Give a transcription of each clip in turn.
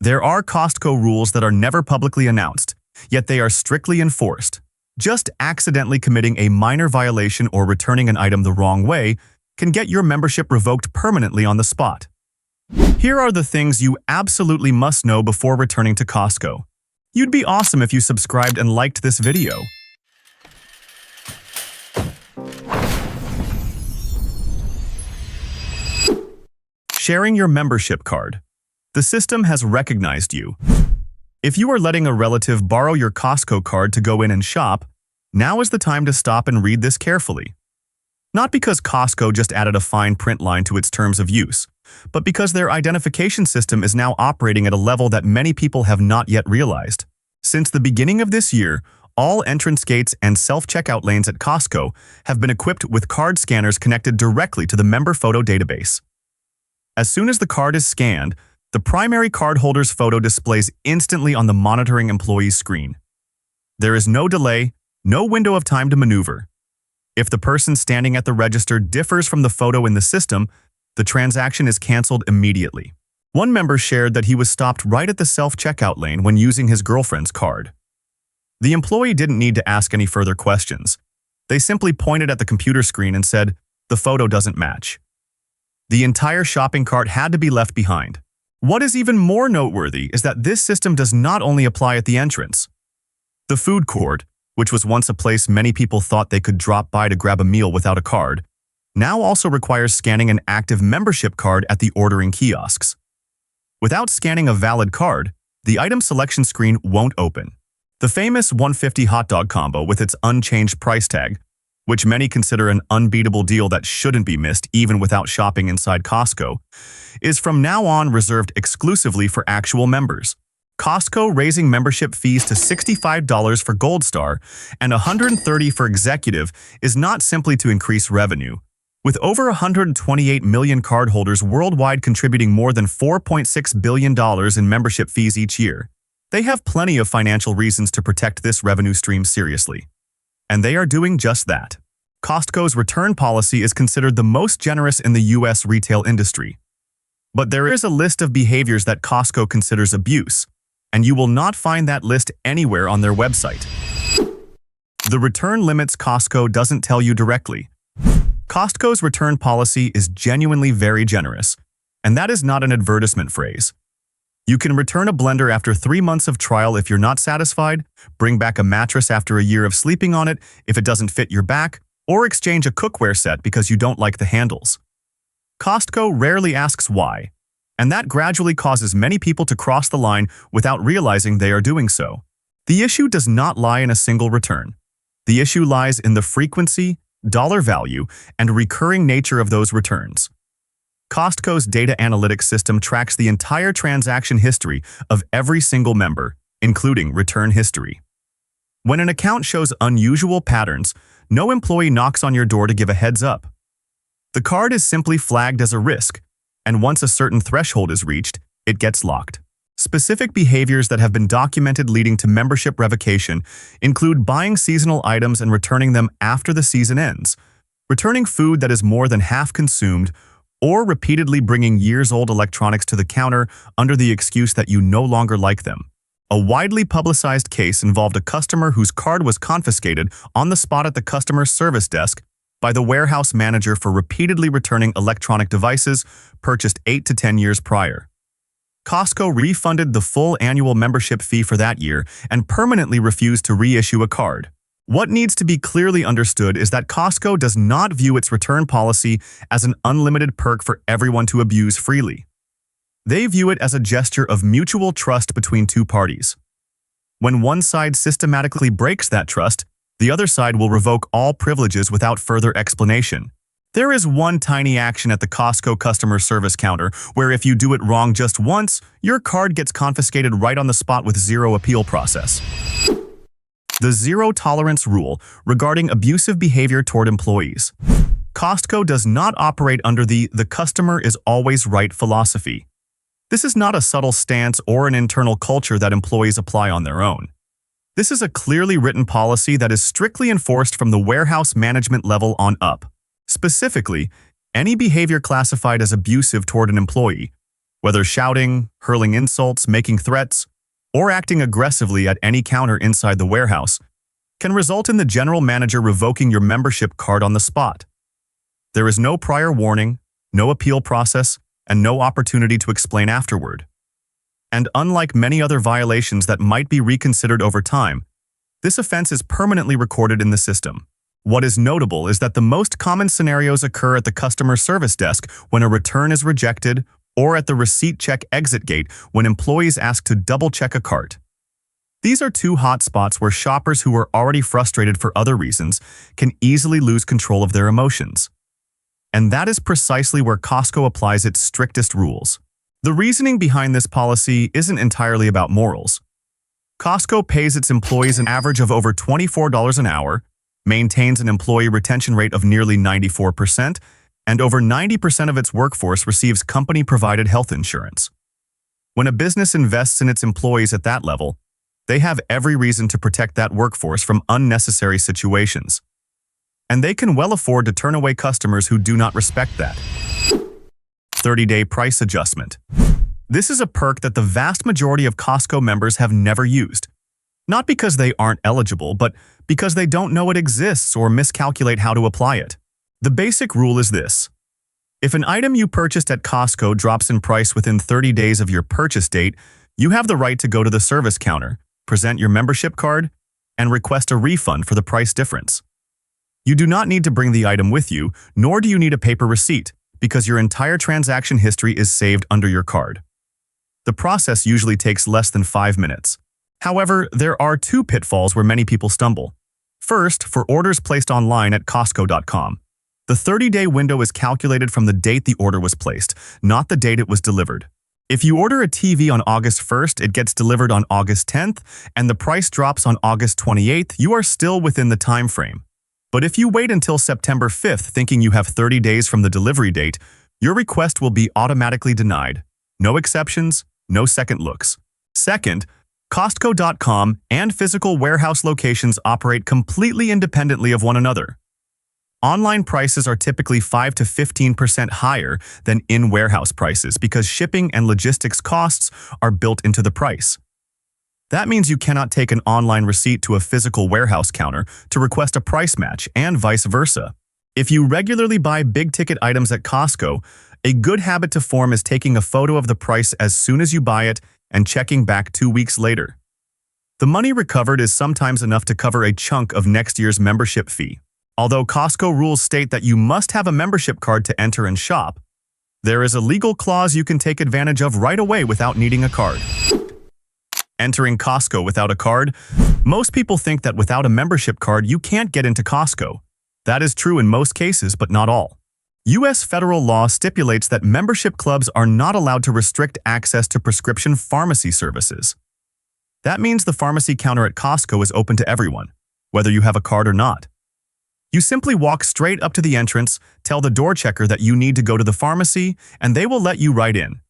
There are Costco rules that are never publicly announced, yet they are strictly enforced. Just accidentally committing a minor violation or returning an item the wrong way can get your membership revoked permanently on the spot. Here are the things you absolutely must know before returning to Costco. You'd be awesome if you subscribed and liked this video. Sharing your membership card. The system has recognized you. If you are letting a relative borrow your Costco card to go in and shop, now is the time to stop and read this carefully. Not because Costco just added a fine print line to its terms of use, but because their identification system is now operating at a level that many people have not yet realized. Since the beginning of this year, all entrance gates and self-checkout lanes at Costco have been equipped with card scanners connected directly to the member photo database. As soon as the card is scanned, the primary cardholder's photo displays instantly on the monitoring employee's screen. There is no delay, no window of time to maneuver. If the person standing at the register differs from the photo in the system, the transaction is canceled immediately. One member shared that he was stopped right at the self-checkout lane when using his girlfriend's card. The employee didn't need to ask any further questions. They simply pointed at the computer screen and said, "The photo doesn't match." The entire shopping cart had to be left behind. What is even more noteworthy is that this system does not only apply at the entrance. The food court, which was once a place many people thought they could drop by to grab a meal without a card, now also requires scanning an active membership card at the ordering kiosks. Without scanning a valid card, the item selection screen won't open. The famous 150 hot dog combo with its unchanged price tag, which many consider an unbeatable deal that shouldn't be missed even without shopping inside Costco, is from now on reserved exclusively for actual members. Costco raising membership fees to $65 for Gold Star and $130 for Executive is not simply to increase revenue. With over 128 million cardholders worldwide contributing more than $4.6 billion in membership fees each year, they have plenty of financial reasons to protect this revenue stream seriously. And they are doing just that. Costco's return policy is considered the most generous in the U.S. retail industry. But there is a list of behaviors that Costco considers abuse, and you will not find that list anywhere on their website. The return limits Costco doesn't tell you directly. Costco's return policy is genuinely very generous, and that is not an advertisement phrase. You can return a blender after 3 months of trial if you're not satisfied, bring back a mattress after a year of sleeping on it if it doesn't fit your back, or exchange a cookware set because you don't like the handles. Costco rarely asks why, and that gradually causes many people to cross the line without realizing they are doing so. The issue does not lie in a single return. The issue lies in the frequency, dollar value, and recurring nature of those returns. Costco's data analytics system tracks the entire transaction history of every single member, including return history. When an account shows unusual patterns, no employee knocks on your door to give a heads up. The card is simply flagged as a risk, and once a certain threshold is reached, it gets locked. Specific behaviors that have been documented leading to membership revocation include buying seasonal items and returning them after the season ends, returning food that is more than half consumed, or repeatedly bringing years-old electronics to the counter under the excuse that you no longer like them. A widely publicized case involved a customer whose card was confiscated on the spot at the customer service desk by the warehouse manager for repeatedly returning electronic devices purchased 8 to 10 years prior. Costco refunded the full annual membership fee for that year and permanently refused to reissue a card. What needs to be clearly understood is that Costco does not view its return policy as an unlimited perk for everyone to abuse freely. They view it as a gesture of mutual trust between two parties. When one side systematically breaks that trust, the other side will revoke all privileges without further explanation. There is one tiny action at the Costco customer service counter where if you do it wrong just once, your card gets confiscated right on the spot with zero appeal process. The zero tolerance rule regarding abusive behavior toward employees. Costco does not operate under the customer is always right philosophy. This is not a subtle stance or an internal culture that employees apply on their own. This is a clearly written policy that is strictly enforced from the warehouse management level on up. Specifically, any behavior classified as abusive toward an employee, whether shouting, hurling insults, making threats, or acting aggressively at any counter inside the warehouse, can result in the general manager revoking your membership card on the spot. There is no prior warning, no appeal process, and no opportunity to explain afterward. And unlike many other violations that might be reconsidered over time, this offense is permanently recorded in the system. What is notable is that the most common scenarios occur at the customer service desk when a return is rejected, or at the receipt check exit gate when employees ask to double-check a cart. These are two hot spots where shoppers who are already frustrated for other reasons can easily lose control of their emotions. And that is precisely where Costco applies its strictest rules. The reasoning behind this policy isn't entirely about morals. Costco pays its employees an average of over $24 an hour, maintains an employee retention rate of nearly 94%, and over 90% of its workforce receives company-provided health insurance. When a business invests in its employees at that level, they have every reason to protect that workforce from unnecessary situations. And they can well afford to turn away customers who do not respect that. 30-day price adjustment. This is a perk that the vast majority of Costco members have never used. Not because they aren't eligible, but because they don't know it exists or miscalculate how to apply it. The basic rule is this. If an item you purchased at Costco drops in price within 30 days of your purchase date, you have the right to go to the service counter, present your membership card, and request a refund for the price difference. You do not need to bring the item with you, nor do you need a paper receipt, because your entire transaction history is saved under your card. The process usually takes less than 5 minutes. However, there are two pitfalls where many people stumble. First, for orders placed online at Costco.com. The 30-day window is calculated from the date the order was placed, not the date it was delivered. If you order a TV on August 1st, it gets delivered on August 10th, and the price drops on August 28th, you are still within the time frame. But if you wait until September 5th thinking you have 30 days from the delivery date, your request will be automatically denied. No exceptions, no second looks. Second, Costco.com and physical warehouse locations operate completely independently of one another. Online prices are typically 5 to 15% higher than in-warehouse prices because shipping and logistics costs are built into the price. That means you cannot take an online receipt to a physical warehouse counter to request a price match and vice versa. If you regularly buy big-ticket items at Costco, a good habit to form is taking a photo of the price as soon as you buy it and checking back 2 weeks later. The money recovered is sometimes enough to cover a chunk of next year's membership fee. Although Costco rules state that you must have a membership card to enter and shop, there is a legal clause you can take advantage of right away without needing a card. Entering Costco without a card. Most people think that without a membership card you can't get into Costco. That is true in most cases, but not all. U.S. federal law stipulates that membership clubs are not allowed to restrict access to prescription pharmacy services. That means the pharmacy counter at Costco is open to everyone, whether you have a card or not. You simply walk straight up to the entrance, tell the door checker that you need to go to the pharmacy, and they will let you right in.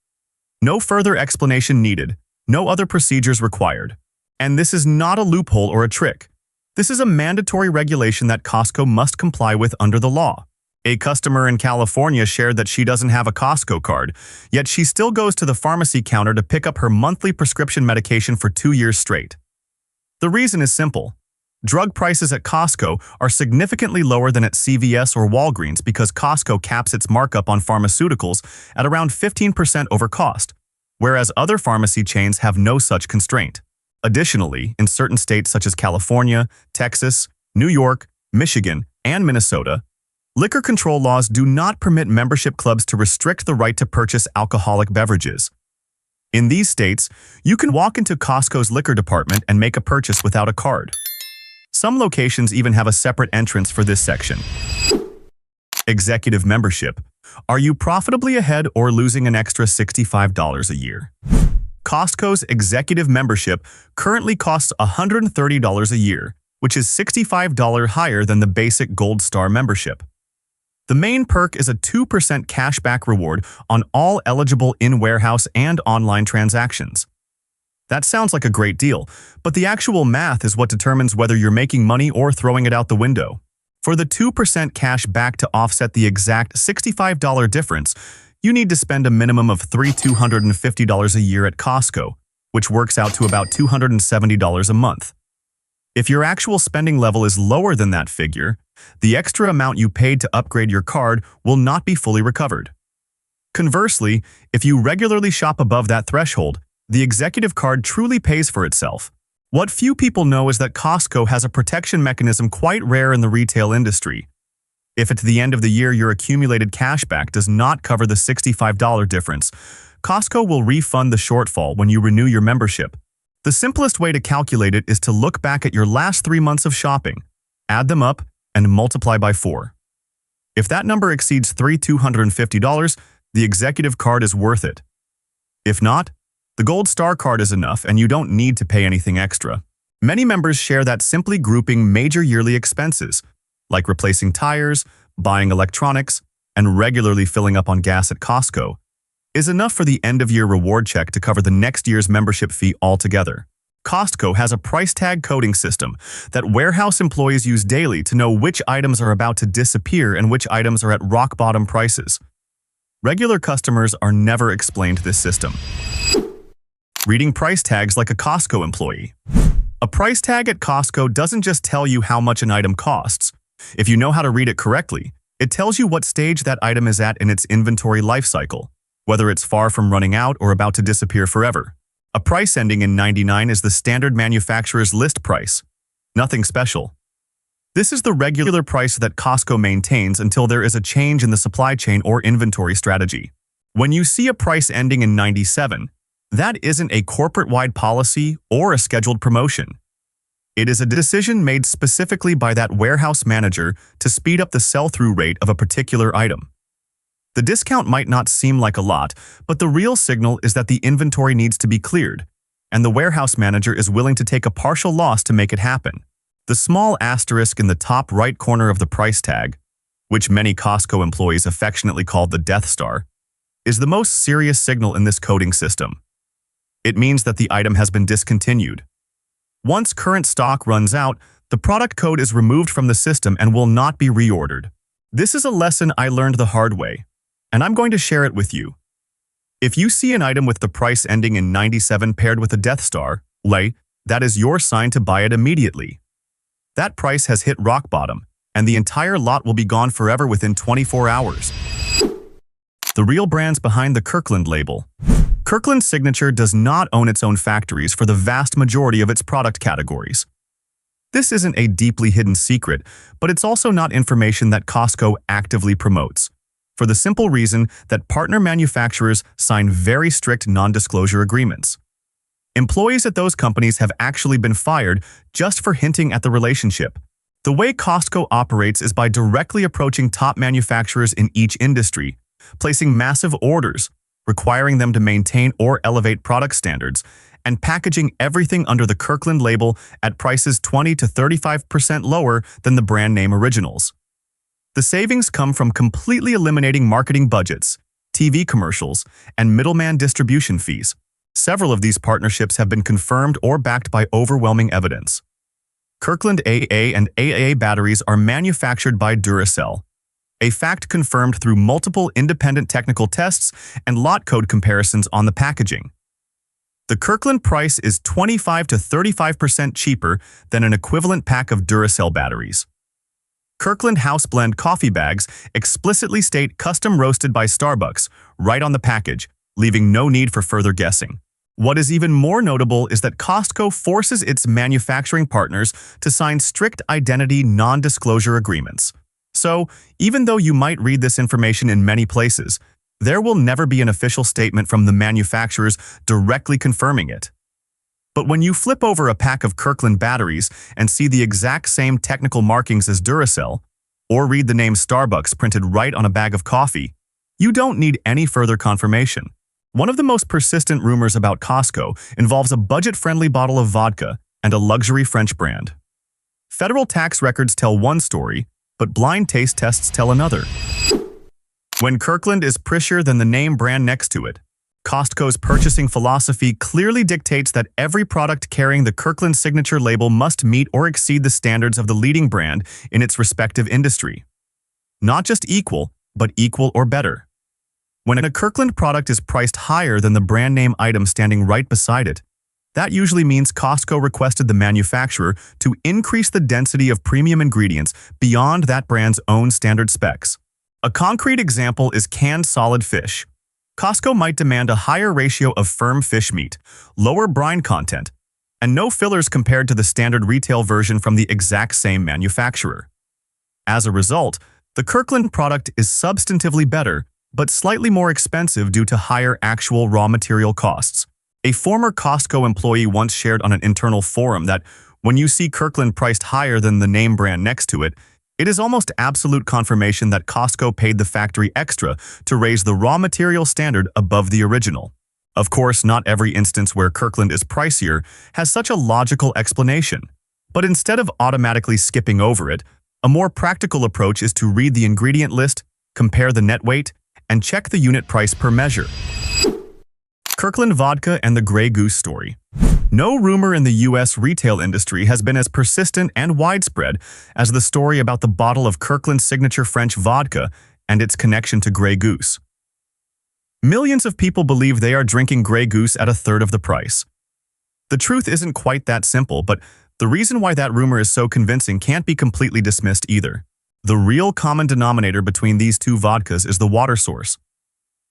No further explanation needed, no other procedures required. And this is not a loophole or a trick. This is a mandatory regulation that Costco must comply with under the law. A customer in California shared that she doesn't have a Costco card, yet she still goes to the pharmacy counter to pick up her monthly prescription medication for 2 years straight. The reason is simple. Drug prices at Costco are significantly lower than at CVS or Walgreens because Costco caps its markup on pharmaceuticals at around 15% over cost, whereas other pharmacy chains have no such constraint. Additionally, in certain states such as California, Texas, New York, Michigan, and Minnesota, liquor control laws do not permit membership clubs to restrict the right to purchase alcoholic beverages. In these states, you can walk into Costco's liquor department and make a purchase without a card. Some locations even have a separate entrance for this section. Executive membership. Are you profitably ahead or losing an extra $65 a year? Costco's executive membership currently costs $130 a year, which is $65 higher than the basic Gold Star membership. The main perk is a 2% cashback reward on all eligible in-warehouse and online transactions. That sounds like a great deal, but the actual math is what determines whether you're making money or throwing it out the window. For the 2% cash back to offset the exact $65 difference, you need to spend a minimum of $250 a year at Costco, which works out to about $270 a month. If your actual spending level is lower than that figure, the extra amount you paid to upgrade your card will not be fully recovered. Conversely, if you regularly shop above that threshold, the executive card truly pays for itself. What few people know is that Costco has a protection mechanism quite rare in the retail industry. If at the end of the year your accumulated cashback does not cover the $65 difference, Costco will refund the shortfall when you renew your membership. The simplest way to calculate it is to look back at your last 3 months of shopping, add them up, and multiply by 4. If that number exceeds $250, the executive card is worth it. If not, the Gold Star card is enough and you don't need to pay anything extra. Many members share that simply grouping major yearly expenses, like replacing tires, buying electronics, and regularly filling up on gas at Costco, is enough for the end-of-year reward check to cover the next year's membership fee altogether. Costco has a price tag coding system that warehouse employees use daily to know which items are about to disappear and which items are at rock-bottom prices. Regular customers are never explained this system. Reading price tags like a Costco employee. A price tag at Costco doesn't just tell you how much an item costs. If you know how to read it correctly, it tells you what stage that item is at in its inventory life cycle, whether it's far from running out or about to disappear forever. A price ending in 99 is the standard manufacturer's list price. Nothing special. This is the regular price that Costco maintains until there is a change in the supply chain or inventory strategy. When you see a price ending in 97, that isn't a corporate-wide policy or a scheduled promotion. It is a decision made specifically by that warehouse manager to speed up the sell-through rate of a particular item. The discount might not seem like a lot, but the real signal is that the inventory needs to be cleared, and the warehouse manager is willing to take a partial loss to make it happen. The small asterisk in the top right corner of the price tag, which many Costco employees affectionately call the Death Star, is the most serious signal in this coding system. It means that the item has been discontinued. Once current stock runs out, the product code is removed from the system and will not be reordered. This is a lesson I learned the hard way, and I'm going to share it with you. If you see an item with the price ending in 97 paired with a Death Star, that is your sign to buy it immediately. That price has hit rock bottom, and the entire lot will be gone forever within 24 hours. The real brands behind the Kirkland label. Kirkland's signature does not own its own factories for the vast majority of its product categories. This isn't a deeply hidden secret, but it's also not information that Costco actively promotes, for the simple reason that partner manufacturers sign very strict non-disclosure agreements. Employees at those companies have actually been fired just for hinting at the relationship. The way Costco operates is by directly approaching top manufacturers in each industry, placing massive orders, requiring them to maintain or elevate product standards, and packaging everything under the Kirkland label at prices 20 to 35% lower than the brand name originals. The savings come from completely eliminating marketing budgets, TV commercials, and middleman distribution fees. Several of these partnerships have been confirmed or backed by overwhelming evidence. Kirkland AA and AAA batteries are manufactured by Duracell, a fact confirmed through multiple independent technical tests and lot code comparisons on the packaging. The Kirkland price is 25 to 35% cheaper than an equivalent pack of Duracell batteries. Kirkland House Blend coffee bags explicitly state custom roasted by Starbucks right on the package, leaving no need for further guessing. What is even more notable is that Costco forces its manufacturing partners to sign strict identity non-disclosure agreements. So, even though you might read this information in many places, there will never be an official statement from the manufacturers directly confirming it. But when you flip over a pack of Kirkland batteries and see the exact same technical markings as Duracell, or read the name Starbucks printed right on a bag of coffee, you don't need any further confirmation. One of the most persistent rumors about Costco involves a budget-friendly bottle of vodka and a luxury French brand. Federal tax records tell one story, but blind taste tests tell another. When Kirkland is prettier than the name brand next to it, Costco's purchasing philosophy clearly dictates that every product carrying the Kirkland signature label must meet or exceed the standards of the leading brand in its respective industry. Not just equal, but equal or better. When a Kirkland product is priced higher than the brand name item standing right beside it, that usually means Costco requested the manufacturer to increase the density of premium ingredients beyond that brand's own standard specs. A concrete example is canned solid fish. Costco might demand a higher ratio of firm fish meat, lower brine content, and no fillers compared to the standard retail version from the exact same manufacturer. As a result, the Kirkland product is substantively better, but slightly more expensive due to higher actual raw material costs. A former Costco employee once shared on an internal forum that when you see Kirkland priced higher than the name brand next to it, it is almost absolute confirmation that Costco paid the factory extra to raise the raw material standard above the original. Of course, not every instance where Kirkland is pricier has such a logical explanation. But instead of automatically skipping over it, a more practical approach is to read the ingredient list, compare the net weight, and check the unit price per measure. Kirkland Vodka and the Grey Goose story. No rumor in the U.S. retail industry has been as persistent and widespread as the story about the bottle of Kirkland's signature French vodka and its connection to Grey Goose. Millions of people believe they are drinking Grey Goose at a third of the price. The truth isn't quite that simple, but the reason why that rumor is so convincing can't be completely dismissed either. The real common denominator between these two vodkas is the water source.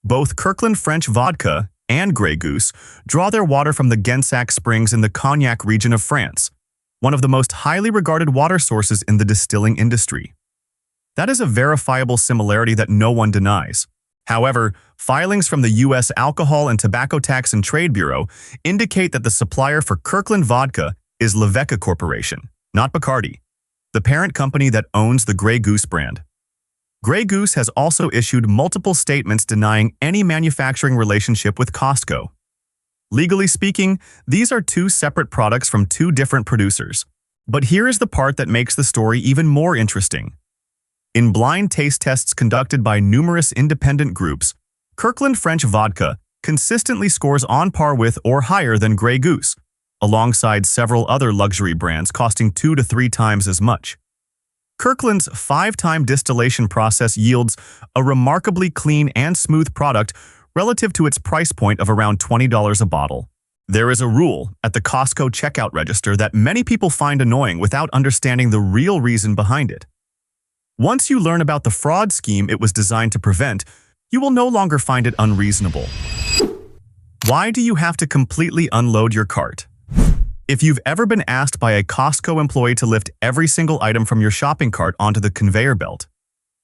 Both Kirkland French vodka and Grey Goose draw their water from the Gensac Springs in the Cognac region of France, one of the most highly regarded water sources in the distilling industry. That is a verifiable similarity that no one denies. However, filings from the U.S. Alcohol and Tobacco Tax and Trade Bureau indicate that the supplier for Kirkland vodka is Levecka Corporation, not Bacardi, the parent company that owns the Grey Goose brand. Grey Goose has also issued multiple statements denying any manufacturing relationship with Costco. Legally speaking, these are two separate products from two different producers. But here is the part that makes the story even more interesting. In blind taste tests conducted by numerous independent groups, Kirkland French vodka consistently scores on par with or higher than Grey Goose, alongside several other luxury brands costing 2 to 3 times as much. Kirkland's 5-time distillation process yields a remarkably clean and smooth product relative to its price point of around $20 a bottle. There is a rule at the Costco checkout register that many people find annoying without understanding the real reason behind it. Once you learn about the fraud scheme it was designed to prevent, you will no longer find it unreasonable. Why do you have to completely unload your cart? If you've ever been asked by a Costco employee to lift every single item from your shopping cart onto the conveyor belt,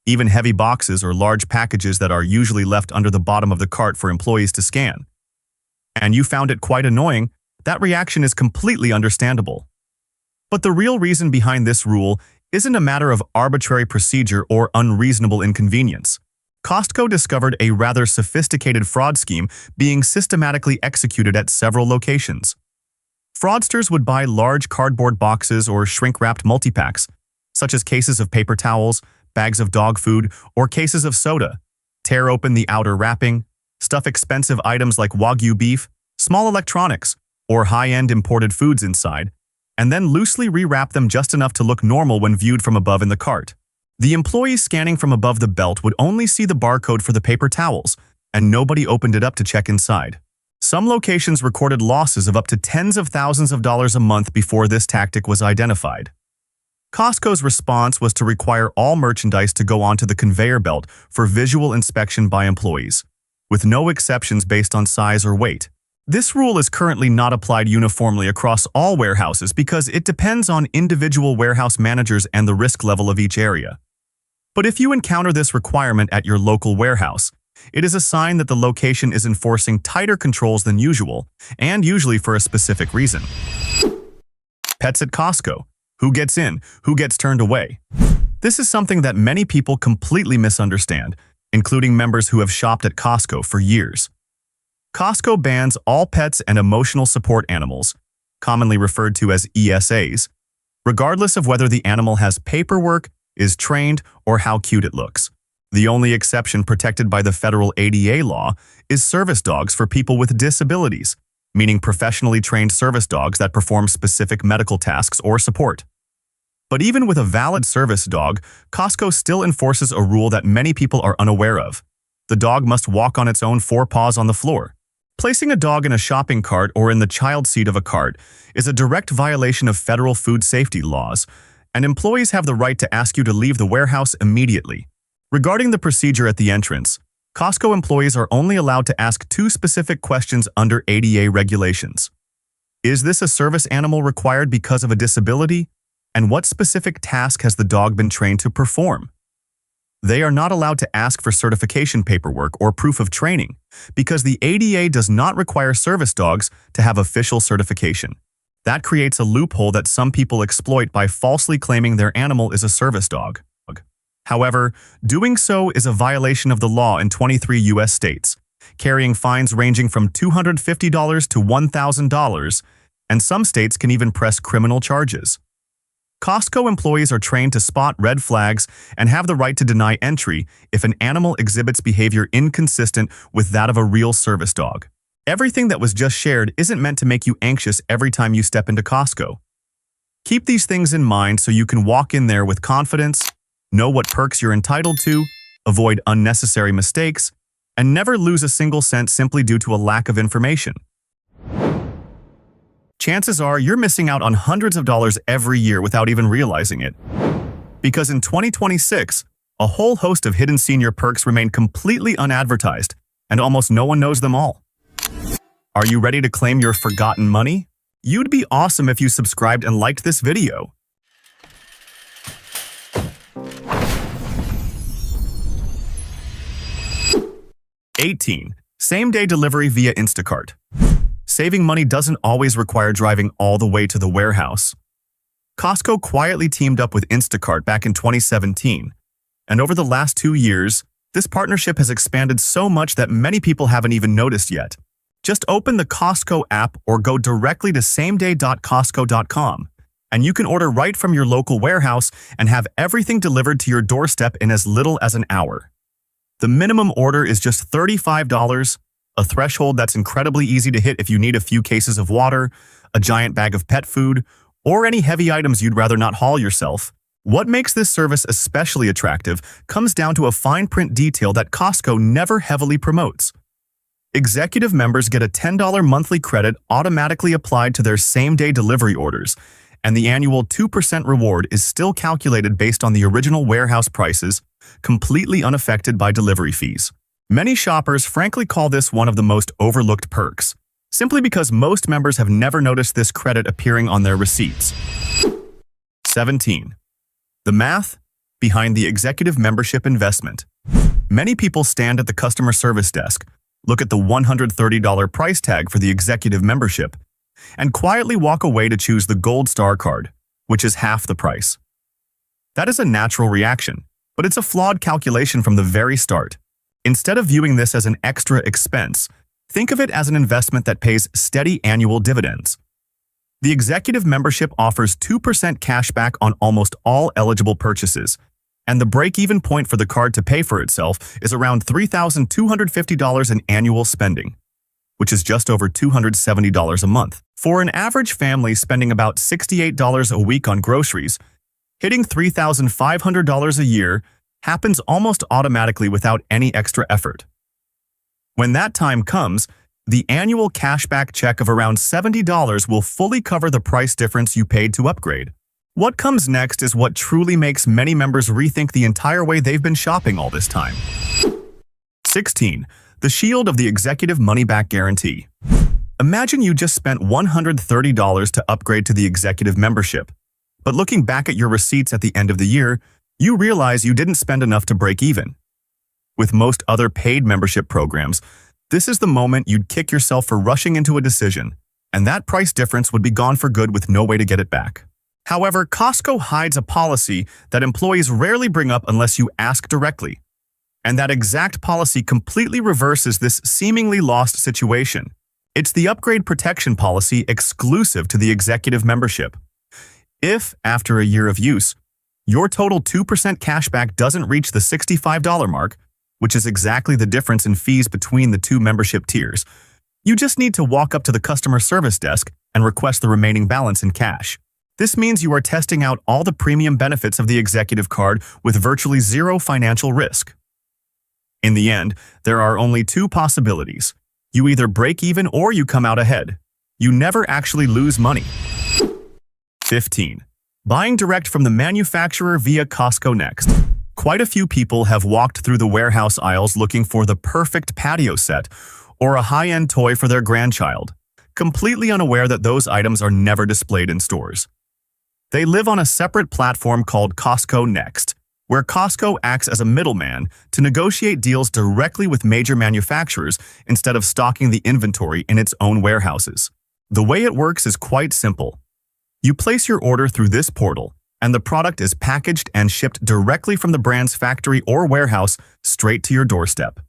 even heavy boxes or large packages that are usually left under the bottom of the cart for employees to scan, and you found it quite annoying, that reaction is completely understandable. But the real reason behind this rule isn't a matter of arbitrary procedure or unreasonable inconvenience. Costco discovered a rather sophisticated fraud scheme being systematically executed at several locations. Fraudsters would buy large cardboard boxes or shrink-wrapped multi-packs, such as cases of paper towels, bags of dog food, or cases of soda, tear open the outer wrapping, stuff expensive items like Wagyu beef, small electronics, or high-end imported foods inside, and then loosely rewrap them just enough to look normal when viewed from above in the cart. The employees scanning from above the belt would only see the barcode for the paper towels, and nobody opened it up to check inside. Some locations recorded losses of up to tens of thousands of dollars a month before this tactic was identified. Costco's response was to require all merchandise to go onto the conveyor belt for visual inspection by employees, with no exceptions based on size or weight. This rule is currently not applied uniformly across all warehouses because it depends on individual warehouse managers and the risk level of each area. But if you encounter this requirement at your local warehouse, it is a sign that the location is enforcing tighter controls than usual, and usually for a specific reason. Pets at Costco. Who gets in? Who gets turned away? This is something that many people completely misunderstand, including members who have shopped at Costco for years. Costco bans all pets and emotional support animals, commonly referred to as ESAs, regardless of whether the animal has paperwork, is trained, or how cute it looks. The only exception protected by the federal ADA law is service dogs for people with disabilities, meaning professionally trained service dogs that perform specific medical tasks or support. But even with a valid service dog, Costco still enforces a rule that many people are unaware of. the dog must walk on its own 4 paws on the floor. Placing a dog in a shopping cart or in the child seat of a cart is a direct violation of federal food safety laws, and employees have the right to ask you to leave the warehouse immediately. Regarding the procedure at the entrance, Costco employees are only allowed to ask 2 specific questions under ADA regulations. Is this a service animal required because of a disability? And what specific task has the dog been trained to perform? They are not allowed to ask for certification paperwork or proof of training because the ADA does not require service dogs to have official certification. That creates a loophole that some people exploit by falsely claiming their animal is a service dog. However, doing so is a violation of the law in 23 U.S. states, carrying fines ranging from $250 to $1,000, and some states can even press criminal charges. Costco employees are trained to spot red flags and have the right to deny entry if an animal exhibits behavior inconsistent with that of a real service dog. Everything that was just shared isn't meant to make you anxious every time you step into Costco. Keep these things in mind so you can walk in there with confidence, know what perks you're entitled to, avoid unnecessary mistakes, and never lose a single cent simply due to a lack of information. Chances are you're missing out on hundreds of dollars every year without even realizing it. Because in 2026, a whole host of hidden senior perks remain completely unadvertised, and almost no one knows them all. Are you ready to claim your forgotten money? You'd be awesome if you subscribed and liked this video. 18. Same-day delivery via Instacart. Saving money doesn't always require driving all the way to the warehouse. Costco quietly teamed up with Instacart back in 2017, and over the last 2 years, this partnership has expanded so much that many people haven't even noticed yet. Just open the Costco app or go directly to sameday.costco.com, and you can order right from your local warehouse and have everything delivered to your doorstep in as little as an hour. The minimum order is just $35, a threshold that's incredibly easy to hit if you need a few cases of water, a giant bag of pet food, or any heavy items you'd rather not haul yourself. What makes this service especially attractive comes down to a fine print detail that Costco never heavily promotes. Executive members get a $10 monthly credit automatically applied to their same-day delivery orders, and the annual 2% reward is still calculated based on the original warehouse prices, completely unaffected by delivery fees. Many shoppers frankly call this one of the most overlooked perks, simply because most members have never noticed this credit appearing on their receipts. 17. The math behind the executive membership investment. Many people stand at the customer service desk, look at the $130 price tag for the executive membership, and quietly walk away to choose the Gold Star card, which is half the price. That is a natural reaction, but it's a flawed calculation from the very start. Instead of viewing this as an extra expense, think of it as an investment that pays steady annual dividends. The executive membership offers 2% cash back on almost all eligible purchases, and the break-even point for the card to pay for itself is around $3,250 in annual spending, which is just over $270 a month. For an average family spending about $68 a week on groceries, hitting $3,500 a year happens almost automatically without any extra effort. When that time comes, the annual cashback check of around $70 will fully cover the price difference you paid to upgrade. What comes next is what truly makes many members rethink the entire way they've been shopping all this time. 16. The shield of the executive money-back guarantee. Imagine you just spent $130 to upgrade to the executive membership, but looking back at your receipts at the end of the year, you realize you didn't spend enough to break even. With most other paid membership programs, this is the moment you'd kick yourself for rushing into a decision, and that price difference would be gone for good with no way to get it back. However, Costco hides a policy that employees rarely bring up unless you ask directly, and that exact policy completely reverses this seemingly lost situation. It's the upgrade protection policy exclusive to the executive membership. If, after a year of use, your total 2% cashback doesn't reach the $65 mark, which is exactly the difference in fees between the 2 membership tiers, you just need to walk up to the customer service desk and request the remaining balance in cash. This means you are testing out all the premium benefits of the executive card with virtually zero financial risk. In the end, there are only two possibilities. You either break even or you come out ahead. You never actually lose money. 15. Buying direct from the manufacturer via Costco next. Quite a few people have walked through the warehouse aisles looking for the perfect patio set or a high-end toy for their grandchild, completely unaware that those items are never displayed in stores. They live on a separate platform called Costco Next, where Costco acts as a middleman to negotiate deals directly with major manufacturers instead of stocking the inventory in its own warehouses. The way it works is quite simple. You place your order through this portal, and the product is packaged and shipped directly from the brand's factory or warehouse straight to your doorstep.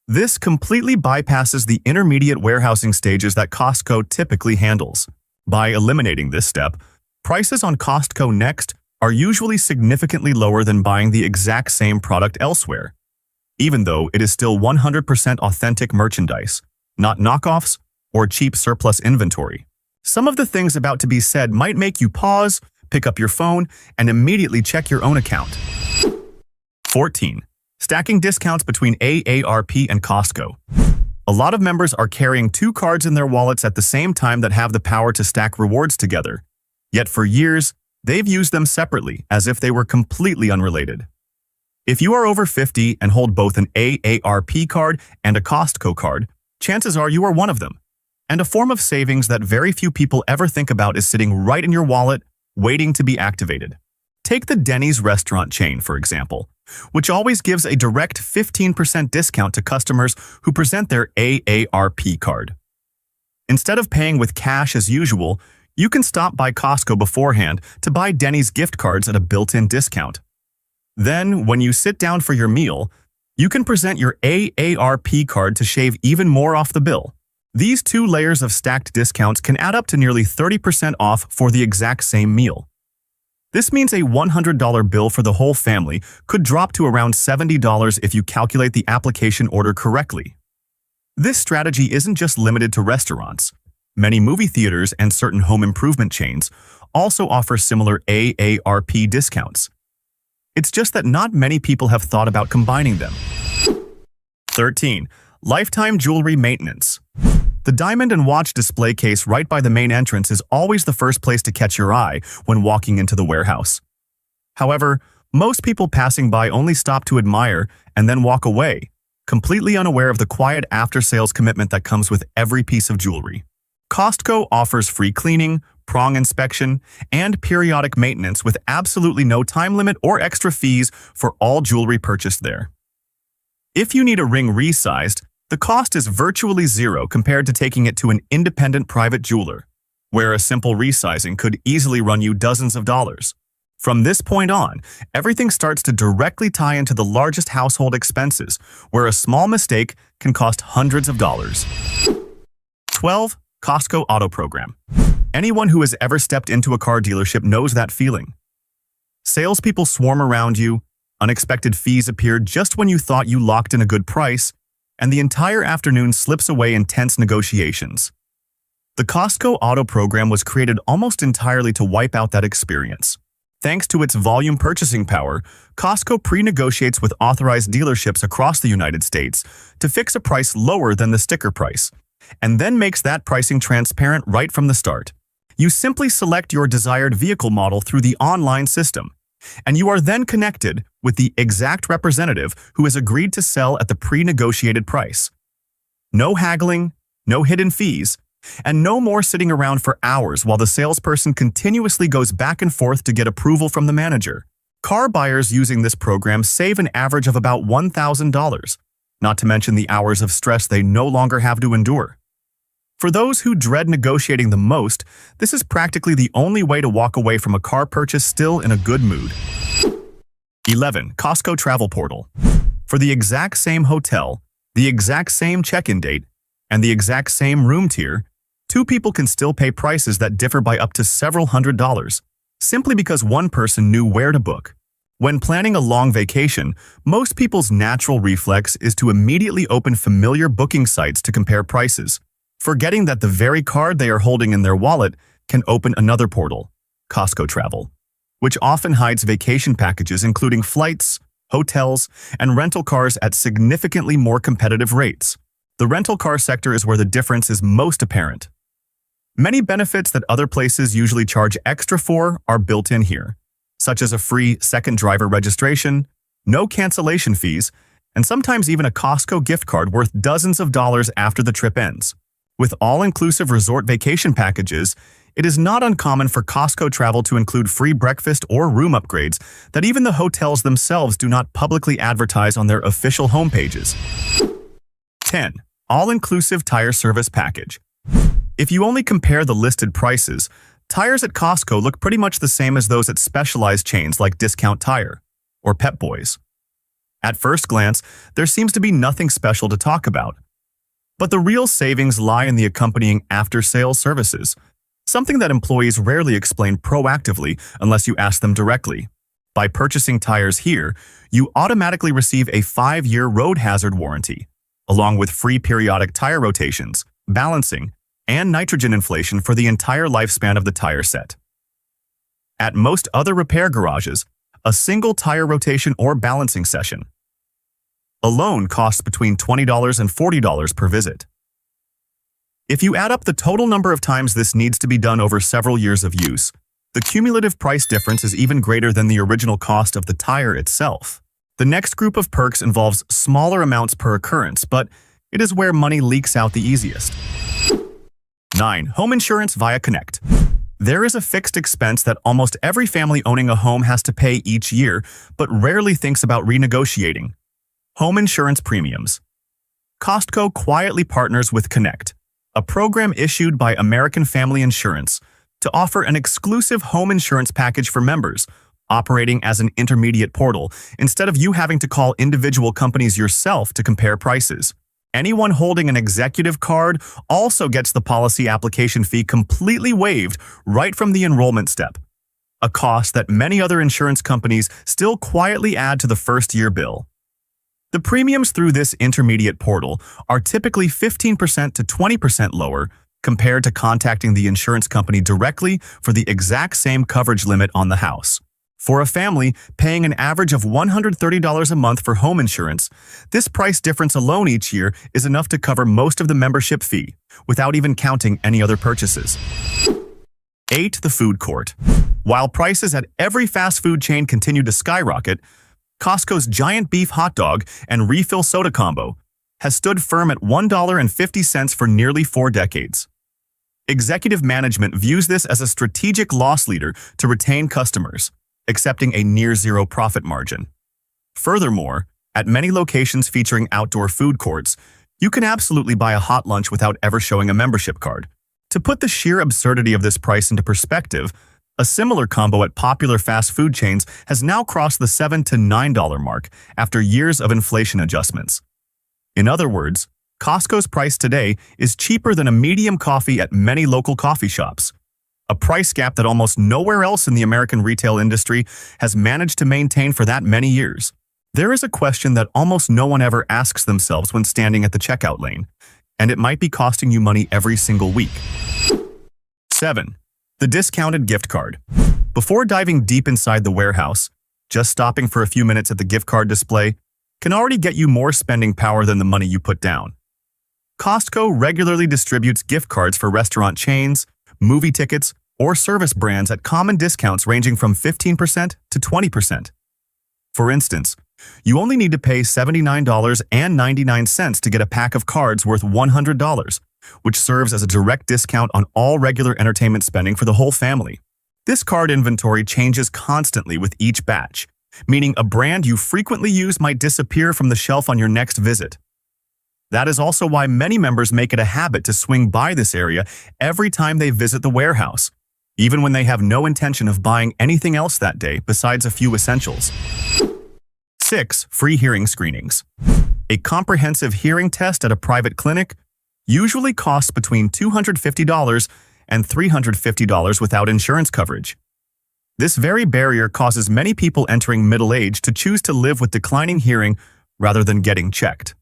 This completely bypasses the intermediate warehousing stages that Costco typically handles. By eliminating this step, prices on Costco Next are usually significantly lower than buying the exact same product elsewhere, even though it is still 100% authentic merchandise, not knockoffs or cheap surplus inventory. Some of the things about to be said might make you pause, pick up your phone, and immediately check your own account. 14. Stacking discounts between AARP and Costco. A lot of members are carrying two cards in their wallets at the same time that have the power to stack rewards together. Yet for years, they've used them separately as if they were completely unrelated. If you are over 50 and hold both an AARP card and a Costco card, chances are you are one of them. And a form of savings that very few people ever think about is sitting right in your wallet, waiting to be activated. Take the Denny's restaurant chain, for example, which always gives a direct 15% discount to customers who present their AARP card. Instead of paying with cash as usual, you can stop by Costco beforehand to buy Denny's gift cards at a built-in discount. Then, when you sit down for your meal, you can present your AARP card to shave even more off the bill. These two layers of stacked discounts can add up to nearly 30% off for the exact same meal. This means a $100 bill for the whole family could drop to around $70 if you calculate the application order correctly. This strategy isn't just limited to restaurants. Many movie theaters and certain home improvement chains also offer similar AARP discounts. It's just that not many people have thought about combining them. 13. Lifetime jewelry maintenance. The diamond and watch display case right by the main entrance is always the first place to catch your eye when walking into the warehouse. However, most people passing by only stop to admire and then walk away, completely unaware of the quiet after-sales commitment that comes with every piece of jewelry. Costco offers free cleaning, prong inspection, and periodic maintenance with absolutely no time limit or extra fees for all jewelry purchased there. If you need a ring resized, the cost is virtually zero compared to taking it to an independent private jeweler, where a simple resizing could easily run you dozens of dollars. From this point on, everything starts to directly tie into the largest household expenses, where a small mistake can cost hundreds of dollars. 12. Costco Auto Program. Anyone who has ever stepped into a car dealership knows that feeling. Salespeople swarm around you, unexpected fees appear just when you thought you locked in a good price, and the entire afternoon slips away in tense negotiations. The Costco Auto Program was created almost entirely to wipe out that experience. Thanks to its volume purchasing power, Costco pre-negotiates with authorized dealerships across the United States to fix a price lower than the sticker price, and then makes that pricing transparent right from the start. You simply select your desired vehicle model through the online system, and you are then connected with the exact representative who has agreed to sell at the pre-negotiated price. No haggling, no hidden fees, and no more sitting around for hours while the salesperson continuously goes back and forth to get approval from the manager. Car buyers using this program save an average of about $1,000, not to mention the hours of stress they no longer have to endure. For those who dread negotiating the most, this is practically the only way to walk away from a car purchase still in a good mood. 11. Costco Travel Portal. For the exact same hotel, the exact same check-in date, and the exact same room tier, two people can still pay prices that differ by up to several $100s, simply because one person knew where to book. When planning a long vacation, most people's natural reflex is to immediately open familiar booking sites to compare prices, forgetting that the very card they are holding in their wallet can open another portal, Costco Travel, which often hides vacation packages including flights, hotels, and rental cars at significantly more competitive rates. The rental car sector is where the difference is most apparent. Many benefits that other places usually charge extra for are built in here, such as a free second driver registration, no cancellation fees, and sometimes even a Costco gift card worth dozens of dollars after the trip ends. With all-inclusive resort vacation packages, it is not uncommon for Costco travel to include free breakfast or room upgrades that even the hotels themselves do not publicly advertise on their official homepages. 10. All-inclusive tire service package. If you only compare the listed prices, tires at Costco look pretty much the same as those at specialized chains like Discount Tire or Pep Boys. At first glance, there seems to be nothing special to talk about. But the real savings lie in the accompanying after-sales services, something that employees rarely explain proactively unless you ask them directly. By purchasing tires here, you automatically receive a 5-year road hazard warranty, along with free periodic tire rotations, balancing, and nitrogen inflation for the entire lifespan of the tire set. At most other repair garages, a single tire rotation or balancing session alone costs between $20 and $40 per visit. If you add up the total number of times this needs to be done over several years of use, the cumulative price difference is even greater than the original cost of the tire itself. The next group of perks involves smaller amounts per occurrence, but it is where money leaks out the easiest. 9. Home insurance via Connect. There is a fixed expense that almost every family owning a home has to pay each year, but rarely thinks about renegotiating. Home insurance premiums. Costco quietly partners with Connect, a program issued by American Family Insurance, to offer an exclusive home insurance package for members, operating as an intermediate portal instead of you having to call individual companies yourself to compare prices. Anyone holding an executive card also gets the policy application fee completely waived right from the enrollment step, a cost that many other insurance companies still quietly add to the first-year bill. The premiums through this intermediate portal are typically 15% to 20% lower compared to contacting the insurance company directly for the exact same coverage limit on the house. For a family paying an average of $130 a month for home insurance, this price difference alone each year is enough to cover most of the membership fee, without even counting any other purchases. 8. The food court. While prices at every fast food chain continue to skyrocket, Costco's giant beef hot dog and refill soda combo has stood firm at $1.50 for nearly 4 decades. Executive management views this as a strategic loss leader to retain customers, accepting a near-zero profit margin. Furthermore, at many locations featuring outdoor food courts, you can absolutely buy a hot lunch without ever showing a membership card. To put the sheer absurdity of this price into perspective, a similar combo at popular fast food chains has now crossed the $7 to $9 mark after years of inflation adjustments. In other words, Costco's price today is cheaper than a medium coffee at many local coffee shops, a price gap that almost nowhere else in the American retail industry has managed to maintain for that many years. There is a question that almost no one ever asks themselves when standing at the checkout lane, and it might be costing you money every single week. 7. The discounted gift card. Before diving deep inside the warehouse, just stopping for a few minutes at the gift card display can already get you more spending power than the money you put down. Costco regularly distributes gift cards for restaurant chains, movie tickets, or service brands at common discounts ranging from 15% to 20%. For instance, you only need to pay $79.99 to get a pack of cards worth $100, which serves as a direct discount on all regular entertainment spending for the whole family. This card inventory changes constantly with each batch, meaning a brand you frequently use might disappear from the shelf on your next visit. That is also why many members make it a habit to swing by this area every time they visit the warehouse, even when they have no intention of buying anything else that day besides a few essentials. 6. Free hearing screenings. A comprehensive hearing test at a private clinic usually costs between $250 and $350 without insurance coverage. This very barrier causes many people entering middle age to choose to live with declining hearing rather than getting checked.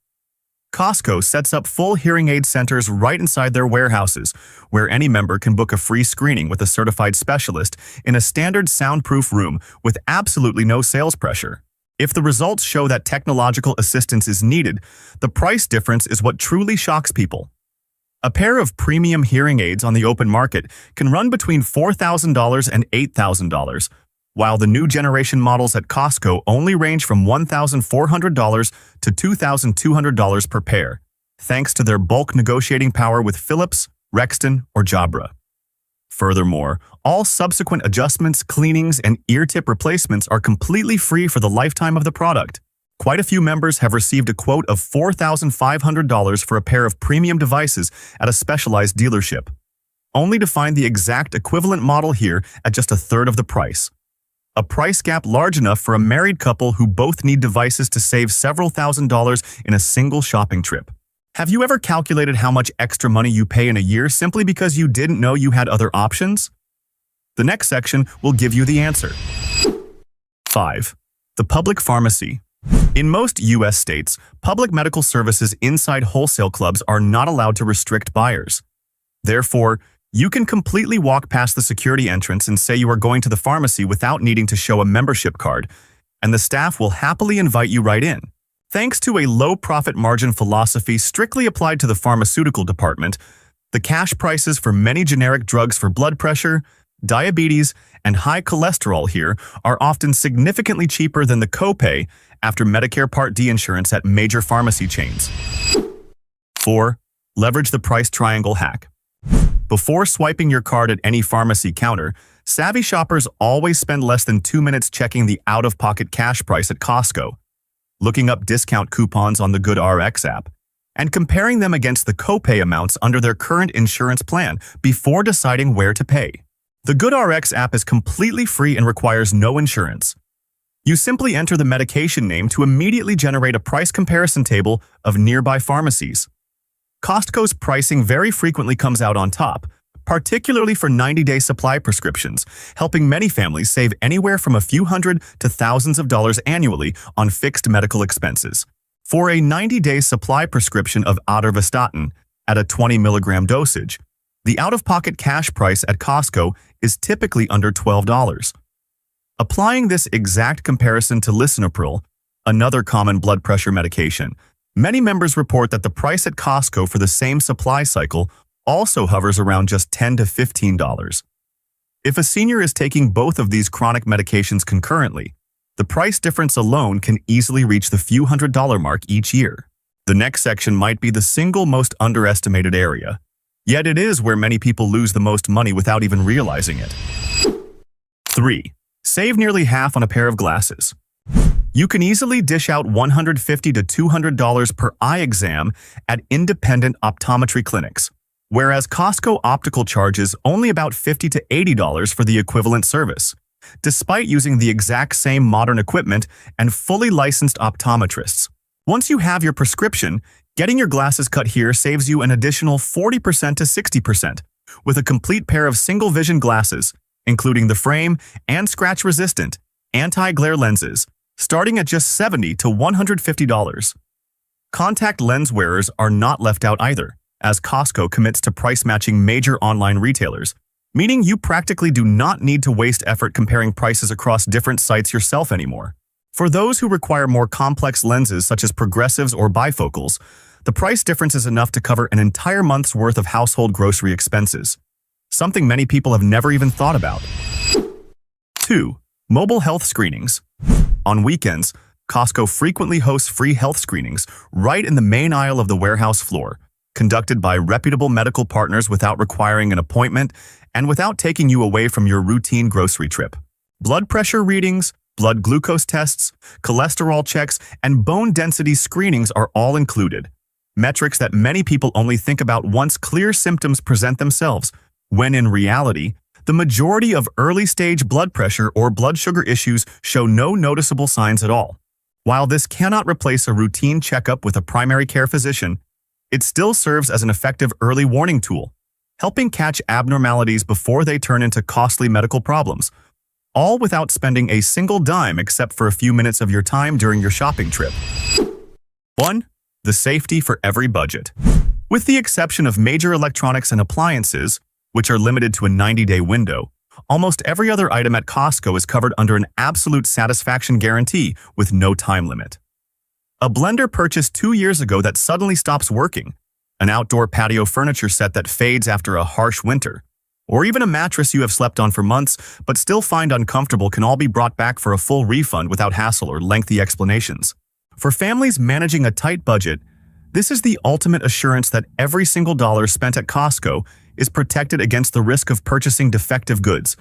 Costco sets up full hearing aid centers right inside their warehouses, where any member can book a free screening with a certified specialist in a standard soundproof room with absolutely no sales pressure. If the results show that technological assistance is needed, the price difference is what truly shocks people. A pair of premium hearing aids on the open market can run between $4,000 and $8,000, while the new generation models at Costco only range from $1,400 to $2,200 per pair, thanks to their bulk negotiating power with Philips, Rexton, or Jabra. Furthermore, all subsequent adjustments, cleanings, and ear tip replacements are completely free for the lifetime of the product. Quite a few members have received a quote of $4,500 for a pair of premium devices at a specialized dealership, only to find the exact equivalent model here at just a third of the price. A price gap large enough for a married couple who both need devices to save several $1,000s in a single shopping trip. Have you ever calculated how much extra money you pay in a year simply because you didn't know you had other options? The next section will give you the answer. 5. The public pharmacy. In most U.S. states, public medical services inside wholesale clubs are not allowed to restrict buyers. Therefore, you can completely walk past the security entrance and say you are going to the pharmacy without needing to show a membership card, and the staff will happily invite you right in. Thanks to a low profit margin philosophy strictly applied to the pharmaceutical department, the cash prices for many generic drugs for blood pressure, diabetes, and high cholesterol here are often significantly cheaper than the copay after Medicare Part D insurance at major pharmacy chains. 4. Leverage the price triangle hack. Before swiping your card at any pharmacy counter, savvy shoppers always spend less than 2 minutes checking the out-of-pocket cash price at Costco, looking up discount coupons on the GoodRx app, and comparing them against the copay amounts under their current insurance plan before deciding where to pay. The GoodRx app is completely free and requires no insurance. You simply enter the medication name to immediately generate a price comparison table of nearby pharmacies. Costco's pricing very frequently comes out on top, particularly for 90-day supply prescriptions, helping many families save anywhere from a few hundred to thousands of dollars annually on fixed medical expenses. For a 90-day supply prescription of atorvastatin at a 20 milligram dosage, the out-of-pocket cash price at Costco is typically under $12. Applying this exact comparison to lisinopril, another common blood pressure medication, many members report that the price at Costco for the same supply cycle also hovers around just $10 to $15. If a senior is taking both of these chronic medications concurrently, the price difference alone can easily reach the few $100 mark each year. The next section might be the single most underestimated area, yet it is where many people lose the most money without even realizing it. 3. Save nearly half on a pair of glasses. You can easily dish out $150 to $200 per eye exam at independent optometry clinics, whereas Costco optical charges only about $50 to $80 for the equivalent service, despite using the exact same modern equipment and fully licensed optometrists. Once you have your prescription, getting your glasses cut here saves you an additional 40% to 60%, with a complete pair of single-vision glasses, including the frame and scratch-resistant, anti-glare lenses, starting at just $70 to $150. Contact lens wearers are not left out either, as Costco commits to price-matching major online retailers, meaning you practically do not need to waste effort comparing prices across different sites yourself anymore. For those who require more complex lenses such as progressives or bifocals, the price difference is enough to cover an entire month's worth of household grocery expenses, something many people have never even thought about. 2. Mobile health screenings. On weekends, Costco frequently hosts free health screenings right in the main aisle of the warehouse floor, conducted by reputable medical partners without requiring an appointment and without taking you away from your routine grocery trip. Blood pressure readings, blood glucose tests, cholesterol checks, and bone density screenings are all included, metrics that many people only think about once clear symptoms present themselves, when in reality, the majority of early-stage blood pressure or blood sugar issues show no noticeable signs at all. While this cannot replace a routine checkup with a primary care physician, it still serves as an effective early warning tool, helping catch abnormalities before they turn into costly medical problems, all without spending a single dime except for a few minutes of your time during your shopping trip. 1. The safety for every budget. With the exception of major electronics and appliances, which are limited to a 90-day window, Almost every other item at Costco is covered under an absolute satisfaction guarantee with no time limit. A blender purchased 2 years ago that suddenly stops working, an outdoor patio furniture set that fades after a harsh winter, or even a mattress you have slept on for months but still find uncomfortable can all be brought back for a full refund without hassle or lengthy explanations. For families managing a tight budget, this is the ultimate assurance that every single dollar spent at Costco is protected against the risk of purchasing defective goods,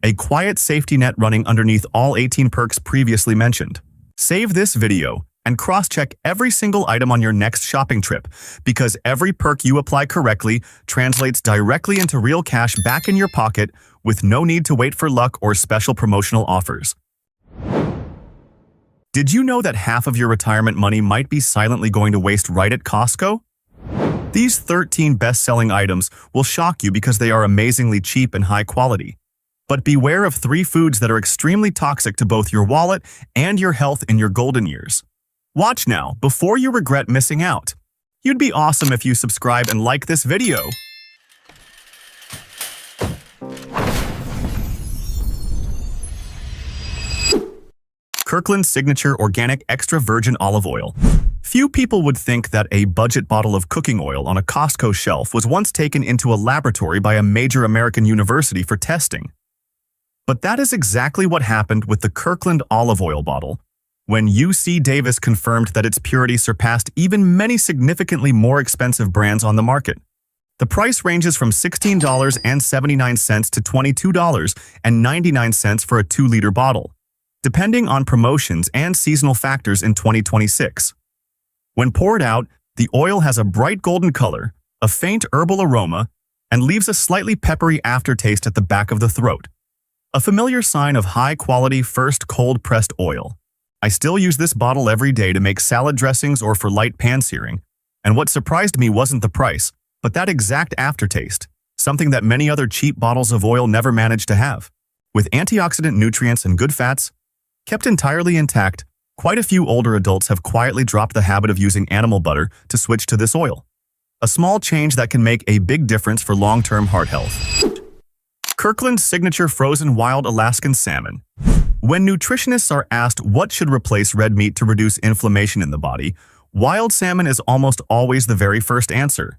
a quiet safety net running underneath all 18 perks previously mentioned. Save this video and cross-check every single item on your next shopping trip, because every perk you apply correctly translates directly into real cash back in your pocket with no need to wait for luck or special promotional offers. Did you know that half of your retirement money might be silently going to waste right at Costco? These 13 best-selling items will shock you because they are amazingly cheap and high quality. But beware of 3 foods that are extremely toxic to both your wallet and your health in your golden years. Watch now before you regret missing out. You'd be awesome if you subscribe and like this video. Kirkland's Signature Organic Extra Virgin Olive Oil. Few people would think that a budget bottle of cooking oil on a Costco shelf was once taken into a laboratory by a major American university for testing. But that is exactly what happened with the Kirkland olive oil bottle, when UC Davis confirmed that its purity surpassed even many significantly more expensive brands on the market. The price ranges from $16.79 to $22.99 for a 2-liter bottle, depending on promotions and seasonal factors in 2026. When poured out, the oil has a bright golden color, a faint herbal aroma, and leaves a slightly peppery aftertaste at the back of the throat. A familiar sign of high-quality first cold-pressed oil. I still use this bottle every day to make salad dressings or for light pan searing, and what surprised me wasn't the price, but that exact aftertaste, something that many other cheap bottles of oil never manage to have. With antioxidant nutrients and good fats kept entirely intact, quite a few older adults have quietly dropped the habit of using animal butter to switch to this oil. A small change that can make a big difference for long-term heart health. Kirkland's Signature Frozen Wild Alaskan Salmon. When nutritionists are asked what should replace red meat to reduce inflammation in the body, wild salmon is almost always the very first answer.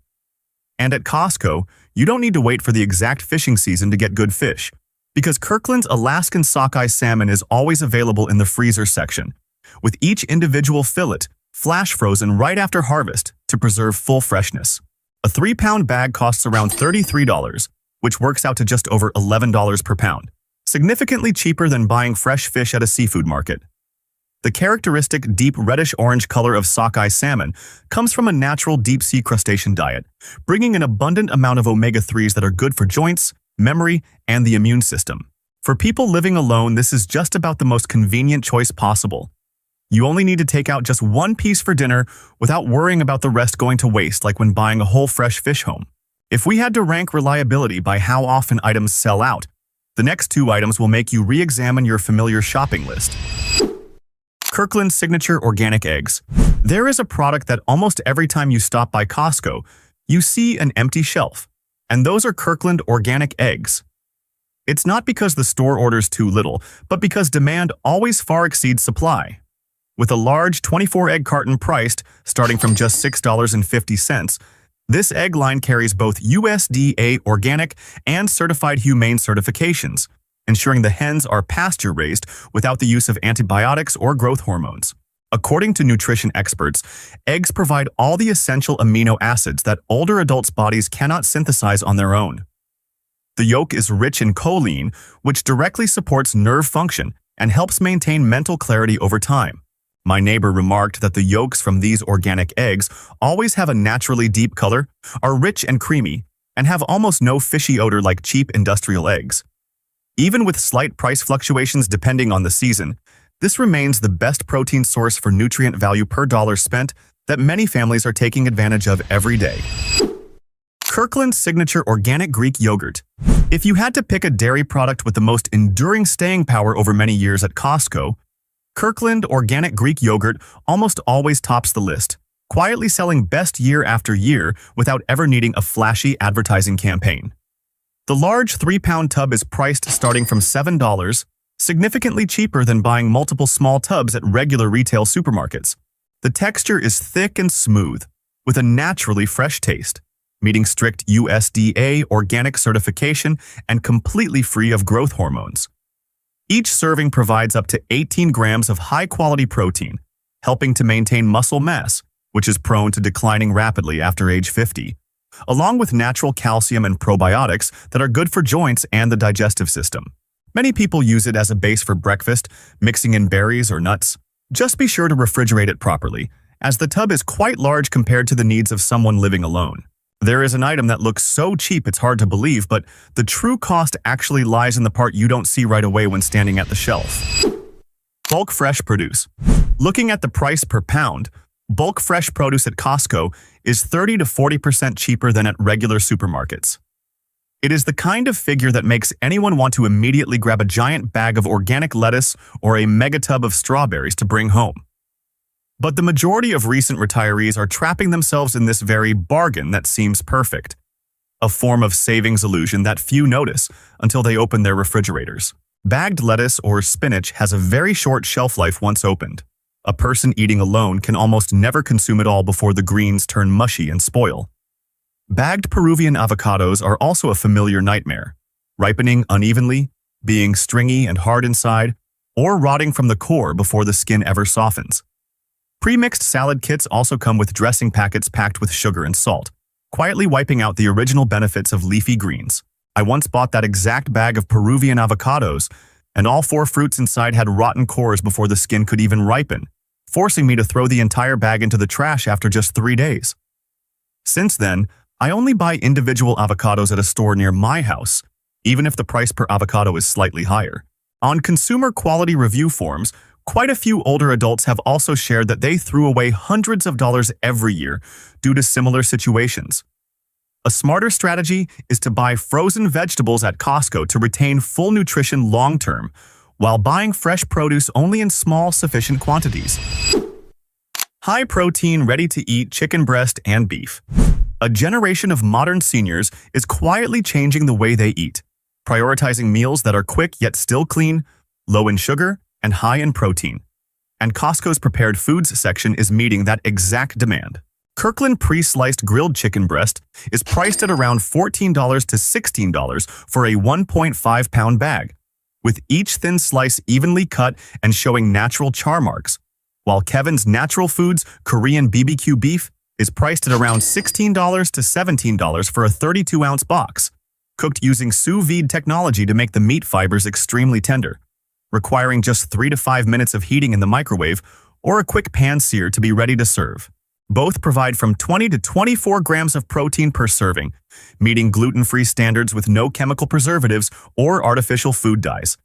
And at Costco, you don't need to wait for the exact fishing season to get good fish, because Kirkland's Alaskan sockeye salmon is always available in the freezer section, with each individual fillet flash frozen right after harvest to preserve full freshness. A 3-pound bag costs around $33, which works out to just over $11 per pound. Significantly cheaper than buying fresh fish at a seafood market. The characteristic deep reddish-orange color of sockeye salmon comes from a natural deep-sea crustacean diet, bringing an abundant amount of omega-3s that are good for joints, memory, and the immune system. For people living alone, this is just about the most convenient choice possible. You only need to take out just 1 piece for dinner without worrying about the rest going to waste like when buying a whole fresh fish home. If we had to rank reliability by how often items sell out, the next 2 items will make you re-examine your familiar shopping list. Kirkland's Signature Organic Eggs. There is a product that almost every time you stop by Costco, you see an empty shelf, and those are Kirkland Organic Eggs. It's not because the store orders too little, but because demand always far exceeds supply. With a large 24-egg carton priced starting from just $6.50, this egg line carries both USDA organic and certified humane certifications, ensuring the hens are pasture-raised without the use of antibiotics or growth hormones. According to nutrition experts, eggs provide all the essential amino acids that older adults' bodies cannot synthesize on their own. The yolk is rich in choline, which directly supports nerve function and helps maintain mental clarity over time. My neighbor remarked that the yolks from these organic eggs always have a naturally deep color, are rich and creamy, and have almost no fishy odor like cheap industrial eggs. Even with slight price fluctuations depending on the season, this remains the best protein source for nutrient value per dollar spent that many families are taking advantage of every day. Kirkland's Signature Organic Greek Yogurt. If you had to pick a dairy product with the most enduring staying power over many years at Costco, Kirkland Organic Greek Yogurt almost always tops the list, quietly selling best year after year without ever needing a flashy advertising campaign. The large 3-pound tub is priced starting from $7, significantly cheaper than buying multiple small tubs at regular retail supermarkets. The texture is thick and smooth, with a naturally fresh taste, meeting strict USDA organic certification and completely free of growth hormones. Each serving provides up to 18 grams of high-quality protein, helping to maintain muscle mass, which is prone to declining rapidly after age 50, along with natural calcium and probiotics that are good for joints and the digestive system. Many people use it as a base for breakfast, mixing in berries or nuts. Just be sure to refrigerate it properly, as the tub is quite large compared to the needs of someone living alone. There is an item that looks so cheap it's hard to believe, but the true cost actually lies in the part you don't see right away when standing at the shelf. Bulk fresh produce. Looking at the price per pound, bulk fresh produce at Costco is 30 to 40% cheaper than at regular supermarkets. It is the kind of figure that makes anyone want to immediately grab a giant bag of organic lettuce or a mega tub of strawberries to bring home. But the majority of recent retirees are trapping themselves in this very bargain that seems perfect, a form of savings illusion that few notice until they open their refrigerators. Bagged lettuce or spinach has a very short shelf life once opened. A person eating alone can almost never consume it all before the greens turn mushy and spoil. Bagged Peruvian avocados are also a familiar nightmare, ripening unevenly, being stringy and hard inside, or rotting from the core before the skin ever softens. Pre-mixed salad kits also come with dressing packets packed with sugar and salt, quietly wiping out the original benefits of leafy greens. I once bought that exact bag of Peruvian avocados, and all 4 fruits inside had rotten cores before the skin could even ripen, forcing me to throw the entire bag into the trash after just 3 days. Since then, I only buy individual avocados at a store near my house, even if the price per avocado is slightly higher. On consumer quality review forums, quite a few older adults have also shared that they threw away hundreds of dollars every year due to similar situations. A smarter strategy is to buy frozen vegetables at Costco to retain full nutrition long-term, while buying fresh produce only in small, sufficient quantities. High-protein, ready-to-eat chicken breast and beef. A generation of modern seniors is quietly changing the way they eat, prioritizing meals that are quick yet still clean, low in sugar, and high in protein. And Costco's prepared foods section is meeting that exact demand. Kirkland pre-sliced grilled chicken breast is priced at around $14 to $16 for a 1.5-pound bag, with each thin slice evenly cut and showing natural char marks, while Kevin's Natural Foods Korean BBQ beef is priced at around $16 to $17 for a 32-ounce box, cooked using sous vide technology to make the meat fibers extremely tender, requiring just 3 to 5 minutes of heating in the microwave or a quick pan sear to be ready to serve. Both provide from 20 to 24 grams of protein per serving, meeting gluten-free standards with no chemical preservatives or artificial food dyes.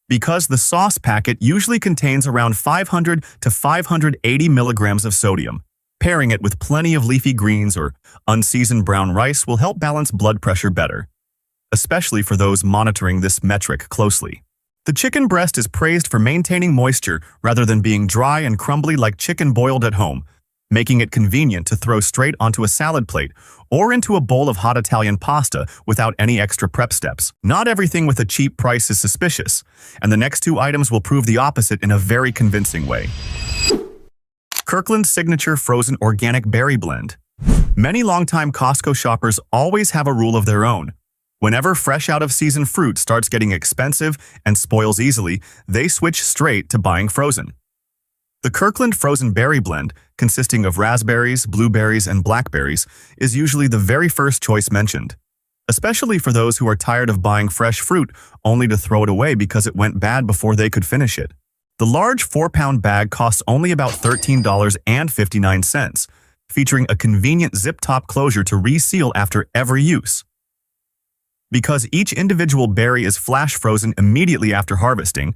Because the sauce packet usually contains around 500 to 580 milligrams of sodium, pairing it with plenty of leafy greens or unseasoned brown rice will help balance blood pressure better, especially for those monitoring this metric closely. The chicken breast is praised for maintaining moisture rather than being dry and crumbly like chicken boiled at home, making it convenient to throw straight onto a salad plate or into a bowl of hot Italian pasta without any extra prep steps. Not everything with a cheap price is suspicious, and the next 2 items will prove the opposite in a very convincing way. Kirkland's Signature Frozen Organic Berry Blend. Many longtime Costco shoppers always have a rule of their own. Whenever fresh out-of-season fruit starts getting expensive and spoils easily, they switch straight to buying frozen. The Kirkland Frozen Berry Blend, consisting of raspberries, blueberries, and blackberries, is usually the very first choice mentioned, especially for those who are tired of buying fresh fruit only to throw it away because it went bad before they could finish it. The large 4-pound bag costs only about $13.59, featuring a convenient zip-top closure to reseal after every use. Because each individual berry is flash frozen immediately after harvesting,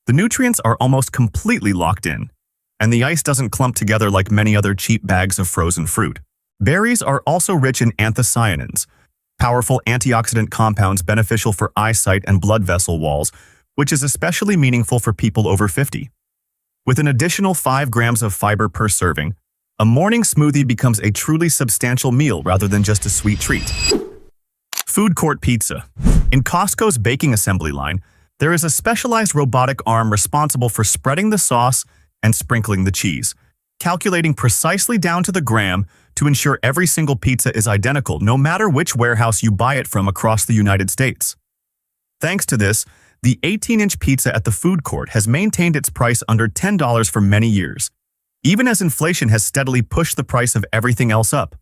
the nutrients are almost completely locked in, and the ice doesn't clump together like many other cheap bags of frozen fruit. Berries are also rich in anthocyanins, powerful antioxidant compounds beneficial for eyesight and blood vessel walls, which is especially meaningful for people over 50. With an additional 5 grams of fiber per serving, a morning smoothie becomes a truly substantial meal rather than just a sweet treat. Food court pizza. In Costco's baking assembly line, there is a specialized robotic arm responsible for spreading the sauce and sprinkling the cheese, calculating precisely down to the gram to ensure every single pizza is identical no matter which warehouse you buy it from across the United States. Thanks to this, the 18-inch pizza at the food court has maintained its price under $10 for many years, even as inflation has steadily pushed the price of everything else up.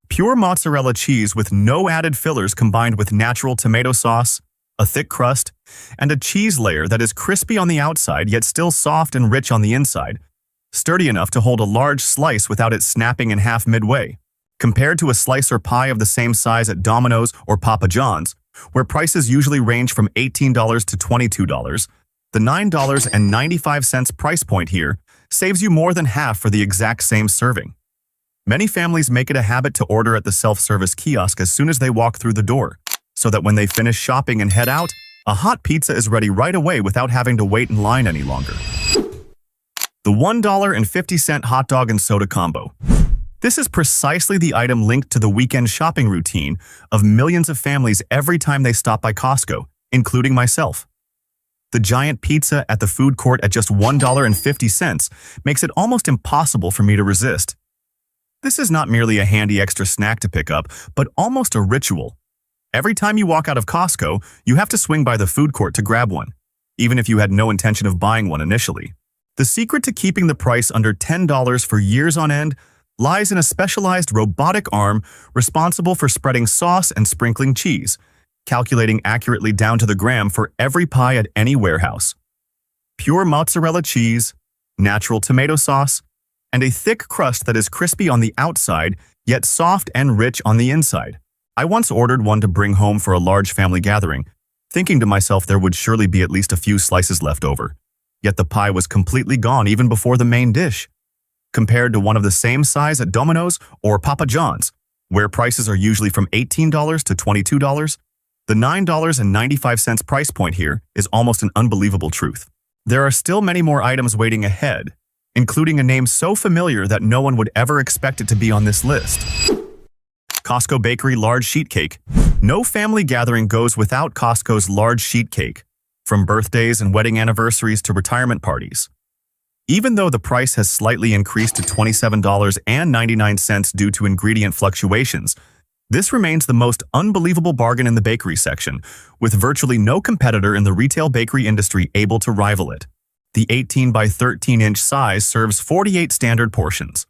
Pure mozzarella cheese with no added fillers combined with natural tomato sauce, a thick crust, and a cheese layer that is crispy on the outside yet still soft and rich on the inside, sturdy enough to hold a large slice without it snapping in half midway. Compared to a slice or pie of the same size at Domino's or Papa John's, where prices usually range from $18 to $22, the $9.95 price point here saves you more than half for the exact same serving. Many families make it a habit to order at the self-service kiosk as soon as they walk through the door, so that when they finish shopping and head out, a hot pizza is ready right away without having to wait in line any longer. The $1.50 hot dog and soda combo. This is precisely the item linked to the weekend shopping routine of millions of families every time they stop by Costco, including myself. The giant pizza at the food court at just $1.50 makes it almost impossible for me to resist. This is not merely a handy extra snack to pick up, but almost a ritual. Every time you walk out of Costco, you have to swing by the food court to grab one, even if you had no intention of buying one initially. The secret to keeping the price under $10 for years on end lies in a specialized robotic arm responsible for spreading sauce and sprinkling cheese, calculating accurately down to the gram for every pie at any warehouse. Pure mozzarella cheese, natural tomato sauce, and a thick crust that is crispy on the outside, yet soft and rich on the inside. I once ordered one to bring home for a large family gathering, thinking to myself there would surely be at least a few slices left over. Yet the pie was completely gone even before the main dish. Compared to one of the same size at Domino's or Papa John's, where prices are usually from $18 to $22, the $9.95 price point here is almost an unbelievable truth. There are still many more items waiting ahead, including a name so familiar that no one would ever expect it to be on this list. Costco Bakery Large Sheet Cake. No family gathering goes without Costco's large sheet cake, from birthdays and wedding anniversaries to retirement parties. Even though the price has slightly increased to $27.99 due to ingredient fluctuations, this remains the most unbelievable bargain in the bakery section, with virtually no competitor in the retail bakery industry able to rival it. The 18 by 13-inch size serves 48 standard portions.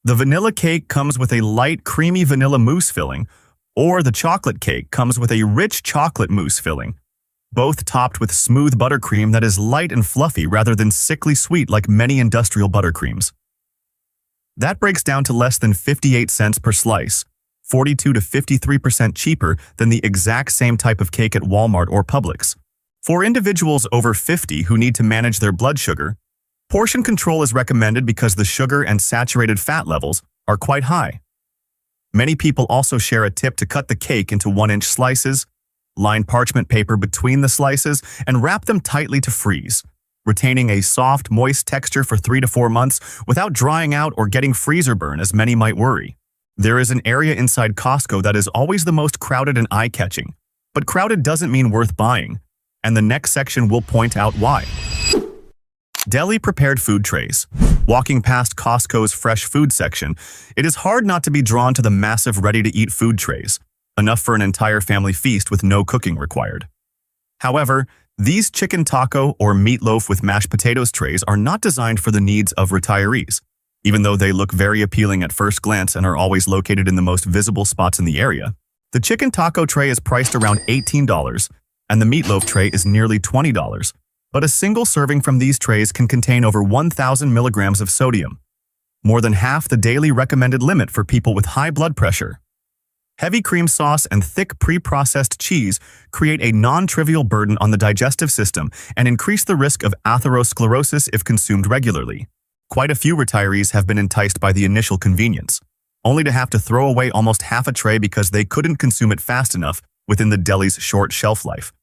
The vanilla cake comes with a light, creamy vanilla mousse filling, or the chocolate cake comes with a rich chocolate mousse filling, both topped with smooth buttercream that is light and fluffy rather than sickly sweet like many industrial buttercreams. That breaks down to less than 58 cents per slice, 42 to 53% cheaper than the exact same type of cake at Walmart or Publix. For individuals over 50 who need to manage their blood sugar, portion control is recommended because the sugar and saturated fat levels are quite high. Many people also share a tip to cut the cake into 1-inch slices, line parchment paper between the slices, and wrap them tightly to freeze, retaining a soft, moist texture for 3 to 4 months without drying out or getting freezer burn as many might worry. There is an area inside Costco that is always the most crowded and eye-catching, but crowded doesn't mean worth buying, and the next section will point out why. Deli prepared food trays. Walking past Costco's fresh food section, it is hard not to be drawn to the massive ready-to-eat food trays, enough for an entire family feast with no cooking required. However, these chicken taco or meatloaf with mashed potatoes trays are not designed for the needs of retirees, even though they look very appealing at first glance and are always located in the most visible spots in the area. The chicken taco tray is priced around $18, and the meatloaf tray is nearly $20, but a single serving from these trays can contain over 1,000 milligrams of sodium, more than half the daily recommended limit for people with high blood pressure. Heavy cream sauce and thick pre-processed cheese create a non-trivial burden on the digestive system and increase the risk of atherosclerosis if consumed regularly. Quite a few retirees have been enticed by the initial convenience, only to have to throw away almost half a tray because they couldn't consume it fast enough within the deli's short shelf life,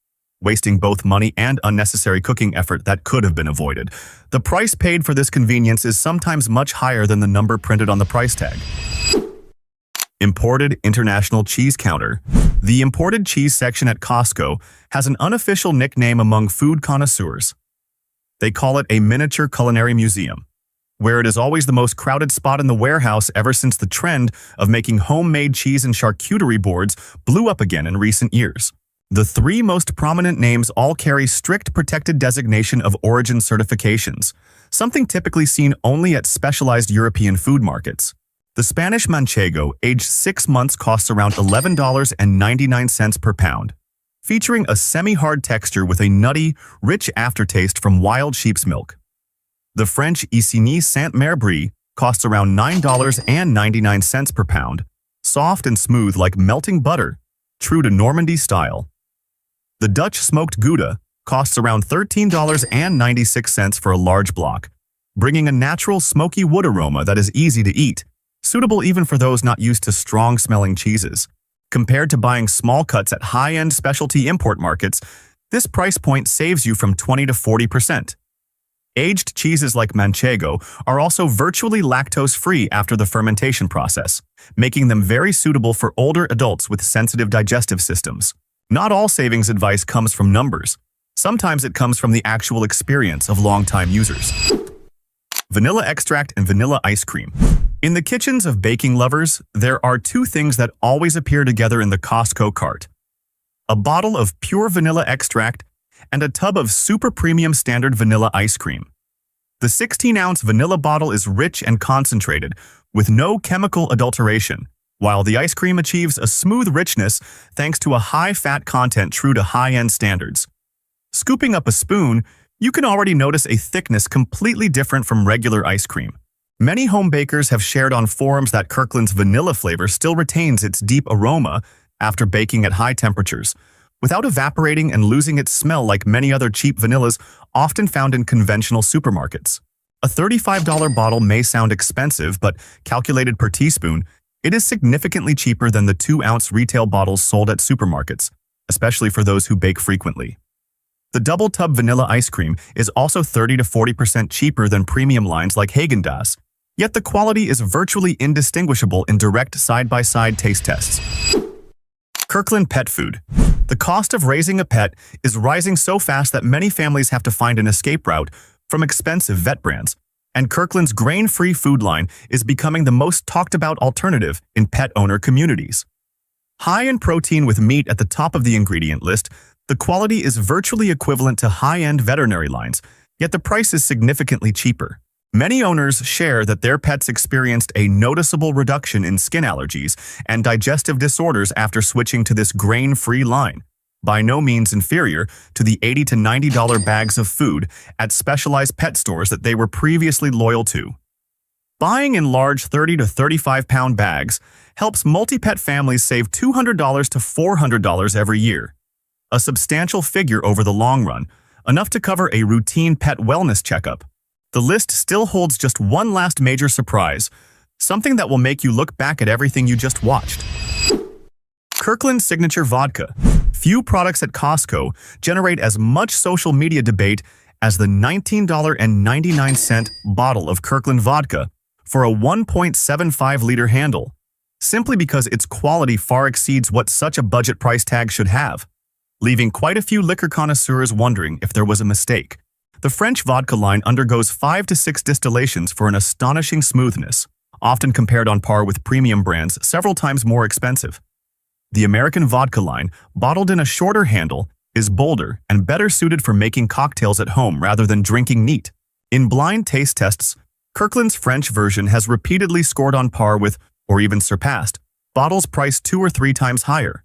wasting both money and unnecessary cooking effort that could have been avoided. The price paid for this convenience is sometimes much higher than the number printed on the price tag. Imported International Cheese Counter. The imported cheese section at Costco has an unofficial nickname among food connoisseurs. They call it a miniature culinary museum, where it is always the most crowded spot in the warehouse ever since the trend of making homemade cheese and charcuterie boards blew up again in recent years. The three most prominent names all carry strict protected designation of origin certifications, something typically seen only at specialized European food markets. The Spanish manchego, aged 6 months, costs around $11.99 per pound, featuring a semi-hard texture with a nutty, rich aftertaste from wild sheep's milk. The French Isigny Saint-Mer Brie costs around $9.99 per pound, soft and smooth like melting butter, true to Normandy style. The Dutch smoked Gouda costs around $13.96 for a large block, bringing a natural smoky wood aroma that is easy to eat, suitable even for those not used to strong-smelling cheeses. Compared to buying small cuts at high-end specialty import markets, this price point saves you from 20 to 40%. Aged cheeses like manchego are also virtually lactose-free after the fermentation process, making them very suitable for older adults with sensitive digestive systems. Not all savings advice comes from numbers. Sometimes it comes from the actual experience of longtime users. Vanilla extract and vanilla ice cream. In the kitchens of baking lovers, there are two things that always appear together in the Costco cart: a bottle of pure vanilla extract and a tub of super premium standard vanilla ice cream. The 16-ounce vanilla bottle is rich and concentrated, with no chemical adulteration, while the ice cream achieves a smooth richness thanks to a high fat content true to high-end standards. Scooping up a spoon, you can already notice a thickness completely different from regular ice cream. Many home bakers have shared on forums that Kirkland's vanilla flavor still retains its deep aroma after baking at high temperatures, without evaporating and losing its smell like many other cheap vanillas often found in conventional supermarkets. A $35 bottle may sound expensive, but calculated per teaspoon, it is significantly cheaper than the 2-ounce retail bottles sold at supermarkets, especially for those who bake frequently. The double tub vanilla ice cream is also 30 to 40% cheaper than premium lines like Häagen-Dazs, yet the quality is virtually indistinguishable in direct side-by-side taste tests. Kirkland Pet Food. The cost of raising a pet is rising so fast that many families have to find an escape route from expensive vet brands, and Kirkland's grain-free food line is becoming the most talked-about alternative in pet owner communities. High in protein with meat at the top of the ingredient list, the quality is virtually equivalent to high-end veterinary lines, yet the price is significantly cheaper. Many owners share that their pets experienced a noticeable reduction in skin allergies and digestive disorders after switching to this grain-free line, by no means inferior to the $80 to $90 bags of food at specialized pet stores that they were previously loyal to. Buying in large 30 to 35-pound bags helps multi-pet families save $200 to $400 every year, a substantial figure over the long run, enough to cover a routine pet wellness checkup. The list still holds just one last major surprise, something that will make you look back at everything you just watched. Kirkland Signature Vodka. Few products at Costco generate as much social media debate as the $19.99 bottle of Kirkland vodka for a 1.75-liter handle, simply because its quality far exceeds what such a budget price tag should have, leaving quite a few liquor connoisseurs wondering if there was a mistake. The French vodka line undergoes 5 to 6 distillations for an astonishing smoothness, often compared on par with premium brands several times more expensive. The American vodka line, bottled in a shorter handle, is bolder and better suited for making cocktails at home rather than drinking neat. In blind taste tests, Kirkland's French version has repeatedly scored on par with, or even surpassed, bottles priced 2 or 3 times higher.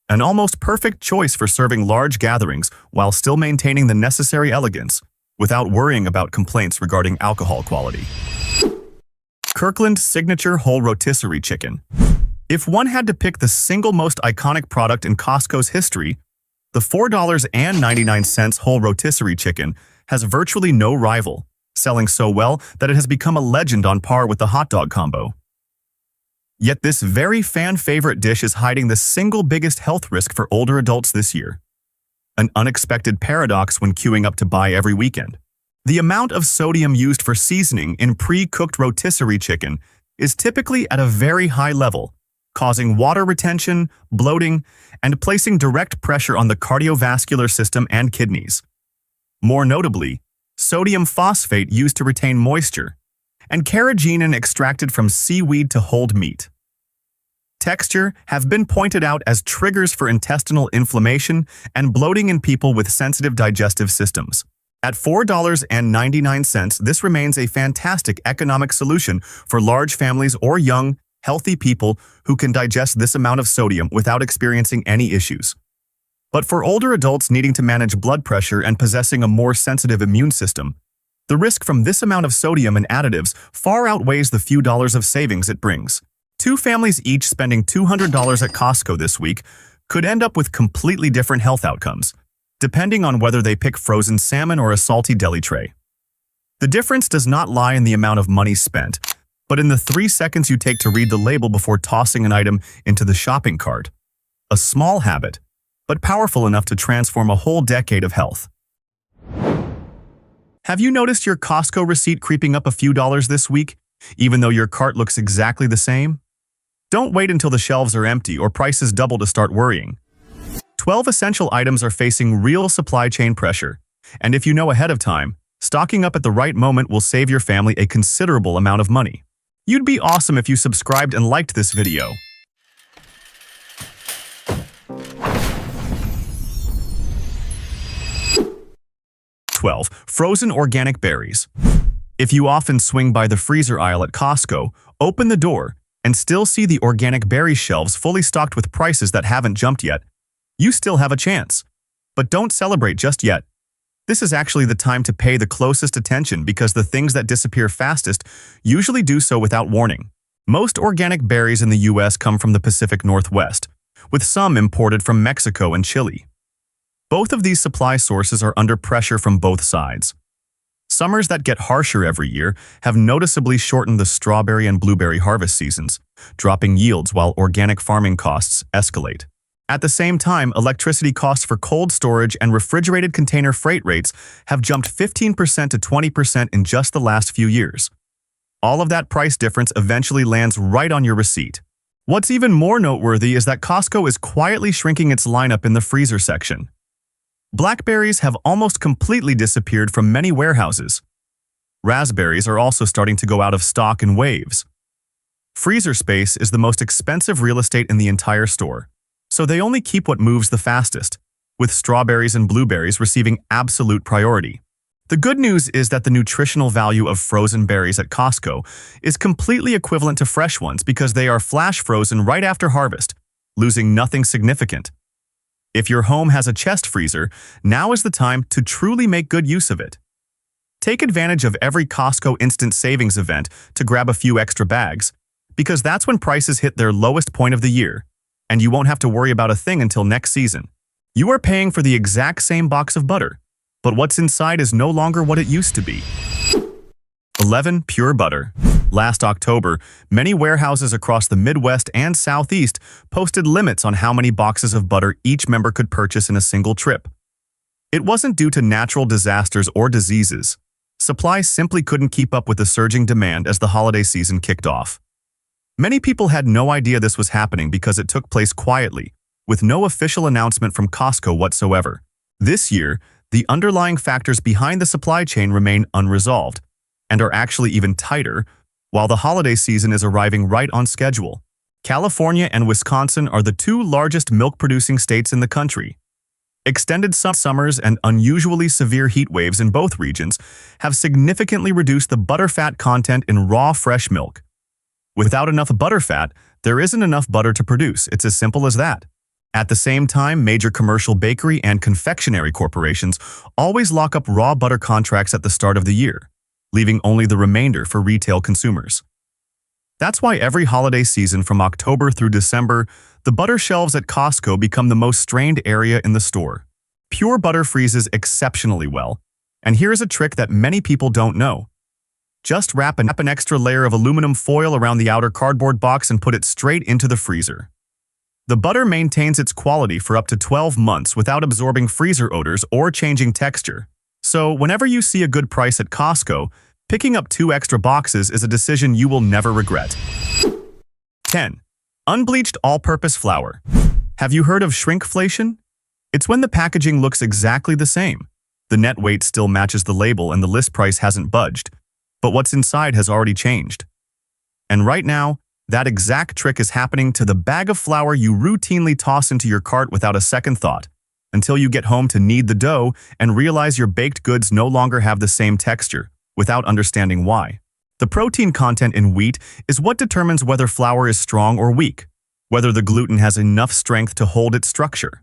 An almost perfect choice for serving large gatherings while still maintaining the necessary elegance, without worrying about complaints regarding alcohol quality. Kirkland Signature Whole Rotisserie Chicken. If one had to pick the single most iconic product in Costco's history, the $4.99 whole rotisserie chicken has virtually no rival, selling so well that it has become a legend on par with the hot dog combo. Yet this very fan-favorite dish is hiding the single biggest health risk for older adults this year. An unexpected paradox when queuing up to buy every weekend. The amount of sodium used for seasoning in pre-cooked rotisserie chicken is typically at a very high level, causing water retention, bloating, and placing direct pressure on the cardiovascular system and kidneys. More notably, sodium phosphate used to retain moisture, and carrageenan extracted from seaweed to hold meat. Texture have been pointed out as triggers for intestinal inflammation and bloating in people with sensitive digestive systems. At $4.99, this remains a fantastic economic solution for large families or young, healthy people who can digest this amount of sodium without experiencing any issues. But for older adults needing to manage blood pressure and possessing a more sensitive immune system, the risk from this amount of sodium and additives far outweighs the few dollars of savings it brings. Two families each spending $200 at Costco this week could end up with completely different health outcomes, depending on whether they pick frozen salmon or a salty deli tray. The difference does not lie in the amount of money spent, but in the 3 seconds you take to read the label before tossing an item into the shopping cart. A small habit, but powerful enough to transform a whole decade of health. Have you noticed your Costco receipt creeping up a few dollars this week, even though your cart looks exactly the same? Don't wait until the shelves are empty or prices double to start worrying. 12 essential items are facing real supply chain pressure, and if you know ahead of time, stocking up at the right moment will save your family a considerable amount of money. You'd be awesome if you subscribed and liked this video. 12. Frozen organic berries. If you often swing by the freezer aisle at Costco, open the door, and still see the organic berry shelves fully stocked with prices that haven't jumped yet, you still have a chance. But don't celebrate just yet. This is actually the time to pay the closest attention because the things that disappear fastest usually do so without warning. Most organic berries in the US come from the Pacific Northwest, with some imported from Mexico and Chile. Both of these supply sources are under pressure from both sides. Summers that get harsher every year have noticeably shortened the strawberry and blueberry harvest seasons, dropping yields while organic farming costs escalate. At the same time, electricity costs for cold storage and refrigerated container freight rates have jumped 15% to 20% in just the last few years. All of that price difference eventually lands right on your receipt. What's even more noteworthy is that Costco is quietly shrinking its lineup in the freezer section. Blackberries have almost completely disappeared from many warehouses. Raspberries are also starting to go out of stock in waves. Freezer space is the most expensive real estate in the entire store, so they only keep what moves the fastest, with strawberries and blueberries receiving absolute priority. The good news is that the nutritional value of frozen berries at Costco is completely equivalent to fresh ones because they are flash frozen right after harvest, losing nothing significant. If your home has a chest freezer, now is the time to truly make good use of it. Take advantage of every Costco instant savings event to grab a few extra bags, because that's when prices hit their lowest point of the year, and you won't have to worry about a thing until next season. You are paying for the exact same box of butter, but what's inside is no longer what it used to be. 11. Pure butter. Last October, many warehouses across the Midwest and Southeast posted limits on how many boxes of butter each member could purchase in a single trip. It wasn't due to natural disasters or diseases. Supply simply couldn't keep up with the surging demand as the holiday season kicked off. Many people had no idea this was happening because it took place quietly, with no official announcement from Costco whatsoever. This year, the underlying factors behind the supply chain remain unresolved, and are actually even tighter, while the holiday season is arriving right on schedule. California and Wisconsin are the two largest milk-producing states in the country. Extended summers and unusually severe heat waves in both regions have significantly reduced the butterfat content in raw fresh milk. Without enough butterfat, there isn't enough butter to produce. It's as simple as that. At the same time, major commercial bakery and confectionery corporations always lock up raw butter contracts at the start of the year, leaving only the remainder for retail consumers. That's why every holiday season from October through December, the butter shelves at Costco become the most strained area in the store. Pure butter freezes exceptionally well, and here's a trick that many people don't know. Just wrap an extra layer of aluminum foil around the outer cardboard box and put it straight into the freezer. The butter maintains its quality for up to 12 months without absorbing freezer odors or changing texture. So whenever you see a good price at Costco, picking up 2 extra boxes is a decision you will never regret. 10. Unbleached all-purpose flour. Have you heard of shrinkflation? It's when the packaging looks exactly the same. The net weight still matches the label and the list price hasn't budged, but what's inside has already changed. And right now, that exact trick is happening to the bag of flour you routinely toss into your cart without a second thought, until you get home to knead the dough and realize your baked goods no longer have the same texture, without understanding why. The protein content in wheat is what determines whether flour is strong or weak, whether the gluten has enough strength to hold its structure.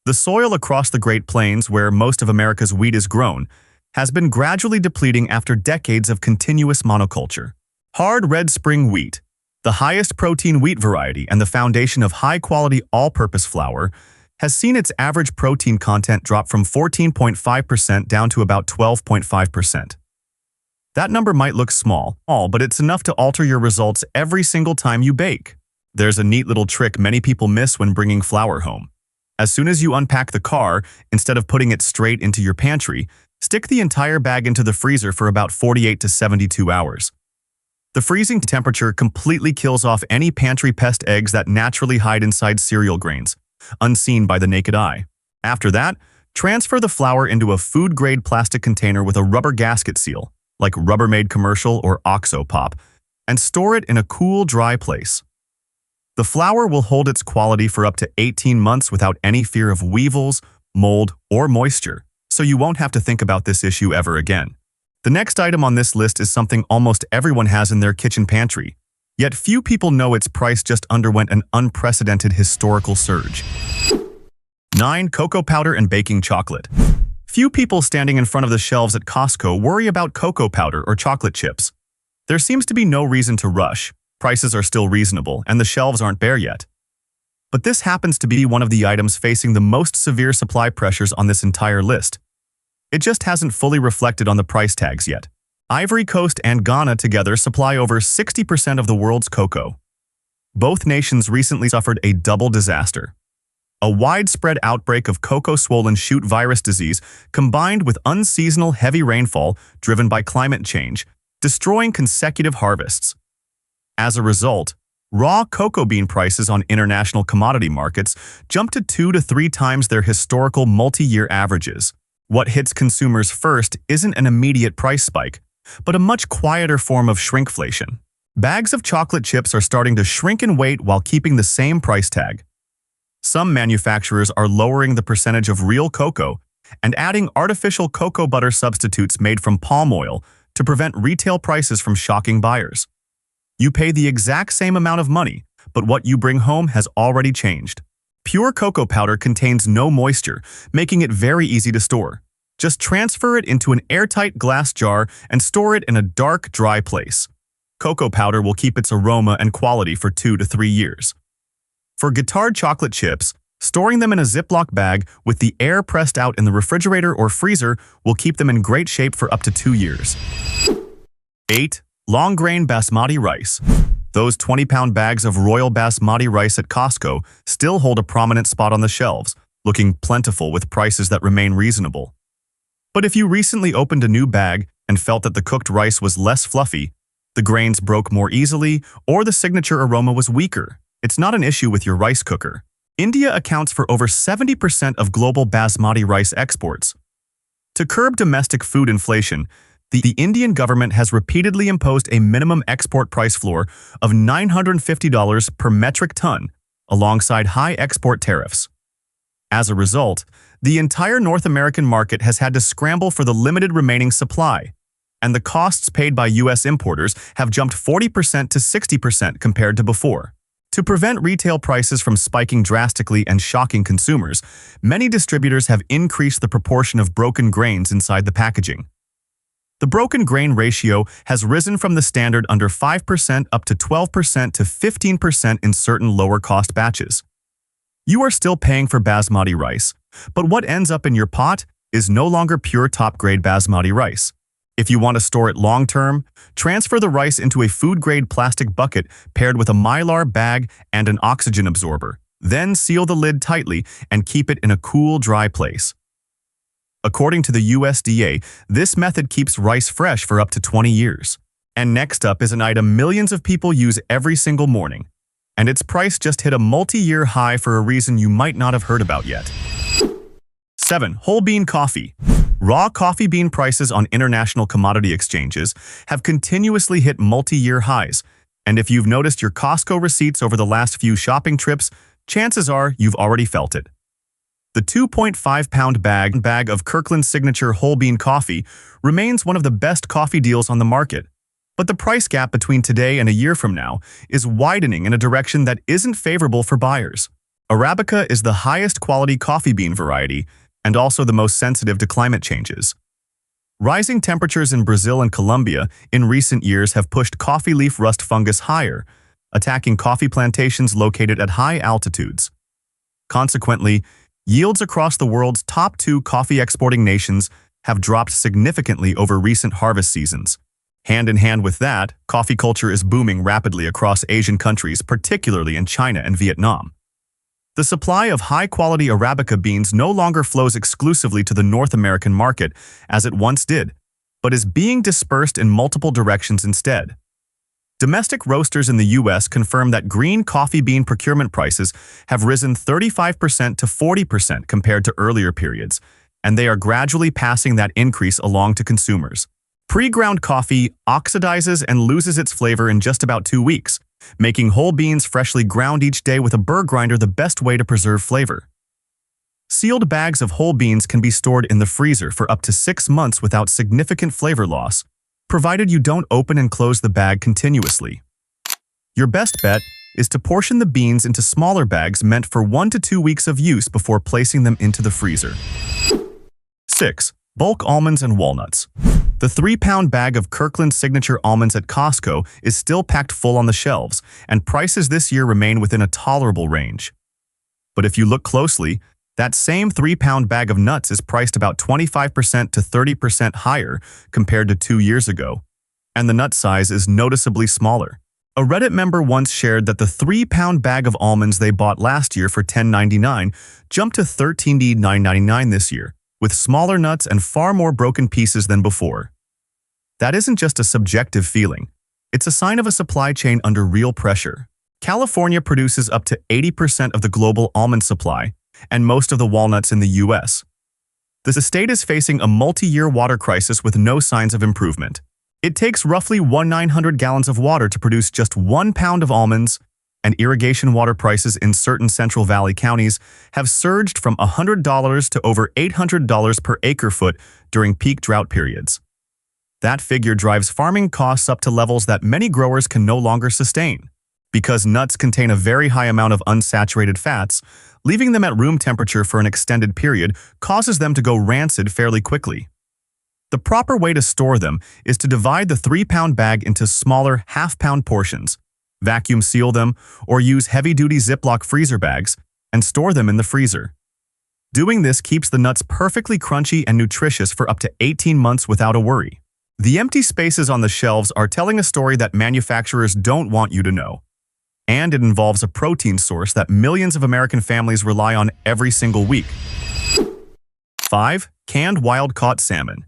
The soil across the Great Plains, where most of America's wheat is grown, has been gradually depleting after decades of continuous monoculture. Hard red spring wheat, the highest protein wheat variety and the foundation of high-quality all-purpose flour, has seen its average protein content drop from 14.5% down to about 12.5%. That number might look small, but it's enough to alter your results every single time you bake. There's a neat little trick many people miss when bringing flour home. As soon as you unpack the car, instead of putting it straight into your pantry, stick the entire bag into the freezer for about 48 to 72 hours. The freezing temperature completely kills off any pantry pest eggs that naturally hide inside cereal grains, unseen by the naked eye. After that, transfer the flour into a food-grade plastic container with a rubber gasket seal, like Rubbermaid Commercial or OXO Pop, and store it in a cool, dry place. The flour will hold its quality for up to 18 months without any fear of weevils, mold, or moisture, so you won't have to think about this issue ever again. The next item on this list is something almost everyone has in their kitchen pantry, yet few people know its price just underwent an unprecedented historical surge. 9. Cocoa powder and baking chocolate. Few people standing in front of the shelves at Costco worry about cocoa powder or chocolate chips. There seems to be no reason to rush. Prices are still reasonable, and the shelves aren't bare yet. But this happens to be one of the items facing the most severe supply pressures on this entire list. It just hasn't fully reflected on the price tags yet. Ivory Coast and Ghana together supply over 60% of the world's cocoa. Both nations recently suffered a double disaster. A widespread outbreak of cocoa swollen shoot virus disease combined with unseasonal heavy rainfall driven by climate change, destroying consecutive harvests. As a result, raw cocoa bean prices on international commodity markets jumped to 2 to 3 times their historical multi-year averages. What hits consumers first isn't an immediate price spike, but a much quieter form of shrinkflation. Bags of chocolate chips are starting to shrink in weight while keeping the same price tag. Some manufacturers are lowering the percentage of real cocoa and adding artificial cocoa butter substitutes made from palm oil to prevent retail prices from shocking buyers. You pay the exact same amount of money, but what you bring home has already changed. Pure cocoa powder contains no moisture, making it very easy to store. Just transfer it into an airtight glass jar and store it in a dark, dry place. Cocoa powder will keep its aroma and quality for 2 to 3 years. For Guittard chocolate chips, storing them in a Ziploc bag with the air pressed out in the refrigerator or freezer will keep them in great shape for up to 2 years. 8. Long-grain basmati rice. Those 20-pound bags of royal basmati rice at Costco still hold a prominent spot on the shelves, looking plentiful with prices that remain reasonable. But if you recently opened a new bag and felt that the cooked rice was less fluffy, the grains broke more easily, or the signature aroma was weaker, it's not an issue with your rice cooker. India accounts for over 70% of global basmati rice exports. To curb domestic food inflation, the Indian government has repeatedly imposed a minimum export price floor of $950 per metric ton, alongside high export tariffs. As a result, the entire North American market has had to scramble for the limited remaining supply, and the costs paid by U.S. importers have jumped 40% to 60% compared to before. To prevent retail prices from spiking drastically and shocking consumers, many distributors have increased the proportion of broken grains inside the packaging. The broken grain ratio has risen from the standard under 5% up to 12% to 15% in certain lower-cost batches. You are still paying for basmati rice, but what ends up in your pot is no longer pure top-grade basmati rice. If you want to store it long-term, transfer the rice into a food-grade plastic bucket paired with a mylar bag and an oxygen absorber. Then seal the lid tightly and keep it in a cool, dry place. According to the USDA, this method keeps rice fresh for up to 20 years. And next up is an item millions of people use every single morning: and its price just hit a multi-year high for a reason you might not have heard about yet. 7. Whole bean coffee. Raw coffee bean prices on international commodity exchanges have continuously hit multi-year highs, and if you've noticed your Costco receipts over the last few shopping trips, chances are you've already felt it. The 2.5-pound bag of Kirkland's signature whole bean coffee remains one of the best coffee deals on the market, but the price gap between today and a year from now is widening in a direction that isn't favorable for buyers. Arabica is the highest quality coffee bean variety and also the most sensitive to climate changes. Rising temperatures in Brazil and Colombia in recent years have pushed coffee leaf rust fungus higher, attacking coffee plantations located at high altitudes. Consequently, yields across the world's top 2 coffee exporting nations have dropped significantly over recent harvest seasons. Hand in hand with that, coffee culture is booming rapidly across Asian countries, particularly in China and Vietnam. The supply of high-quality Arabica beans no longer flows exclusively to the North American market, as it once did, but is being dispersed in multiple directions instead. Domestic roasters in the U.S. confirm that green coffee bean procurement prices have risen 35% to 40% compared to earlier periods, and they are gradually passing that increase along to consumers. Pre-ground coffee oxidizes and loses its flavor in just about 2 weeks, making whole beans freshly ground each day with a burr grinder the best way to preserve flavor. Sealed bags of whole beans can be stored in the freezer for up to 6 months without significant flavor loss, provided you don't open and close the bag continuously. Your best bet is to portion the beans into smaller bags meant for 1 to 2 weeks of use before placing them into the freezer. 6. Bulk almonds and walnuts. The 3-pound bag of Kirkland's signature almonds at Costco is still packed full on the shelves, and prices this year remain within a tolerable range. But if you look closely, that same 3-pound bag of nuts is priced about 25% to 30% higher compared to 2 years ago, and the nut size is noticeably smaller. A Reddit member once shared that the 3-pound bag of almonds they bought last year for $10.99 jumped to $13.99 this year, with smaller nuts and far more broken pieces than before. That isn't just a subjective feeling. It's a sign of a supply chain under real pressure. California produces up to 80% of the global almond supply and most of the walnuts in the U.S. The state is facing a multi-year water crisis with no signs of improvement. It takes roughly 1,900 gallons of water to produce just 1 pound of almonds, and irrigation water prices in certain Central Valley counties have surged from $100 to over $800 per acre-foot during peak drought periods. That figure drives farming costs up to levels that many growers can no longer sustain. Because nuts contain a very high amount of unsaturated fats, leaving them at room temperature for an extended period causes them to go rancid fairly quickly. The proper way to store them is to divide the 3-pound bag into smaller half-pound portions, vacuum seal them, or use heavy-duty Ziploc freezer bags and store them in the freezer. Doing this keeps the nuts perfectly crunchy and nutritious for up to 18 months without a worry. The empty spaces on the shelves are telling a story that manufacturers don't want you to know. And it involves a protein source that millions of American families rely on every single week. 5. Canned wild-caught salmon.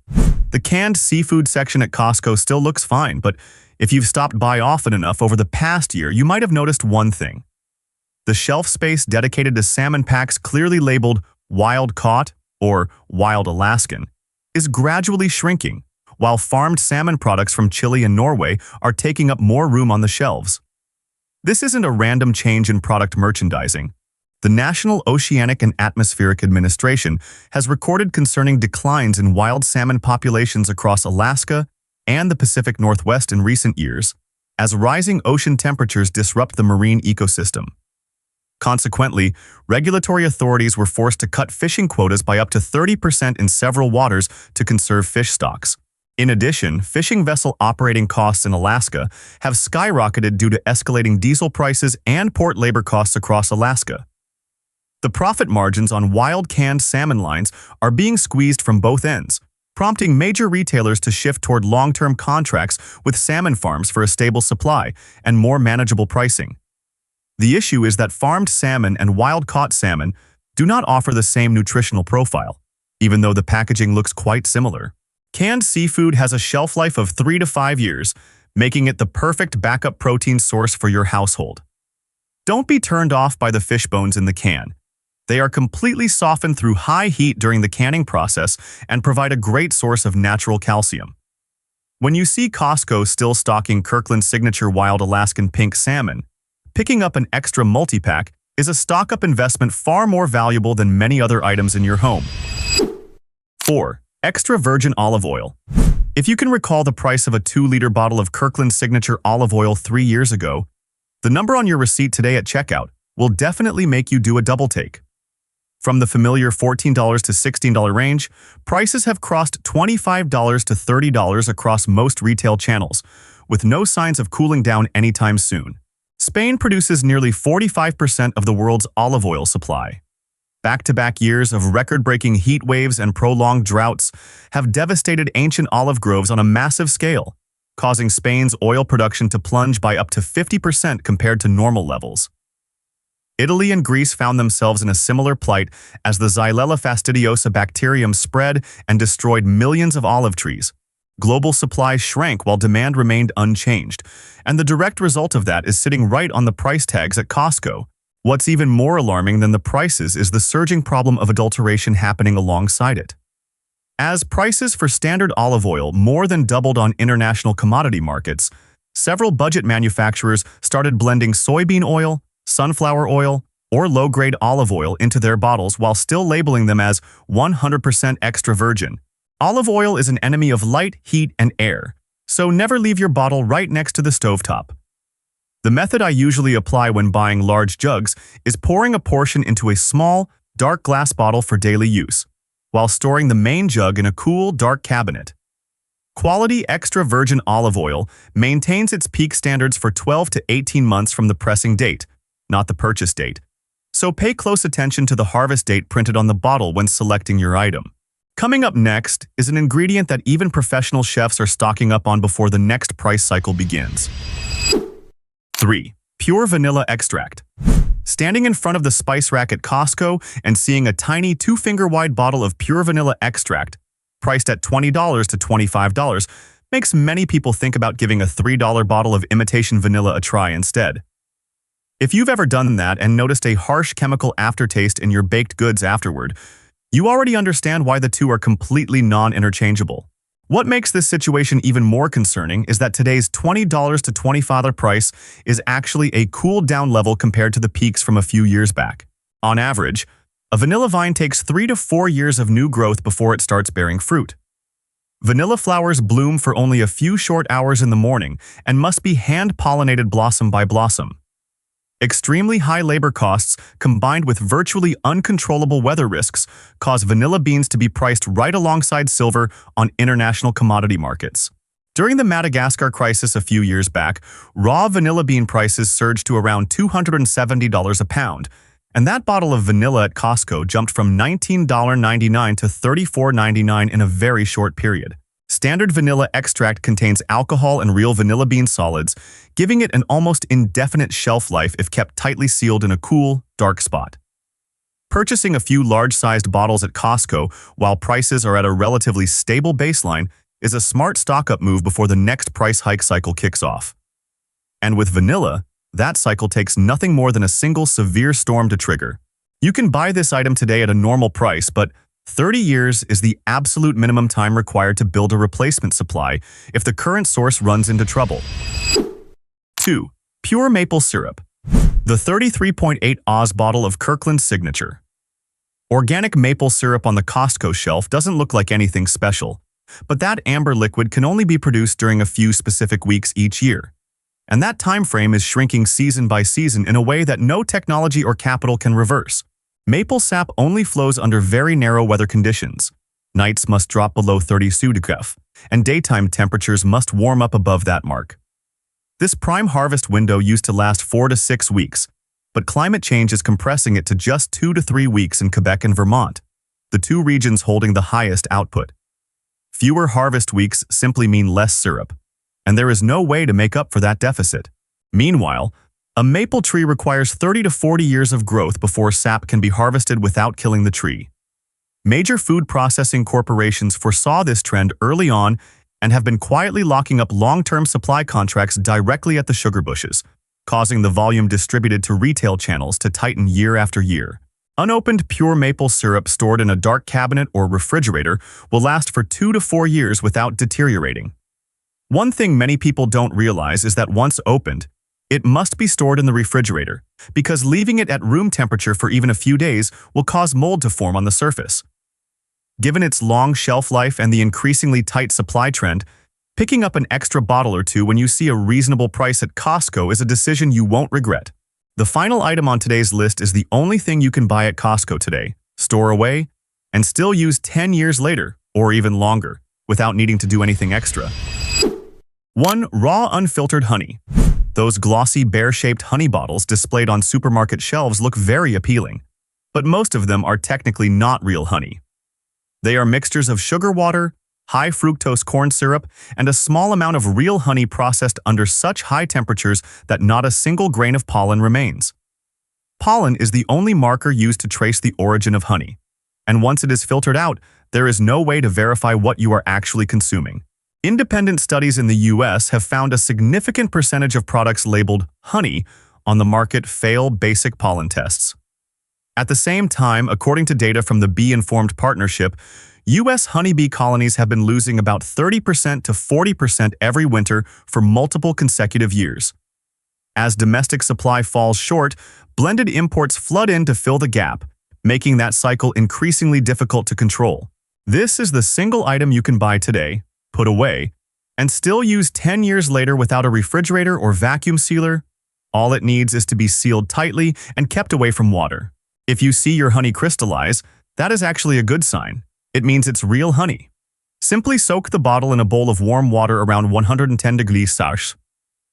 The canned seafood section at Costco still looks fine, but if you've stopped by often enough over the past year, you might have noticed one thing. The shelf space dedicated to salmon packs clearly labeled wild-caught or wild Alaskan is gradually shrinking, while farmed salmon products from Chile and Norway are taking up more room on the shelves. This isn't a random change in product merchandising. The National Oceanic and Atmospheric Administration has recorded concerning declines in wild salmon populations across Alaska and the Pacific Northwest in recent years, as rising ocean temperatures disrupt the marine ecosystem. Consequently, regulatory authorities were forced to cut fishing quotas by up to 30% in several waters to conserve fish stocks. In addition, fishing vessel operating costs in Alaska have skyrocketed due to escalating diesel prices and port labor costs across Alaska. The profit margins on wild canned salmon lines are being squeezed from both ends, prompting major retailers to shift toward long-term contracts with salmon farms for a stable supply and more manageable pricing. The issue is that farmed salmon and wild-caught salmon do not offer the same nutritional profile, even though the packaging looks quite similar. Canned seafood has a shelf life of 3 to 5 years, making it the perfect backup protein source for your household. Don't be turned off by the fish bones in the can. They are completely softened through high heat during the canning process and provide a great source of natural calcium. When you see Costco still stocking Kirkland's signature wild Alaskan pink salmon, picking up an extra multi-pack is a stock-up investment far more valuable than many other items in your home. 4. Extra virgin olive oil. If you can recall the price of a 2-liter bottle of Kirkland's signature olive oil 3 years ago, the number on your receipt today at checkout will definitely make you do a double take. From the familiar $14 to $16 range, prices have crossed $25 to $30 across most retail channels, with no signs of cooling down anytime soon. Spain produces nearly 45% of the world's olive oil supply. Back-to-back years of record-breaking heat waves and prolonged droughts have devastated ancient olive groves on a massive scale, causing Spain's oil production to plunge by up to 50% compared to normal levels. Italy and Greece found themselves in a similar plight as the Xylella fastidiosa bacterium spread and destroyed millions of olive trees. Global supply shrank while demand remained unchanged, and the direct result of that is sitting right on the price tags at Costco. What's even more alarming than the prices is the surging problem of adulteration happening alongside it. As prices for standard olive oil more than doubled on international commodity markets, several budget manufacturers started blending soybean oil, sunflower oil, or low-grade olive oil into their bottles while still labeling them as 100% extra virgin. Olive oil is an enemy of light, heat, and air, so never leave your bottle right next to the stovetop. The method I usually apply when buying large jugs is pouring a portion into a small, dark glass bottle for daily use, while storing the main jug in a cool, dark cabinet. Quality extra virgin olive oil maintains its peak standards for 12 to 18 months from the pressing date, not the purchase date. So pay close attention to the harvest date printed on the bottle when selecting your item. Coming up next is an ingredient that even professional chefs are stocking up on before the next price cycle begins. 3. Pure vanilla extract. Standing in front of the spice rack at Costco and seeing a tiny 2-finger-wide bottle of pure vanilla extract, priced at $20 to $25, makes many people think about giving a $3 bottle of imitation vanilla a try instead. If you've ever done that and noticed a harsh chemical aftertaste in your baked goods afterward, you already understand why the two are completely non-interchangeable. What makes this situation even more concerning is that today's $20 to $25 price is actually a cooled-down level compared to the peaks from a few years back. On average, a vanilla vine takes 3 to 4 years of new growth before it starts bearing fruit. Vanilla flowers bloom for only a few short hours in the morning and must be hand-pollinated blossom by blossom. Extremely high labor costs, combined with virtually uncontrollable weather risks, cause vanilla beans to be priced right alongside silver on international commodity markets. During the Madagascar crisis a few years back, raw vanilla bean prices surged to around $270 a pound, and that bottle of vanilla at Costco jumped from $19.99 to $34.99 in a very short period. Standard vanilla extract contains alcohol and real vanilla bean solids, giving it an almost indefinite shelf life if kept tightly sealed in a cool, dark spot. Purchasing a few large-sized bottles at Costco while prices are at a relatively stable baseline is a smart stock-up move before the next price hike cycle kicks off. And with vanilla, that cycle takes nothing more than a single severe storm to trigger. You can buy this item today at a normal price, but 30 years is the absolute minimum time required to build a replacement supply if the current source runs into trouble. 2. Pure maple syrup. The 33.8 Oz bottle of Kirkland's signature. Organic maple syrup on the Costco shelf doesn't look like anything special, but that amber liquid can only be produced during a few specific weeks each year. And that time frame is shrinking season by season in a way that no technology or capital can reverse. Maple sap only flows under very narrow weather conditions. Nights must drop below 30 degrees, and daytime temperatures must warm up above that mark. This prime harvest window used to last 4 to 6 weeks, but climate change is compressing it to just 2 to 3 weeks in Quebec and Vermont, the two regions holding the highest output. Fewer harvest weeks simply mean less syrup, and there is no way to make up for that deficit. Meanwhile, a maple tree requires 30 to 40 years of growth before sap can be harvested without killing the tree. Major food processing corporations foresaw this trend early on and have been quietly locking up long-term supply contracts directly at the sugar bushes, causing the volume distributed to retail channels to tighten year after year. Unopened pure maple syrup stored in a dark cabinet or refrigerator will last for 2 to 4 years without deteriorating. One thing many people don't realize is that once opened, it must be stored in the refrigerator, because leaving it at room temperature for even a few days will cause mold to form on the surface. Given its long shelf life and the increasingly tight supply trend, picking up an extra bottle or two when you see a reasonable price at Costco is a decision you won't regret. The final item on today's list is the only thing you can buy at Costco today, store away, and still use 10 years later, or even longer, without needing to do anything extra. 1. Raw unfiltered honey. Those glossy, bear-shaped honey bottles displayed on supermarket shelves look very appealing, but most of them are technically not real honey. They are mixtures of sugar water, high fructose corn syrup, and a small amount of real honey processed under such high temperatures that not a single grain of pollen remains. Pollen is the only marker used to trace the origin of honey, and once it is filtered out, there is no way to verify what you are actually consuming. Independent studies in the US have found a significant percentage of products labeled honey on the market fail basic pollen tests. At the same time, according to data from the Bee Informed Partnership, U.S. honeybee colonies have been losing about 30% to 40% every winter for multiple consecutive years. As domestic supply falls short, blended imports flood in to fill the gap, making that cycle increasingly difficult to control. This is the single item you can buy today, put away, and still use 10 years later without a refrigerator or vacuum sealer. All it needs is to be sealed tightly and kept away from water. If you see your honey crystallize, that is actually a good sign. It means it's real honey. Simply soak the bottle in a bowl of warm water around 110 degrees Celsius,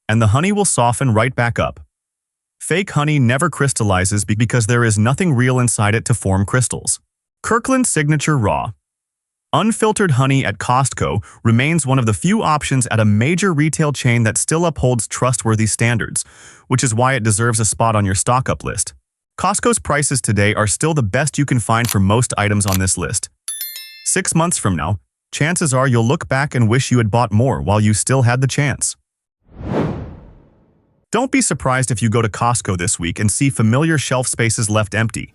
and the honey will soften right back up. Fake honey never crystallizes because there is nothing real inside it to form crystals. Kirkland Signature Raw. Unfiltered honey at Costco remains one of the few options at a major retail chain that still upholds trustworthy standards, which is why it deserves a spot on your stock-up list. Costco's prices today are still the best you can find for most items on this list. 6 months from now, chances are you'll look back and wish you had bought more while you still had the chance. Don't be surprised if you go to Costco this week and see familiar shelf spaces left empty.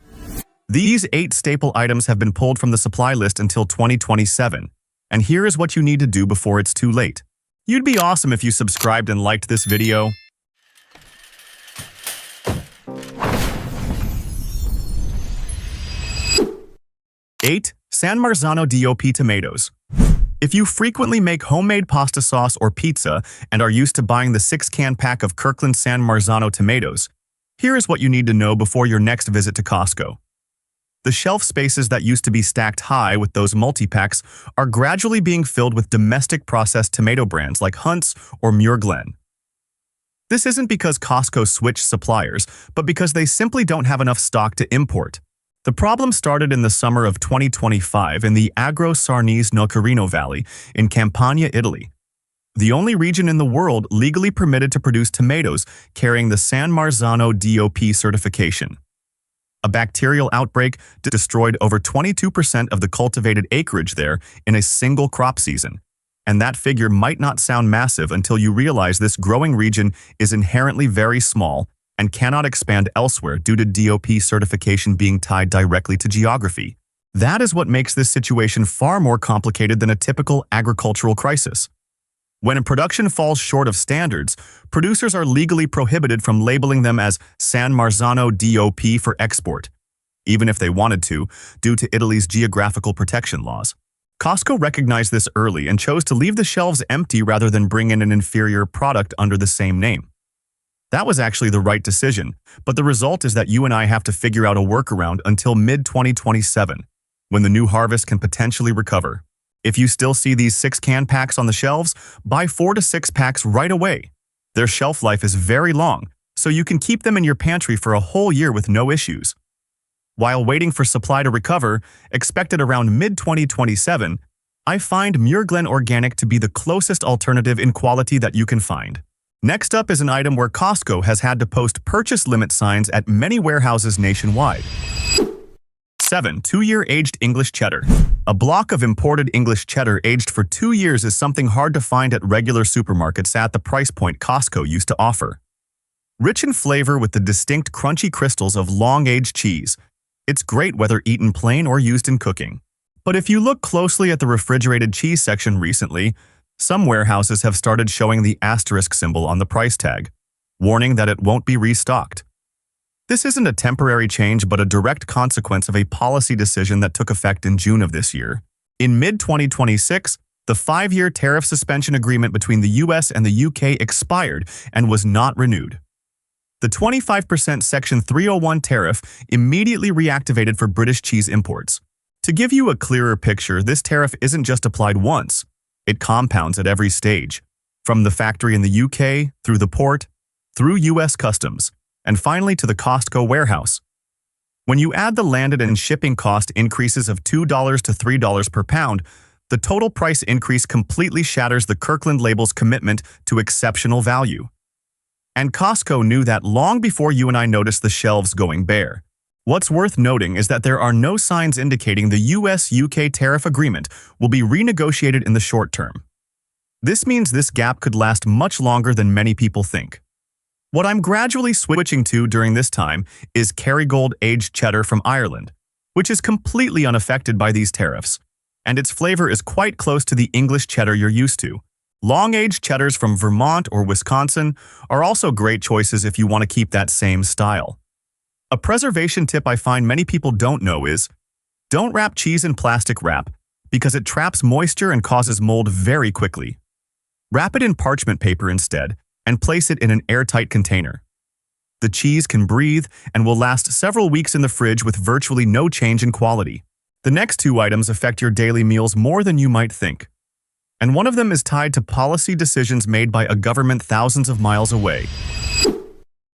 These 8 staple items have been pulled from the supply list until 2027, and here is what you need to do before it's too late. You'd be awesome if you subscribed and liked this video. 8. San Marzano DOP tomatoes. If you frequently make homemade pasta sauce or pizza and are used to buying the 6-can pack of Kirkland San Marzano tomatoes, here is what you need to know before your next visit to Costco. The shelf spaces that used to be stacked high with those multi-packs are gradually being filled with domestic processed tomato brands like Hunt's or Muir Glen. This isn't because Costco switched suppliers, but because they simply don't have enough stock to import. The problem started in the summer of 2025 in the Agro Sarnese Nocerino Valley in Campania, Italy, the only region in the world legally permitted to produce tomatoes carrying the San Marzano DOP certification. A bacterial outbreak destroyed over 22% of the cultivated acreage there in a single crop season. And that figure might not sound massive until you realize this growing region is inherently very small and cannot expand elsewhere due to DOP certification being tied directly to geography. That is what makes this situation far more complicated than a typical agricultural crisis. When a production falls short of standards, producers are legally prohibited from labeling them as San Marzano DOP for export, even if they wanted to, due to Italy's geographical protection laws. Costco recognized this early and chose to leave the shelves empty rather than bring in an inferior product under the same name. That was actually the right decision, but the result is that you and I have to figure out a workaround until mid-2027, when the new harvest can potentially recover. If you still see these 6-can packs on the shelves, buy 4 to 6 packs right away. Their shelf life is very long, so you can keep them in your pantry for a whole year with no issues. While waiting for supply to recover, expected around mid-2027, I find Muir Glen Organic to be the closest alternative in quality that you can find. Next up is an item where Costco has had to post purchase limit signs at many warehouses nationwide. 7. 2-year aged English cheddar. A block of imported English cheddar aged for 2 years is something hard to find at regular supermarkets at the price point Costco used to offer. Rich in flavor with the distinct crunchy crystals of long-aged cheese, it's great whether eaten plain or used in cooking. But if you look closely at the refrigerated cheese section recently, some warehouses have started showing the asterisk symbol on the price tag, warning that it won't be restocked. This isn't a temporary change but a direct consequence of a policy decision that took effect in June of this year. In mid-2026, the 5-year tariff suspension agreement between the US and the UK expired and was not renewed. The 25% Section 301 tariff immediately reactivated for British cheese imports. To give you a clearer picture, this tariff isn't just applied once. It compounds at every stage, from the factory in the UK, through the port, through US customs, and finally to the Costco warehouse. When you add the landed and shipping cost increases of $2 to $3 per pound, the total price increase completely shatters the Kirkland label's commitment to exceptional value. And Costco knew that long before you and I noticed the shelves going bare. What's worth noting is that there are no signs indicating the US-UK tariff agreement will be renegotiated in the short term. This means this gap could last much longer than many people think. What I'm gradually switching to during this time is Kerrygold aged cheddar from Ireland, which is completely unaffected by these tariffs, and its flavor is quite close to the English cheddar you're used to. Long-aged cheddars from Vermont or Wisconsin are also great choices if you want to keep that same style. A preservation tip I find many people don't know is, don't wrap cheese in plastic wrap because it traps moisture and causes mold very quickly. Wrap it in parchment paper instead and place it in an airtight container. The cheese can breathe and will last several weeks in the fridge with virtually no change in quality. The next 2 items affect your daily meals more than you might think. And one of them is tied to policy decisions made by a government thousands of miles away.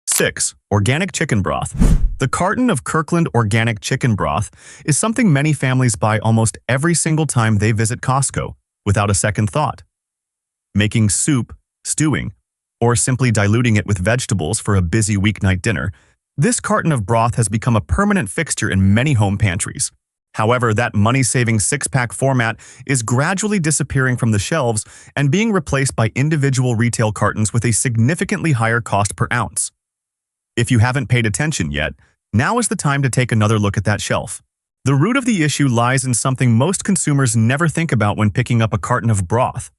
6. Organic chicken broth. The carton of Kirkland organic chicken broth is something many families buy almost every single time they visit Costco, without a second thought. Making soup, stewing, or simply diluting it with vegetables for a busy weeknight dinner, this carton of broth has become a permanent fixture in many home pantries. However, that money-saving 6-pack format is gradually disappearing from the shelves and being replaced by individual retail cartons with a significantly higher cost per ounce. If you haven't paid attention yet, now is the time to take another look at that shelf. The root of the issue lies in something most consumers never think about when picking up a carton of broth: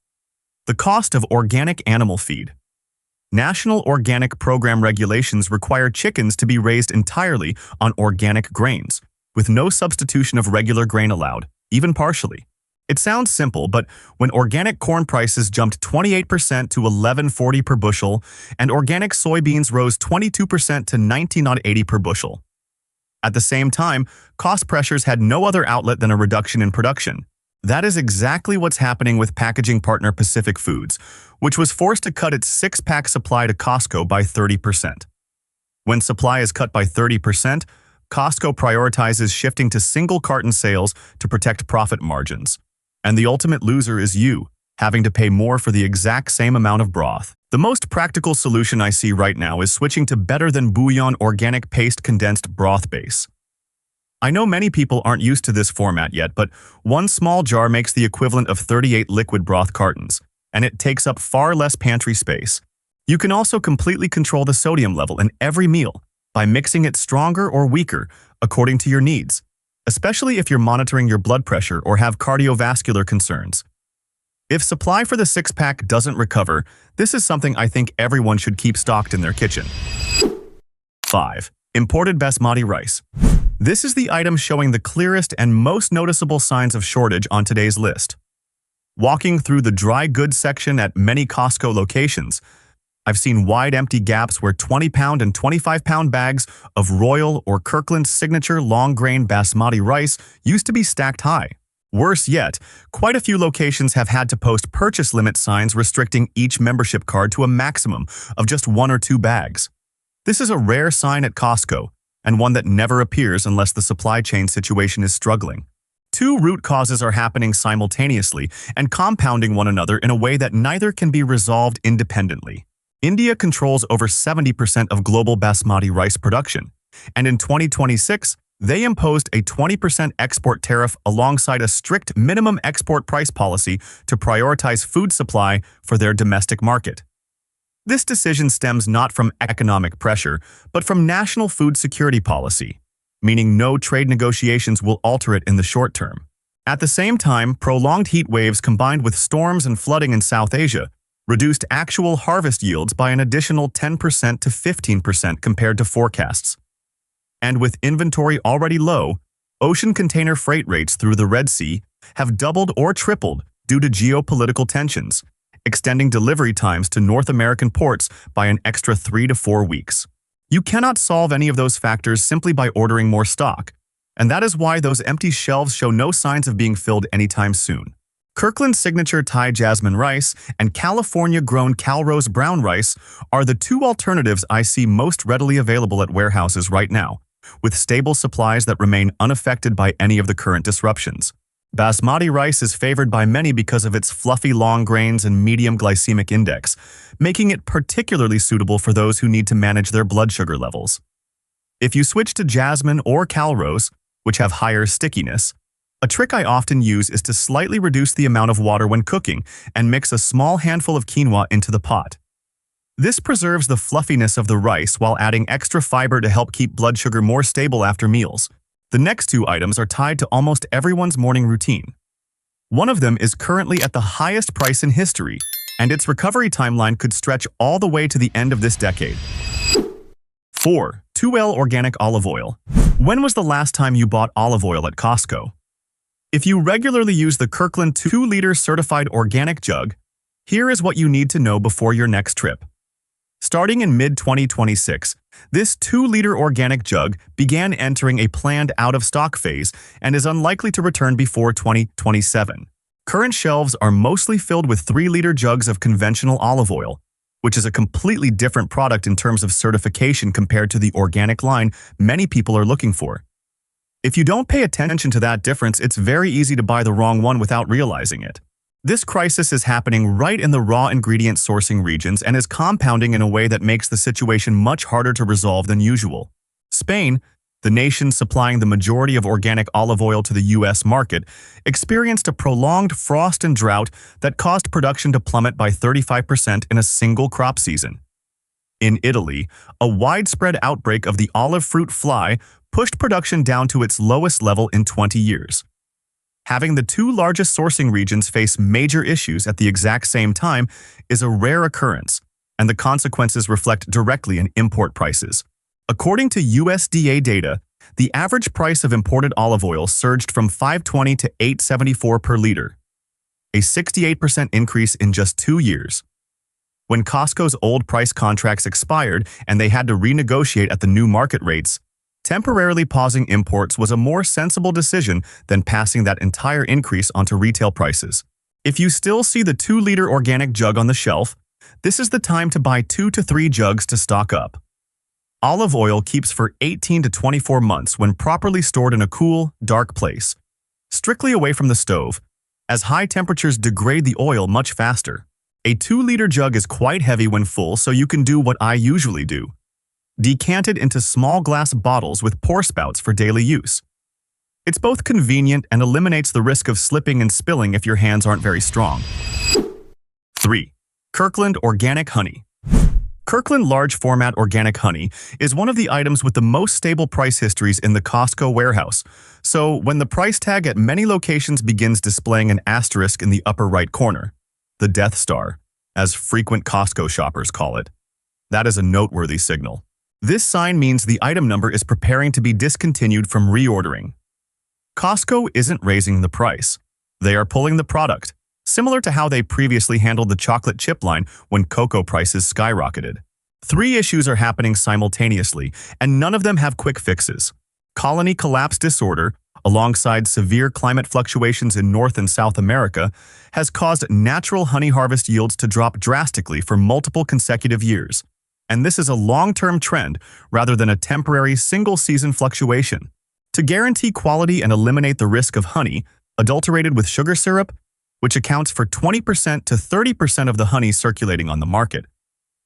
the cost of organic animal feed. National Organic Program regulations require chickens to be raised entirely on organic grains, with no substitution of regular grain allowed, even partially. It sounds simple, but when organic corn prices jumped 28% to $11.40 per bushel, and organic soybeans rose 22% to $19.80 per bushel. At the same time, cost pressures had no other outlet than a reduction in production. That is exactly what's happening with packaging partner Pacific Foods, which was forced to cut its 6-pack supply to Costco by 30%. When supply is cut by 30%, Costco prioritizes shifting to single carton sales to protect profit margins. And the ultimate loser is you, having to pay more for the exact same amount of broth. The most practical solution I see right now is switching to better than bouillon organic paste condensed broth base. I know many people aren't used to this format yet, but one small jar makes the equivalent of 38 liquid broth cartons, and it takes up far less pantry space. You can also completely control the sodium level in every meal by mixing it stronger or weaker according to your needs, especially if you're monitoring your blood pressure or have cardiovascular concerns. If supply for the 6-pack doesn't recover, this is something I think everyone should keep stocked in their kitchen. 5. Imported basmati rice. This is the item showing the clearest and most noticeable signs of shortage on today's list. Walking through the dry goods section at many Costco locations, I've seen wide empty gaps where 20-pound and 25-pound bags of Royal or Kirkland's signature long-grain basmati rice used to be stacked high. Worse yet, quite a few locations have had to post purchase limit signs restricting each membership card to a maximum of just 1 or 2 bags. This is a rare sign at Costco, and one that never appears unless the supply chain situation is struggling. 2 root causes are happening simultaneously and compounding one another in a way that neither can be resolved independently. India controls over 70% of global basmati rice production, and in 2026, they imposed a 20% export tariff alongside a strict minimum export price policy to prioritize food supply for their domestic market. This decision stems not from economic pressure, but from national food security policy, meaning no trade negotiations will alter it in the short term. At the same time, prolonged heat waves combined with storms and flooding in South Asia reduced actual harvest yields by an additional 10% to 15% compared to forecasts. And with inventory already low, ocean container freight rates through the Red Sea have doubled or tripled due to geopolitical tensions, extending delivery times to North American ports by an extra 3 to 4 weeks. You cannot solve any of those factors simply by ordering more stock, and that is why those empty shelves show no signs of being filled anytime soon. Kirkland's signature Thai jasmine rice and California-grown Calrose brown rice are the two alternatives I see most readily available at warehouses right now, with stable supplies that remain unaffected by any of the current disruptions. Basmati rice is favored by many because of its fluffy long grains and medium glycemic index, making it particularly suitable for those who need to manage their blood sugar levels. If you switch to jasmine or Calrose, which have higher stickiness, a trick I often use is to slightly reduce the amount of water when cooking and mix a small handful of quinoa into the pot. This preserves the fluffiness of the rice while adding extra fiber to help keep blood sugar more stable after meals. The next two items are tied to almost everyone's morning routine. One of them is currently at the highest price in history, and its recovery timeline could stretch all the way to the end of this decade. 4. 2L Organic Olive Oil. When was the last time you bought olive oil at Costco? If you regularly use the Kirkland 2-liter certified organic jug, here is what you need to know before your next trip. Starting in mid-2026, this 2-liter organic jug began entering a planned out-of-stock phase and is unlikely to return before 2027. Current shelves are mostly filled with 3-liter jugs of conventional olive oil, which is a completely different product in terms of certification compared to the organic line many people are looking for. If you don't pay attention to that difference, it's very easy to buy the wrong one without realizing it. This crisis is happening right in the raw ingredient sourcing regions and is compounding in a way that makes the situation much harder to resolve than usual. Spain, the nation supplying the majority of organic olive oil to the U.S. market, experienced a prolonged frost and drought that caused production to plummet by 35% in a single crop season. In Italy, a widespread outbreak of the olive fruit fly pushed production down to its lowest level in 20 years. Having the two largest sourcing regions face major issues at the exact same time is a rare occurrence, and the consequences reflect directly in import prices. According to USDA data, the average price of imported olive oil surged from $5.20 to $8.74 per liter, a 68% increase in just 2 years. When Costco's old price contracts expired and they had to renegotiate at the new market rates, temporarily pausing imports was a more sensible decision than passing that entire increase onto retail prices. If you still see the 2-liter organic jug on the shelf, this is the time to buy 2 to 3 jugs to stock up. Olive oil keeps for 18 to 24 months when properly stored in a cool, dark place, strictly away from the stove, as high temperatures degrade the oil much faster. A 2-liter jug is quite heavy when full, so you can do what I usually do: decant it into small glass bottles with pour spouts for daily use. It's both convenient and eliminates the risk of slipping and spilling if your hands aren't very strong. 3. Kirkland Organic Honey. Kirkland large format organic honey is one of the items with the most stable price histories in the Costco warehouse, so when the price tag at many locations begins displaying an asterisk in the upper right corner, the Death Star, as frequent Costco shoppers call it, that is a noteworthy signal. This sign means the item number is preparing to be discontinued from reordering. Costco isn't raising the price. They are pulling the product, similar to how they previously handled the chocolate chip line when cocoa prices skyrocketed. 3 issues are happening simultaneously, and none of them have quick fixes. Colony collapse disorder, alongside severe climate fluctuations in North and South America, has caused natural honey harvest yields to drop drastically for multiple consecutive years. And this is a long-term trend rather than a temporary single-season fluctuation. To guarantee quality and eliminate the risk of honey adulterated with sugar syrup, which accounts for 20% to 30% of the honey circulating on the market,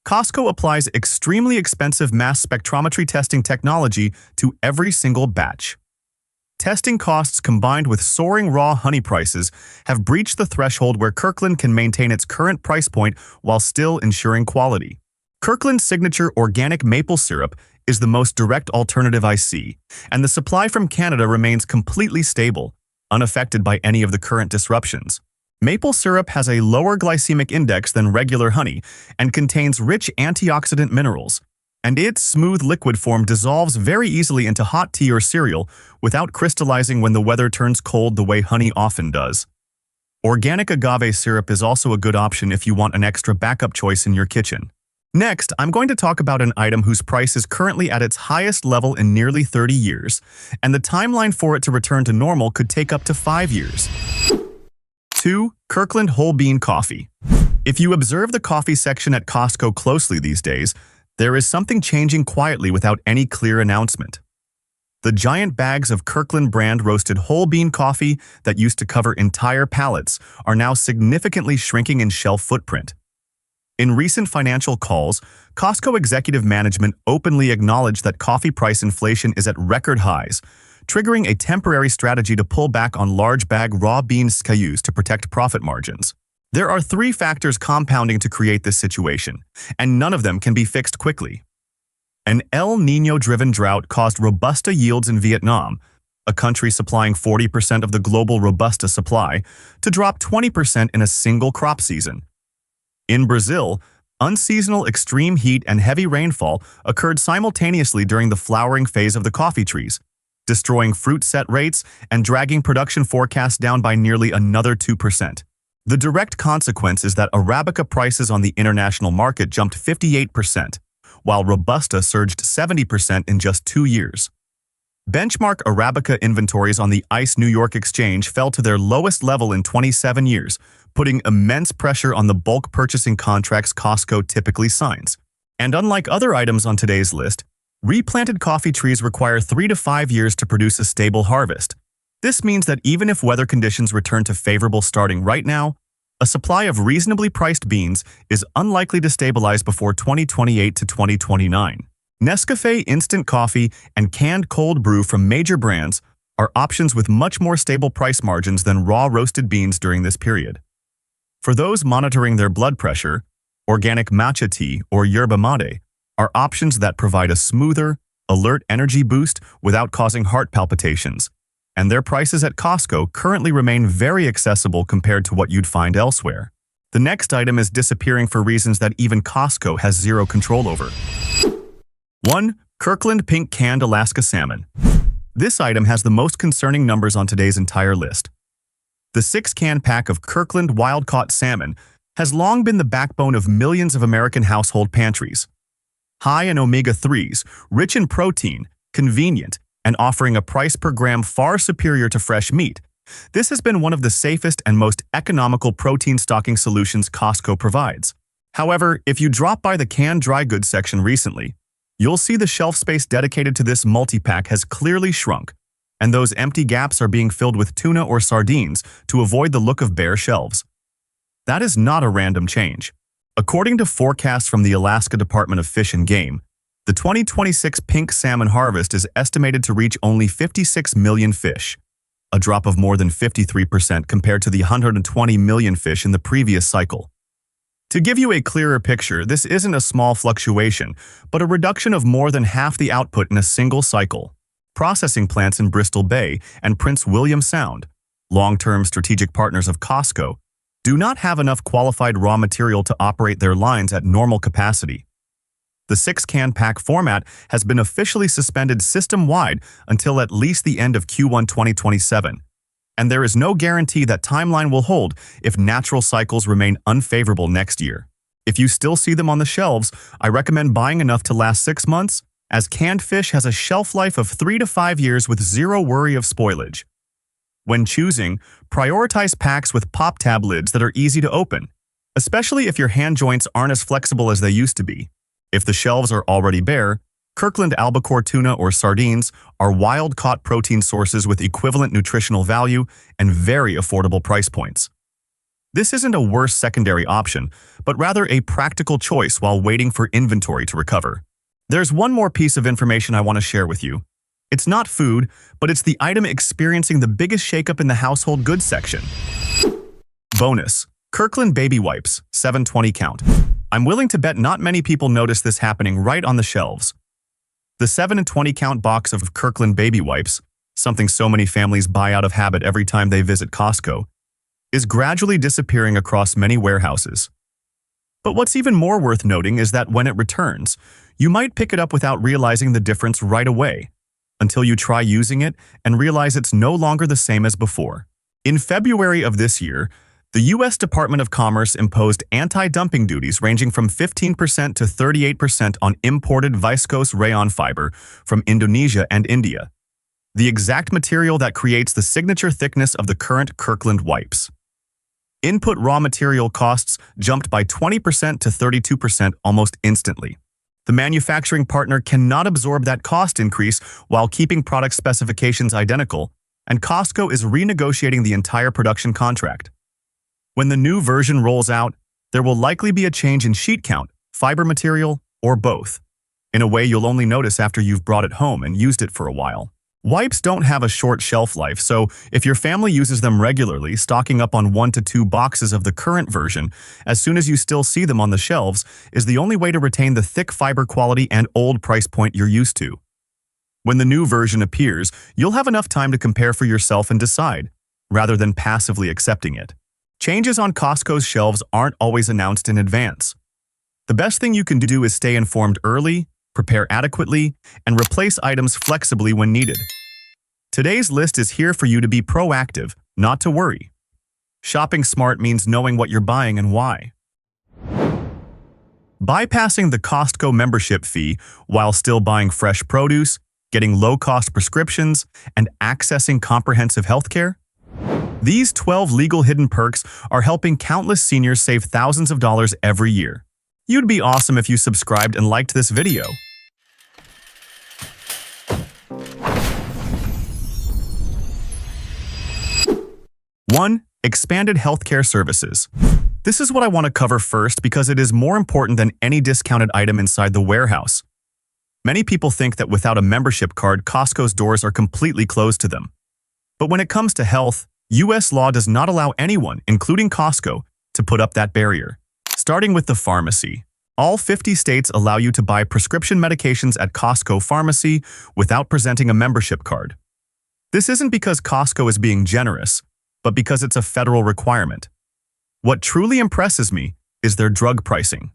Costco applies extremely expensive mass spectrometry testing technology to every single batch. Testing costs combined with soaring raw honey prices have breached the threshold where Kirkland can maintain its current price point while still ensuring quality. Kirkland's signature organic maple syrup is the most direct alternative I see, and the supply from Canada remains completely stable, unaffected by any of the current disruptions. Maple syrup has a lower glycemic index than regular honey and contains rich antioxidant minerals, and its smooth liquid form dissolves very easily into hot tea or cereal without crystallizing when the weather turns cold the way honey often does. Organic agave syrup is also a good option if you want an extra backup choice in your kitchen. Next, I'm going to talk about an item whose price is currently at its highest level in nearly 30 years, and the timeline for it to return to normal could take up to 5 years. 2. Kirkland Whole Bean Coffee. If you observe the coffee section at Costco closely these days, there is something changing quietly without any clear announcement. The giant bags of Kirkland brand roasted whole bean coffee that used to cover entire pallets are now significantly shrinking in shelf footprint. In recent financial calls, Costco executive management openly acknowledged that coffee price inflation is at record highs, triggering a temporary strategy to pull back on large bag raw bean SKUs to protect profit margins. There are 3 factors compounding to create this situation, and none of them can be fixed quickly. An El Niño-driven drought caused Robusta yields in Vietnam, a country supplying 40% of the global Robusta supply, to drop 20% in a single crop season. In Brazil, unseasonal extreme heat and heavy rainfall occurred simultaneously during the flowering phase of the coffee trees, destroying fruit set rates and dragging production forecasts down by nearly another 2%. The direct consequence is that Arabica prices on the international market jumped 58%, while Robusta surged 70% in just 2 years. Benchmark Arabica inventories on the ICE New York Exchange fell to their lowest level in 27 years, putting immense pressure on the bulk purchasing contracts Costco typically signs. And unlike other items on today's list, replanted coffee trees require 3 to 5 years to produce a stable harvest. This means that even if weather conditions return to favorable starting right now, a supply of reasonably priced beans is unlikely to stabilize before 2028 to 2029. Nescafé instant coffee and canned cold brew from major brands are options with much more stable price margins than raw roasted beans during this period. For those monitoring their blood pressure, organic matcha tea or yerba mate are options that provide a smoother, alert energy boost without causing heart palpitations, and their prices at Costco currently remain very accessible compared to what you'd find elsewhere. The next item is disappearing for reasons that even Costco has zero control over. 1. Kirkland Pink Canned Alaska Salmon. This item has the most concerning numbers on today's entire list. The 6-can pack of Kirkland wild-caught salmon has long been the backbone of millions of American household pantries. High in omega-3s, rich in protein, convenient, and offering a price per gram far superior to fresh meat, this has been one of the safest and most economical protein stocking solutions Costco provides. However, if you drop by the canned dry goods section recently, you'll see the shelf space dedicated to this multi-pack has clearly shrunk, and those empty gaps are being filled with tuna or sardines to avoid the look of bare shelves. That is not a random change. According to forecasts from the Alaska Department of Fish and Game, the 2026 pink salmon harvest is estimated to reach only 56 million fish, a drop of more than 53% compared to the 120 million fish in the previous cycle. To give you a clearer picture, this isn't a small fluctuation, but a reduction of more than half the output in a single cycle. Processing plants in Bristol Bay and Prince William Sound, long-term strategic partners of Costco, do not have enough qualified raw material to operate their lines at normal capacity. The 6-can pack format has been officially suspended system-wide until at least the end of Q1 2027, and there is no guarantee that timeline will hold if natural cycles remain unfavorable next year. If you still see them on the shelves, I recommend buying enough to last 6 months, as canned fish has a shelf life of 3 to 5 years with zero worry of spoilage. When choosing, prioritize packs with pop tab lids that are easy to open, especially if your hand joints aren't as flexible as they used to be. If the shelves are already bare, Kirkland albacore tuna or sardines are wild-caught protein sources with equivalent nutritional value and very affordable price points. This isn't a worse secondary option, but rather a practical choice while waiting for inventory to recover. There's one more piece of information I want to share with you. It's not food, but it's the item experiencing the biggest shakeup in the household goods section. Bonus: Kirkland Baby Wipes, 720 count. I'm willing to bet not many people notice this happening right on the shelves. The 7 and 20 count box of Kirkland baby wipes, something so many families buy out of habit every time they visit Costco, is gradually disappearing across many warehouses. But what's even more worth noting is that when it returns, you might pick it up without realizing the difference right away, until you try using it and realize it's no longer the same as before. In February of this year, the U.S. Department of Commerce imposed anti-dumping duties ranging from 15% to 38% on imported viscose rayon fiber from Indonesia and India, the exact material that creates the signature thickness of the current Kirkland wipes. Input raw material costs jumped by 20% to 32% almost instantly. The manufacturing partner cannot absorb that cost increase while keeping product specifications identical, and Costco is renegotiating the entire production contract. When the new version rolls out, there will likely be a change in sheet count, fiber material, or both, in a way you'll only notice after you've brought it home and used it for a while. Wipes don't have a short shelf life, so if your family uses them regularly, stocking up on 1 to 2 boxes of the current version as soon as you still see them on the shelves is the only way to retain the thick fiber quality and old price point you're used to. When the new version appears, you'll have enough time to compare for yourself and decide, rather than passively accepting it. Changes on Costco's shelves aren't always announced in advance. The best thing you can do is stay informed early, prepare adequately, and replace items flexibly when needed. Today's list is here for you to be proactive, not to worry. Shopping smart means knowing what you're buying and why. Bypassing the Costco membership fee while still buying fresh produce, getting low-cost prescriptions, and accessing comprehensive healthcare? These 12 legal hidden perks are helping countless seniors save thousands of dollars every year. You'd be awesome if you subscribed and liked this video. 1. Expanded healthcare services. This is what I want to cover first because it is more important than any discounted item inside the warehouse. Many people think that without a membership card, Costco's doors are completely closed to them. But when it comes to health, U.S. law does not allow anyone, including Costco, to put up that barrier. Starting with the pharmacy. All 50 states allow you to buy prescription medications at Costco Pharmacy without presenting a membership card. This isn't because Costco is being generous, but because it's a federal requirement. What truly impresses me is their drug pricing.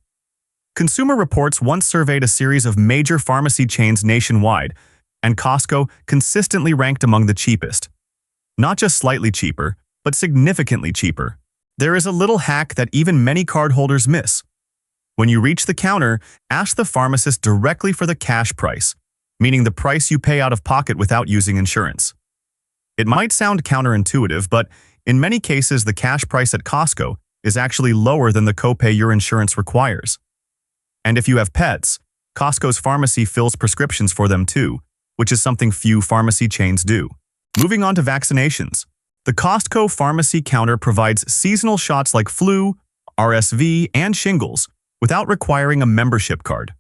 Consumer Reports once surveyed a series of major pharmacy chains nationwide, and Costco consistently ranked among the cheapest. Not just slightly cheaper, but significantly cheaper. There is a little hack that even many cardholders miss. When you reach the counter, ask the pharmacist directly for the cash price, meaning the price you pay out of pocket without using insurance. It might sound counterintuitive, but in many cases the cash price at Costco is actually lower than the copay your insurance requires. And if you have pets, Costco's pharmacy fills prescriptions for them too, which is something few pharmacy chains do. Moving on to vaccinations. The Costco pharmacy counter provides seasonal shots like flu, RSV, and shingles without requiring a membership card.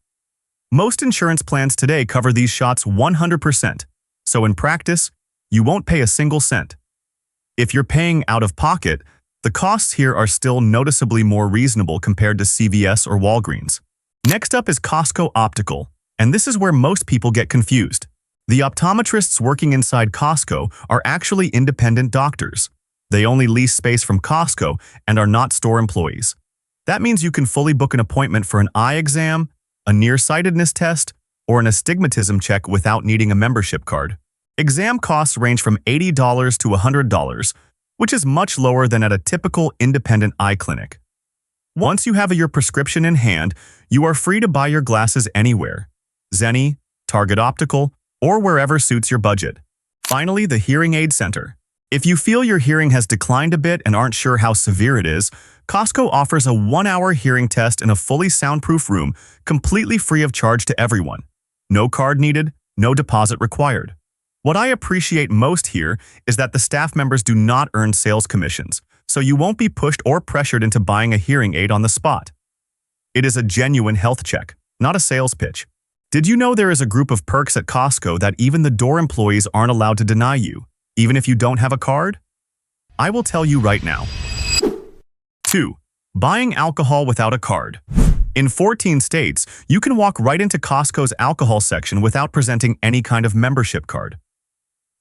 Most insurance plans today cover these shots 100%, so in practice, you won't pay a single cent. If you're paying out of pocket, the costs here are still noticeably more reasonable compared to CVS or Walgreens. Next up is Costco Optical, and this is where most people get confused. The optometrists working inside Costco are actually independent doctors. They only lease space from Costco and are not store employees. That means you can fully book an appointment for an eye exam, a nearsightedness test, or an astigmatism check without needing a membership card. Exam costs range from $80 to $100, which is much lower than at a typical independent eye clinic. Once you have your prescription in hand, you are free to buy your glasses anywhere. Zenni, Target Optical, or wherever suits your budget. Finally, the Hearing Aid Center. If you feel your hearing has declined a bit and aren't sure how severe it is, Costco offers a 1-hour hearing test in a fully soundproof room, completely free of charge to everyone. No card needed, no deposit required. What I appreciate most here is that the staff members do not earn sales commissions, so you won't be pushed or pressured into buying a hearing aid on the spot. It is a genuine health check, not a sales pitch. Did you know there is a group of perks at Costco that even the door employees aren't allowed to deny you, even if you don't have a card? I will tell you right now. 2. Buying alcohol without a card. In 14 states, you can walk right into Costco's alcohol section without presenting any kind of membership card.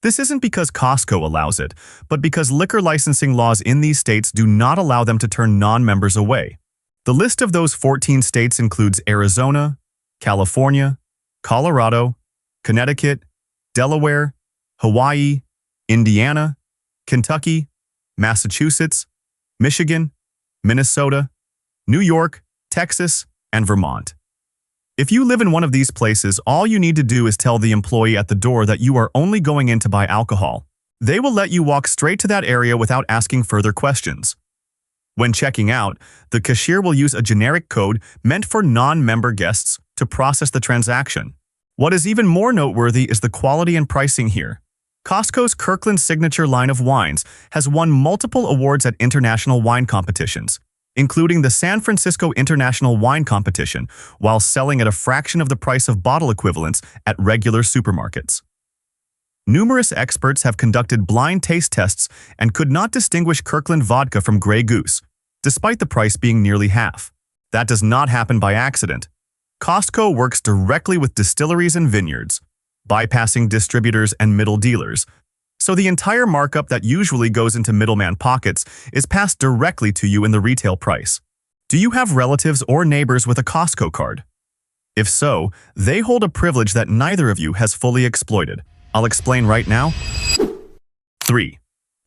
This isn't because Costco allows it, but because liquor licensing laws in these states do not allow them to turn non-members away. The list of those 14 states includes Arizona, California, Colorado, Connecticut, Delaware, Hawaii, Indiana, Kentucky, Massachusetts, Michigan, Minnesota, New York, Texas, and Vermont. If you live in one of these places, all you need to do is tell the employee at the door that you are only going in to buy alcohol. They will let you walk straight to that area without asking further questions. When checking out, the cashier will use a generic code meant for non-member guests to process the transaction. What is even more noteworthy is the quality and pricing here. Costco's Kirkland Signature line of wines has won multiple awards at international wine competitions, including the San Francisco International Wine Competition, while selling at a fraction of the price of bottle equivalents at regular supermarkets. Numerous experts have conducted blind taste tests and could not distinguish Kirkland vodka from Grey Goose, despite the price being nearly half. That does not happen by accident. Costco works directly with distilleries and vineyards, bypassing distributors and middle dealers, so the entire markup that usually goes into middleman pockets is passed directly to you in the retail price. Do you have relatives or neighbors with a Costco card? If so, they hold a privilege that neither of you has fully exploited. I'll explain right now. 3.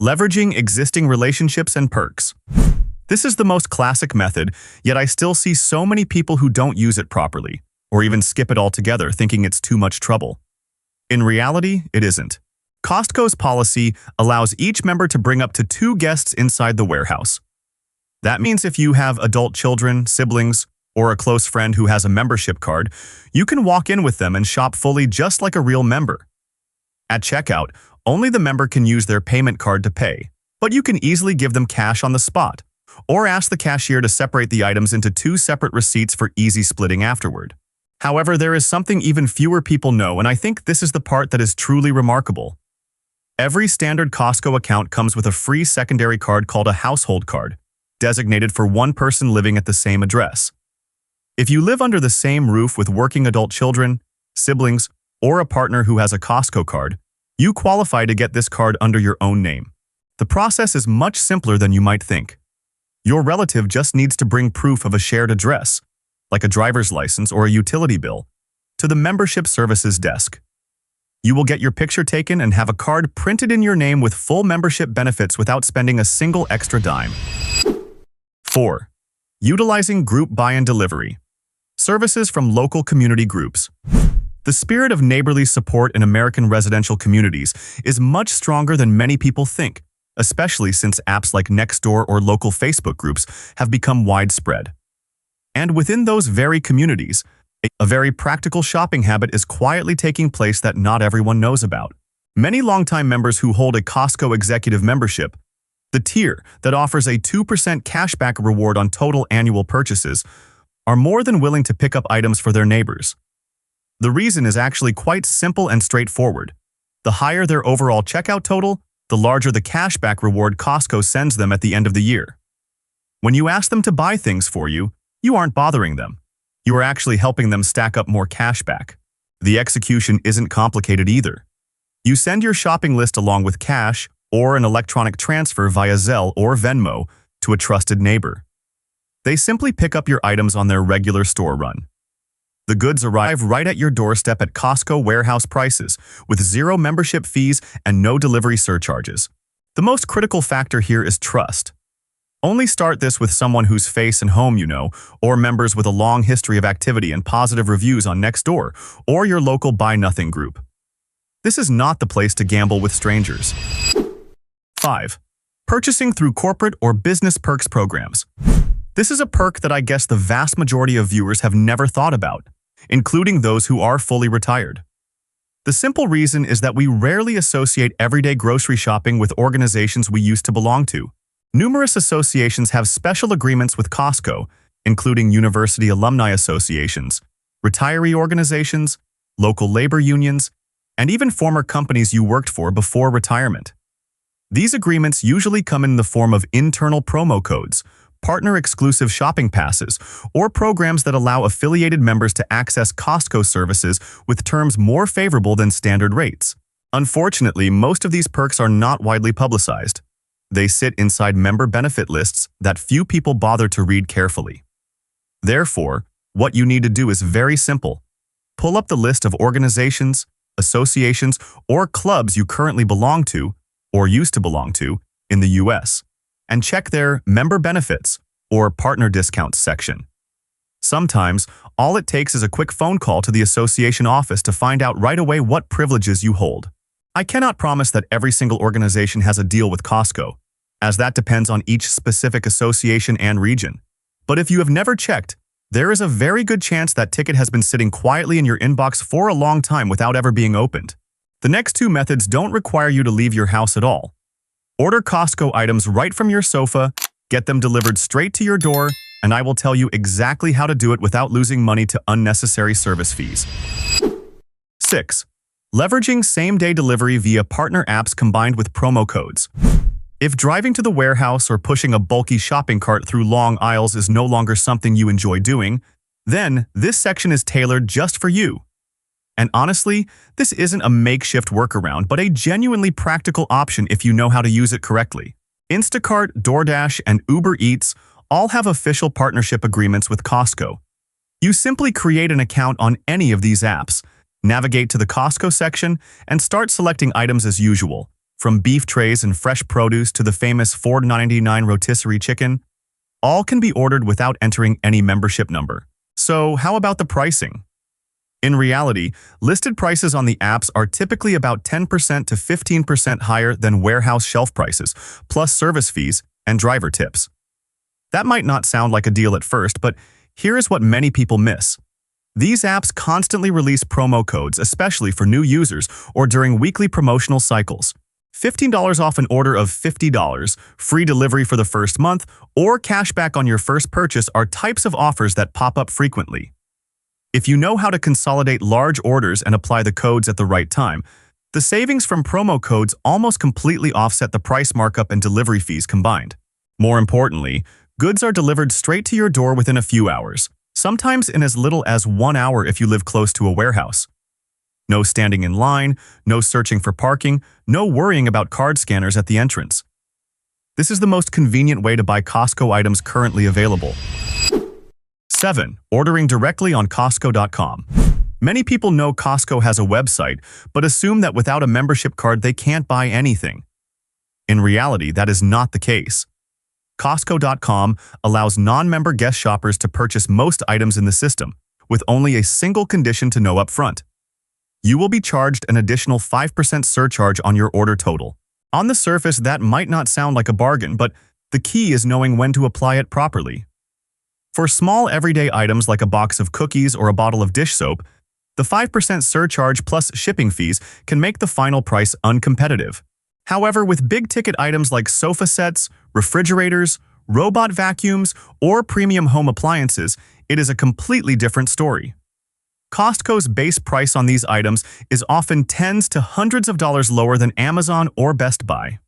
Leveraging existing relationships and perks. This is the most classic method, yet I still see so many people who don't use it properly, or even skip it altogether thinking it's too much trouble. In reality, it isn't. Costco's policy allows each member to bring up to 2 guests inside the warehouse. That means if you have adult children, siblings, or a close friend who has a membership card, you can walk in with them and shop fully just like a real member. At checkout, only the member can use their payment card to pay, but you can easily give them cash on the spot, or ask the cashier to separate the items into 2 separate receipts for easy splitting afterward. However, there is something even fewer people know, and I think this is the part that is truly remarkable. Every standard Costco account comes with a free secondary card called a household card, designated for one person living at the same address. If you live under the same roof with working adult children, siblings, or a partner who has a Costco card, you qualify to get this card under your own name. The process is much simpler than you might think. Your relative just needs to bring proof of a shared address, like a driver's license or a utility bill, to the membership services desk. You will get your picture taken and have a card printed in your name with full membership benefits without spending a single extra dime. 4. Utilizing group buy and delivery. Services from local community groups. The spirit of neighborly support in American residential communities is much stronger than many people think, especially since apps like Nextdoor or local Facebook groups have become widespread. And within those very communities, a very practical shopping habit is quietly taking place that not everyone knows about. Many longtime members who hold a Costco executive membership, the tier that offers a 2% cashback reward on total annual purchases, are more than willing to pick up items for their neighbors. The reason is actually quite simple and straightforward. The higher their overall checkout total, the larger the cashback reward Costco sends them at the end of the year. When you ask them to buy things for you, you aren't bothering them. You are actually helping them stack up more cash back. The execution isn't complicated either. You send your shopping list along with cash or an electronic transfer via Zelle or Venmo to a trusted neighbor. They simply pick up your items on their regular store run. The goods arrive right at your doorstep at Costco warehouse prices, with 0 membership fees and no delivery surcharges. The most critical factor here is trust. Only start this with someone whose face and home you know, or members with a long history of activity and positive reviews on Nextdoor, or your local Buy Nothing group. This is not the place to gamble with strangers. 5. Purchasing through corporate or business perks programs. This is a perk that I guess the vast majority of viewers have never thought about, including those who are fully retired. The simple reason is that we rarely associate everyday grocery shopping with organizations we used to belong to. Numerous associations have special agreements with Costco, including university alumni associations, retiree organizations, local labor unions, and even former companies you worked for before retirement. These agreements usually come in the form of internal promo codes, partner-exclusive shopping passes, or programs that allow affiliated members to access Costco services with terms more favorable than standard rates. Unfortunately, most of these perks are not widely publicized. They sit inside member benefit lists that few people bother to read carefully. Therefore, what you need to do is very simple. Pull up the list of organizations, associations, or clubs you currently belong to, or used to belong to, in the US, and check their Member Benefits or Partner Discounts section. Sometimes, all it takes is a quick phone call to the association office to find out right away what privileges you hold. I cannot promise that every single organization has a deal with Costco, as that depends on each specific association and region. But if you have never checked, there is a very good chance that ticket has been sitting quietly in your inbox for a long time without ever being opened. The next two methods don't require you to leave your house at all. Order Costco items right from your sofa, get them delivered straight to your door, and I will tell you exactly how to do it without losing money to unnecessary service fees. 6. Leveraging same-day delivery via partner apps combined with promo codes. If driving to the warehouse or pushing a bulky shopping cart through long aisles is no longer something you enjoy doing, then this section is tailored just for you. And honestly, this isn't a makeshift workaround, but a genuinely practical option if you know how to use it correctly. Instacart, DoorDash, and Uber Eats all have official partnership agreements with Costco. You simply create an account on any of these apps, navigate to the Costco section, and start selecting items as usual. From beef trays and fresh produce to the famous $4.99 rotisserie chicken, all can be ordered without entering any membership number. So how about the pricing? In reality, listed prices on the apps are typically about 10% to 15% higher than warehouse shelf prices, plus service fees and driver tips. That might not sound like a deal at first, but here is what many people miss. These apps constantly release promo codes, especially for new users or during weekly promotional cycles. $15 off an order of $50, free delivery for the first month, or cashback on your first purchase are types of offers that pop up frequently. If you know how to consolidate large orders and apply the codes at the right time, the savings from promo codes almost completely offset the price markup and delivery fees combined. More importantly, goods are delivered straight to your door within a few hours, sometimes in as little as 1 hour if you live close to a warehouse. No standing in line, no searching for parking, no worrying about card scanners at the entrance. This is the most convenient way to buy Costco items currently available. 7. Ordering directly on Costco.com. Many people know Costco has a website, but assume that without a membership card they can't buy anything. In reality, that is not the case. Costco.com allows non-member guest shoppers to purchase most items in the system, with only a single condition to know up front. You will be charged an additional 5% surcharge on your order total. On the surface, that might not sound like a bargain, but the key is knowing when to apply it properly. For small everyday items like a box of cookies or a bottle of dish soap, the 5% surcharge plus shipping fees can make the final price uncompetitive. However, with big-ticket items like sofa sets, refrigerators, robot vacuums, or premium home appliances, it is a completely different story. Costco's base price on these items is often tens to hundreds of dollars lower than Amazon or Best Buy.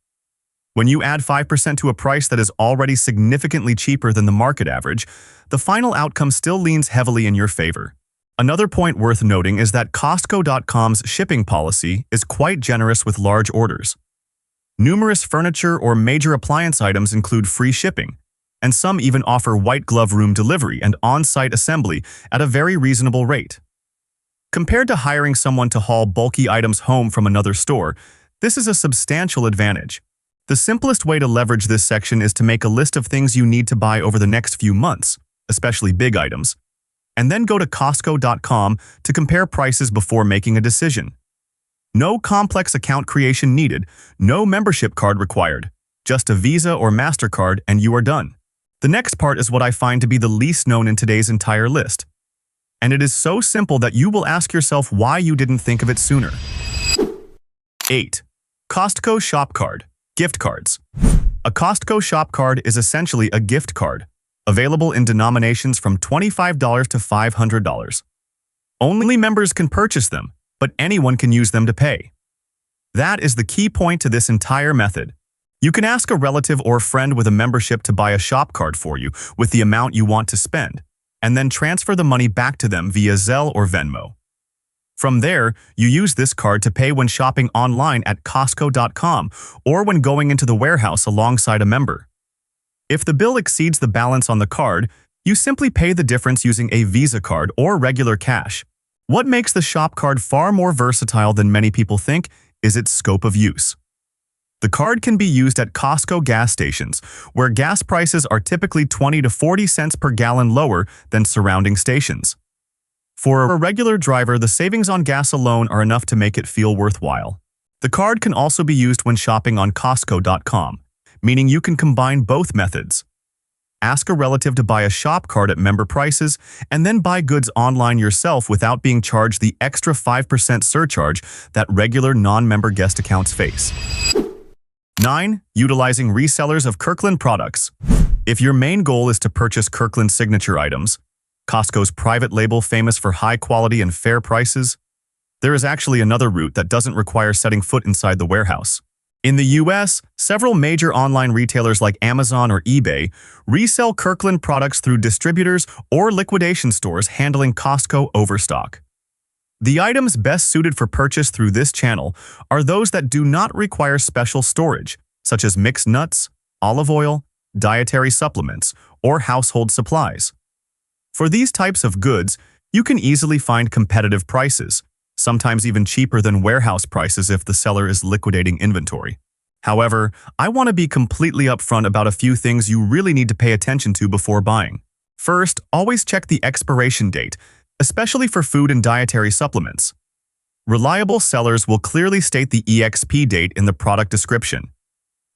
When you add 5% to a price that is already significantly cheaper than the market average, the final outcome still leans heavily in your favor. Another point worth noting is that Costco.com's shipping policy is quite generous with large orders. Numerous furniture or major appliance items include free shipping, and some even offer white glove room delivery and on-site assembly at a very reasonable rate. Compared to hiring someone to haul bulky items home from another store, this is a substantial advantage. The simplest way to leverage this section is to make a list of things you need to buy over the next few months, especially big items, and then go to Costco.com to compare prices before making a decision. No complex account creation needed, no membership card required, just a Visa or MasterCard and you are done. The next part is what I find to be the least known in today's entire list. And it is so simple that you will ask yourself why you didn't think of it sooner. 8. Costco Shop Card. Gift cards. A Costco Shop Card is essentially a gift card, available in denominations from $25 to $500. Only members can purchase them, but anyone can use them to pay. That is the key point to this entire method. You can ask a relative or friend with a membership to buy a shop card for you with the amount you want to spend, and then transfer the money back to them via Zelle or Venmo. From there, you use this card to pay when shopping online at Costco.com or when going into the warehouse alongside a member. If the bill exceeds the balance on the card, you simply pay the difference using a Visa card or regular cash. What makes the shop card far more versatile than many people think is its scope of use. The card can be used at Costco gas stations, where gas prices are typically 20 to 40 cents per gallon lower than surrounding stations. For a regular driver, the savings on gas alone are enough to make it feel worthwhile. The card can also be used when shopping on Costco.com, meaning you can combine both methods. Ask a relative to buy a shop card at member prices, and then buy goods online yourself without being charged the extra 5% surcharge that regular non-member guest accounts face. 9. Utilizing resellers of Kirkland products. If your main goal is to purchase Kirkland signature items, Costco's private label famous for high quality and fair prices, there is actually another route that doesn't require setting foot inside the warehouse. In the US, several major online retailers like Amazon or eBay resell Kirkland products through distributors or liquidation stores handling Costco overstock. The items best suited for purchase through this channel are those that do not require special storage, such as mixed nuts, olive oil, dietary supplements, or household supplies. For these types of goods, you can easily find competitive prices, sometimes even cheaper than warehouse prices if the seller is liquidating inventory. However, I want to be completely upfront about a few things you really need to pay attention to before buying. First, always check the expiration date, especially for food and dietary supplements. Reliable sellers will clearly state the EXP date in the product description.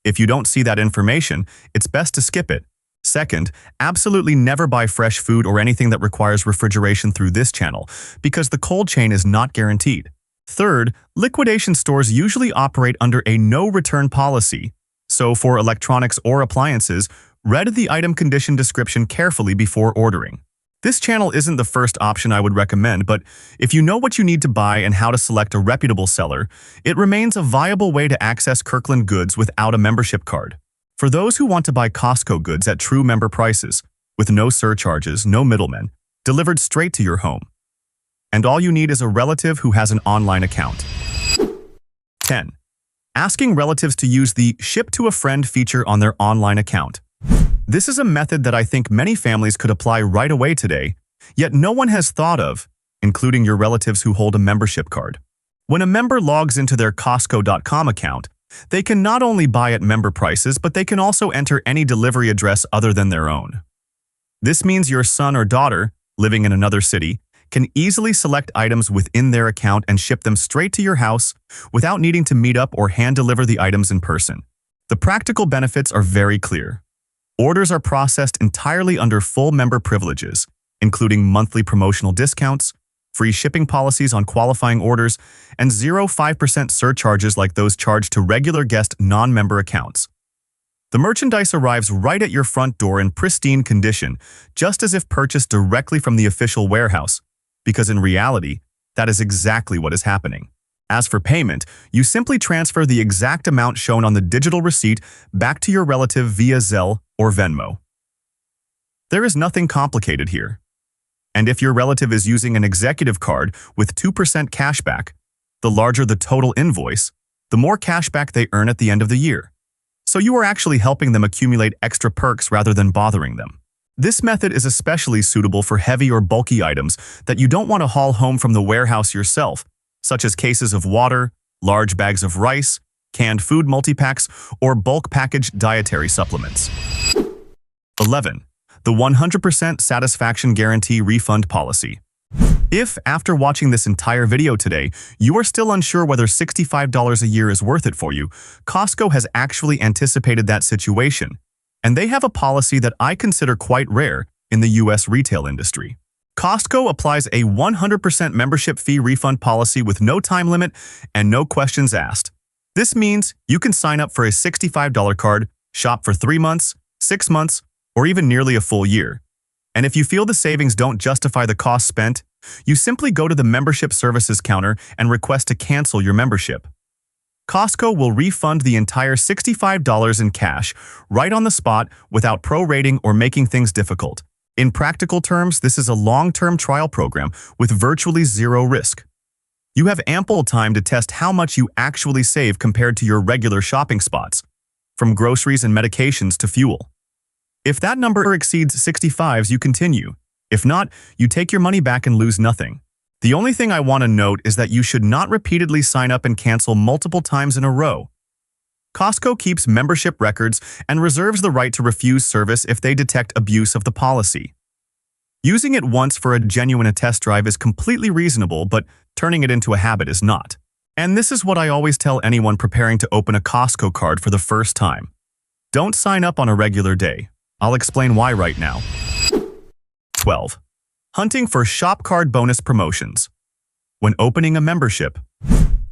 If you don't see that information, it's best to skip it. Second, absolutely never buy fresh food or anything that requires refrigeration through this channel, because the cold chain is not guaranteed. Third, liquidation stores usually operate under a no-return policy, so for electronics or appliances, read the item condition description carefully before ordering. This channel isn't the first option I would recommend, but if you know what you need to buy and how to select a reputable seller, it remains a viable way to access Kirkland goods without a membership card. For those who want to buy Costco goods at true member prices, with no surcharges, no middlemen, delivered straight to your home. And all you need is a relative who has an online account. 10. Asking relatives to use the Ship to a Friend feature on their online account. This is a method that I think many families could apply right away today, yet no one has thought of, including your relatives who hold a membership card. When a member logs into their Costco.com account, they can not only buy at member prices, but they can also enter any delivery address other than their own. This means your son or daughter, living in another city, can easily select items within their account and ship them straight to your house without needing to meet up or hand-deliver the items in person. The practical benefits are very clear. Orders are processed entirely under full member privileges, including monthly promotional discounts, free shipping policies on qualifying orders, and 0.5% surcharges like those charged to regular guest non-member accounts. The merchandise arrives right at your front door in pristine condition, just as if purchased directly from the official warehouse, because in reality, that is exactly what is happening. As for payment, you simply transfer the exact amount shown on the digital receipt back to your relative via Zelle or Venmo. There is nothing complicated here. And if your relative is using an executive card with 2% cashback, the larger the total invoice, the more cashback they earn at the end of the year. So you are actually helping them accumulate extra perks rather than bothering them. This method is especially suitable for heavy or bulky items that you don't want to haul home from the warehouse yourself, such as cases of water, large bags of rice, canned food multi-packs, or bulk packaged dietary supplements. 11. The 100% Satisfaction Guarantee Refund Policy. If, after watching this entire video today, you are still unsure whether $65 a year is worth it for you, Costco has actually anticipated that situation, and they have a policy that I consider quite rare in the US retail industry. Costco applies a 100% membership fee refund policy with no time limit and no questions asked. This means you can sign up for a $65 card, shop for 3 months, 6 months, or even nearly a full year. And if you feel the savings don't justify the cost spent, you simply go to the membership services counter and request to cancel your membership. Costco will refund the entire $65 in cash right on the spot without prorating or making things difficult. In practical terms, this is a long-term trial program with virtually zero risk. You have ample time to test how much you actually save compared to your regular shopping spots, from groceries and medications to fuel. If that number exceeds 65s, you continue. If not, you take your money back and lose nothing. The only thing I want to note is that you should not repeatedly sign up and cancel multiple times in a row. Costco keeps membership records and reserves the right to refuse service if they detect abuse of the policy. Using it once for a genuine test drive is completely reasonable, but turning it into a habit is not. And this is what I always tell anyone preparing to open a Costco card for the first time. Don't sign up on a regular day. I'll explain why right now. 12. Hunting for shop card bonus promotions. When opening a membership,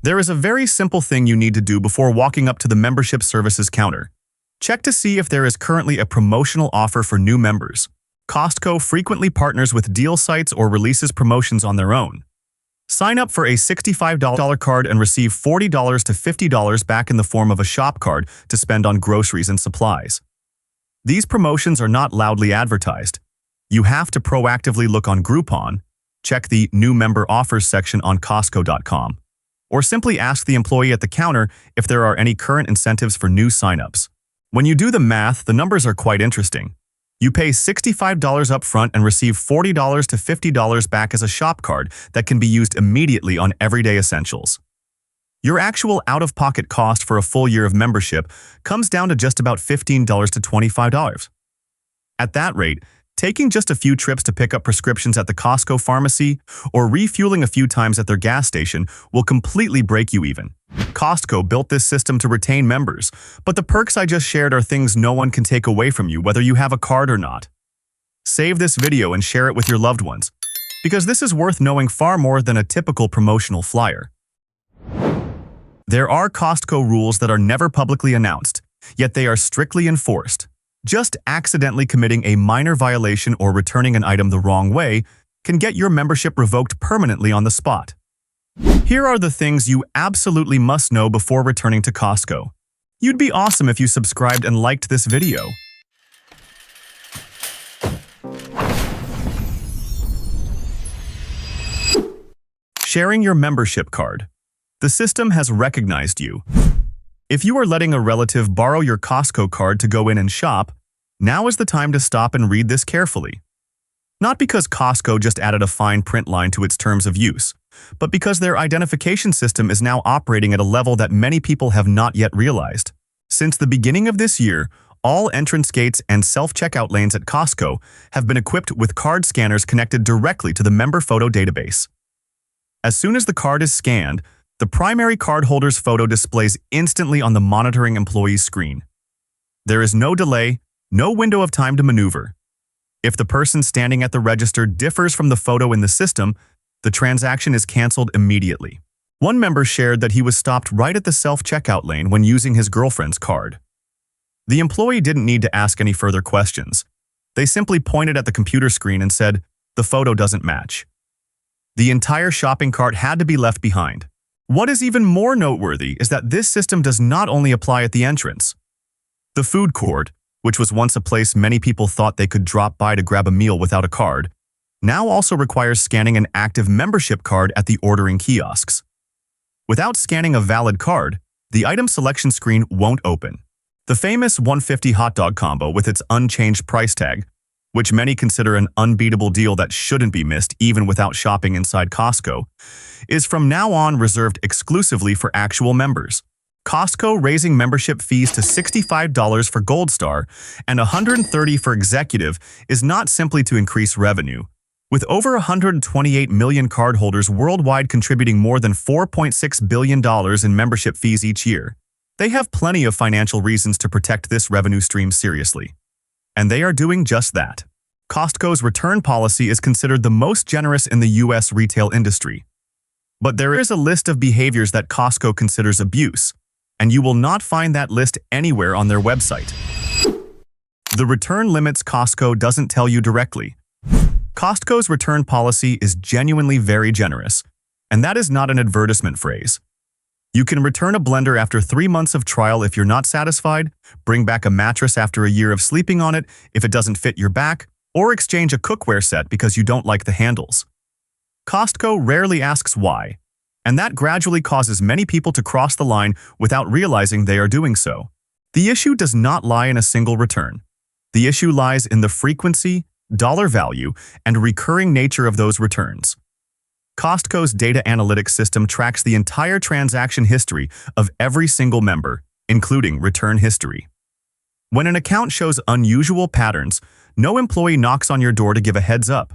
there is a very simple thing you need to do before walking up to the membership services counter. Check to see if there is currently a promotional offer for new members. Costco frequently partners with deal sites or releases promotions on their own. Sign up for a $65 card and receive $40 to $50 back in the form of a shop card to spend on groceries and supplies. These promotions are not loudly advertised. You have to proactively look on Groupon, check the New Member Offers section on Costco.com, or simply ask the employee at the counter if there are any current incentives for new signups. When you do the math, the numbers are quite interesting. You pay $65 up front and receive $40 to $50 back as a shop card that can be used immediately on everyday essentials. Your actual out-of-pocket cost for a full year of membership comes down to just about $15 to $25. At that rate, taking just a few trips to pick up prescriptions at the Costco pharmacy or refueling a few times at their gas station will completely break you even. Costco built this system to retain members, but the perks I just shared are things no one can take away from you whether you have a card or not. Save this video and share it with your loved ones, because this is worth knowing far more than a typical promotional flyer. There are Costco rules that are never publicly announced, yet they are strictly enforced. Just accidentally committing a minor violation or returning an item the wrong way can get your membership revoked permanently on the spot. Here are the things you absolutely must know before returning to Costco. You'd be awesome if you subscribed and liked this video. Sharing your membership card. The system has recognized you. If you are letting a relative borrow your Costco card to go in and shop, now is the time to stop and read this carefully. Not because Costco just added a fine print line to its terms of use, but because their identification system is now operating at a level that many people have not yet realized. Since the beginning of this year, all entrance gates and self-checkout lanes at Costco have been equipped with card scanners connected directly to the member photo database. As soon as the card is scanned, the primary cardholder's photo displays instantly on the monitoring employee's screen. There is no delay, no window of time to maneuver. If the person standing at the register differs from the photo in the system, the transaction is canceled immediately. One member shared that he was stopped right at the self-checkout lane when using his girlfriend's card. The employee didn't need to ask any further questions. They simply pointed at the computer screen and said, "The photo doesn't match." The entire shopping cart had to be left behind. What is even more noteworthy is that this system does not only apply at the entrance. The food court, which was once a place many people thought they could drop by to grab a meal without a card, now also requires scanning an active membership card at the ordering kiosks. Without scanning a valid card, the item selection screen won't open. The famous $150 hot dog combo with its unchanged price tag, which many consider an unbeatable deal that shouldn't be missed even without shopping inside Costco, is from now on reserved exclusively for actual members. Costco raising membership fees to $65 for Gold Star and $130 for Executive is not simply to increase revenue. With over 128 million cardholders worldwide contributing more than $4.6 billion in membership fees each year, they have plenty of financial reasons to protect this revenue stream seriously. And they are doing just that. Costco's return policy is considered the most generous in the U.S. retail industry. But there is a list of behaviors that Costco considers abuse, and you will not find that list anywhere on their website. The return limits Costco doesn't tell you directly. Costco's return policy is genuinely very generous, and that is not an advertisement phrase. You can return a blender after 3 months of trial if you're not satisfied, bring back a mattress after a year of sleeping on it if it doesn't fit your back, or exchange a cookware set because you don't like the handles. Costco rarely asks why, and that gradually causes many people to cross the line without realizing they are doing so. The issue does not lie in a single return. The issue lies in the frequency, dollar value, and recurring nature of those returns. Costco's data analytics system tracks the entire transaction history of every single member, including return history. When an account shows unusual patterns, no employee knocks on your door to give a heads up.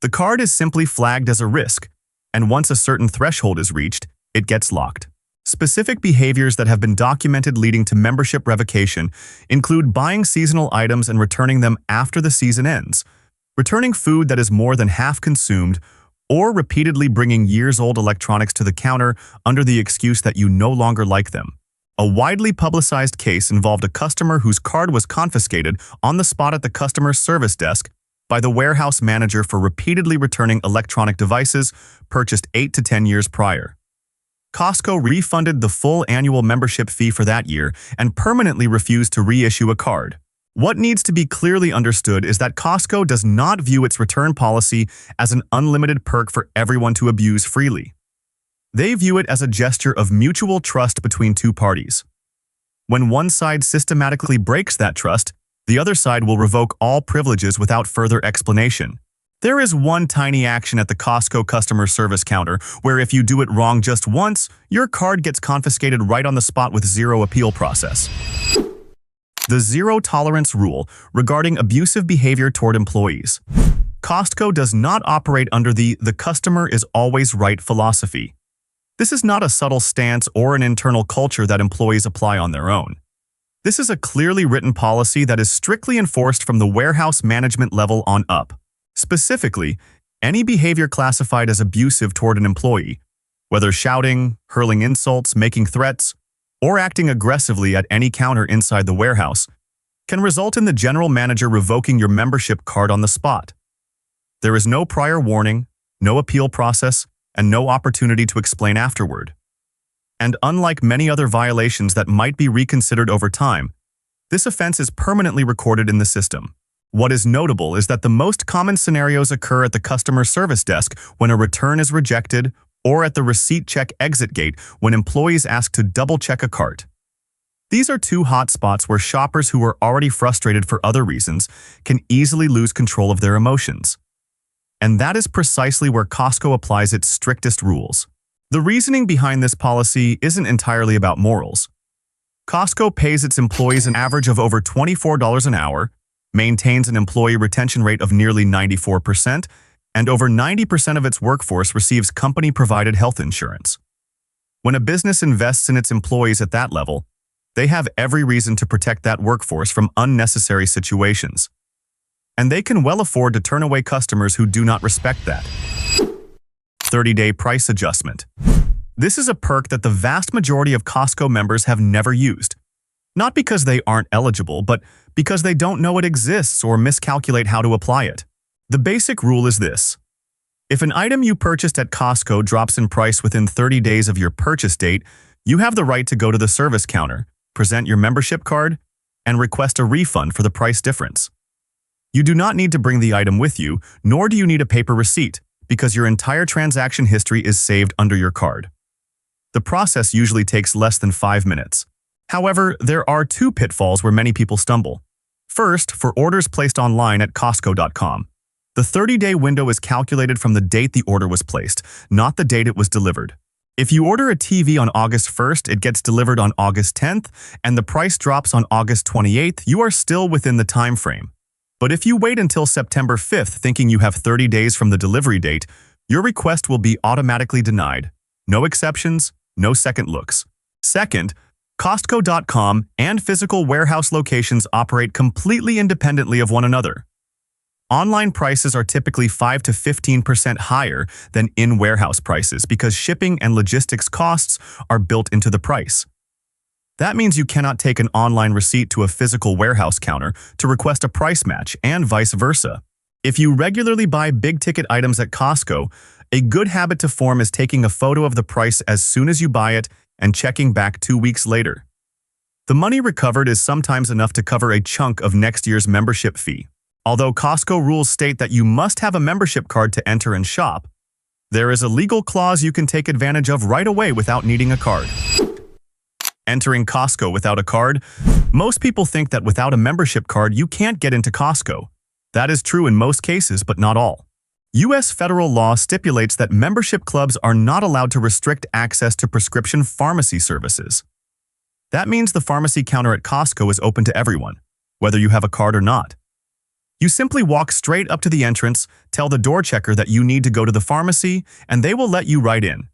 The card is simply flagged as a risk, and once a certain threshold is reached, it gets locked. Specific behaviors that have been documented leading to membership revocation include buying seasonal items and returning them after the season ends, returning food that is more than half consumed, or repeatedly bringing years-old electronics to the counter under the excuse that you no longer like them. A widely publicized case involved a customer whose card was confiscated on the spot at the customer service desk by the warehouse manager for repeatedly returning electronic devices purchased 8 to 10 years prior. Costco refunded the full annual membership fee for that year and permanently refused to reissue a card. What needs to be clearly understood is that Costco does not view its return policy as an unlimited perk for everyone to abuse freely. They view it as a gesture of mutual trust between two parties. When one side systematically breaks that trust, the other side will revoke all privileges without further explanation. There is one tiny action at the Costco customer service counter where if you do it wrong just once, your card gets confiscated right on the spot with zero appeal process. The zero-tolerance rule regarding abusive behavior toward employees. Costco does not operate under the customer is always right philosophy. This is not a subtle stance or an internal culture that employees apply on their own. This is a clearly written policy that is strictly enforced from the warehouse management level on up. Specifically, any behavior classified as abusive toward an employee, whether shouting, hurling insults, making threats, or acting aggressively at any counter inside the warehouse, can result in the general manager revoking your membership card on the spot. There is no prior warning, no appeal process, and no opportunity to explain afterward. And unlike many other violations that might be reconsidered over time, this offense is permanently recorded in the system. What is notable is that the most common scenarios occur at the customer service desk when a return is rejected or at the receipt check exit gate when employees ask to double-check a cart. These are two hot spots where shoppers who are already frustrated for other reasons can easily lose control of their emotions. And that is precisely where Costco applies its strictest rules. The reasoning behind this policy isn't entirely about morals. Costco pays its employees an average of over $24 an hour, maintains an employee retention rate of nearly 94%, and over 90% of its workforce receives company-provided health insurance. When a business invests in its employees at that level, they have every reason to protect that workforce from unnecessary situations. And they can well afford to turn away customers who do not respect that. 30-day price adjustment. This is a perk that the vast majority of Costco members have never used. Not because they aren't eligible, but because they don't know it exists or miscalculate how to apply it. The basic rule is this. If an item you purchased at Costco drops in price within 30 days of your purchase date, you have the right to go to the service counter, present your membership card, and request a refund for the price difference. You do not need to bring the item with you, nor do you need a paper receipt, because your entire transaction history is saved under your card. The process usually takes less than 5 minutes. However, there are two pitfalls where many people stumble. First, for orders placed online at Costco.com. The 30-day window is calculated from the date the order was placed, not the date it was delivered. If you order a TV on August 1st, it gets delivered on August 10th, and the price drops on August 28th, you are still within the time frame. But if you wait until September 5th thinking you have 30 days from the delivery date, your request will be automatically denied. No exceptions, no second looks. Second, Costco.com and physical warehouse locations operate completely independently of one another. Online prices are typically 5 to 15% higher than in-warehouse prices because shipping and logistics costs are built into the price. That means you cannot take an online receipt to a physical warehouse counter to request a price match and vice versa. If you regularly buy big-ticket items at Costco, a good habit to form is taking a photo of the price as soon as you buy it and checking back 2 weeks later. The money recovered is sometimes enough to cover a chunk of next year's membership fee. Although Costco rules state that you must have a membership card to enter and shop, there is a legal clause you can take advantage of right away without needing a card. Entering Costco without a card? Most people think that without a membership card you can't get into Costco. That is true in most cases, but not all. U.S. federal law stipulates that membership clubs are not allowed to restrict access to prescription pharmacy services. That means the pharmacy counter at Costco is open to everyone, whether you have a card or not. You simply walk straight up to the entrance, tell the door checker that you need to go to the pharmacy, and they will let you right in.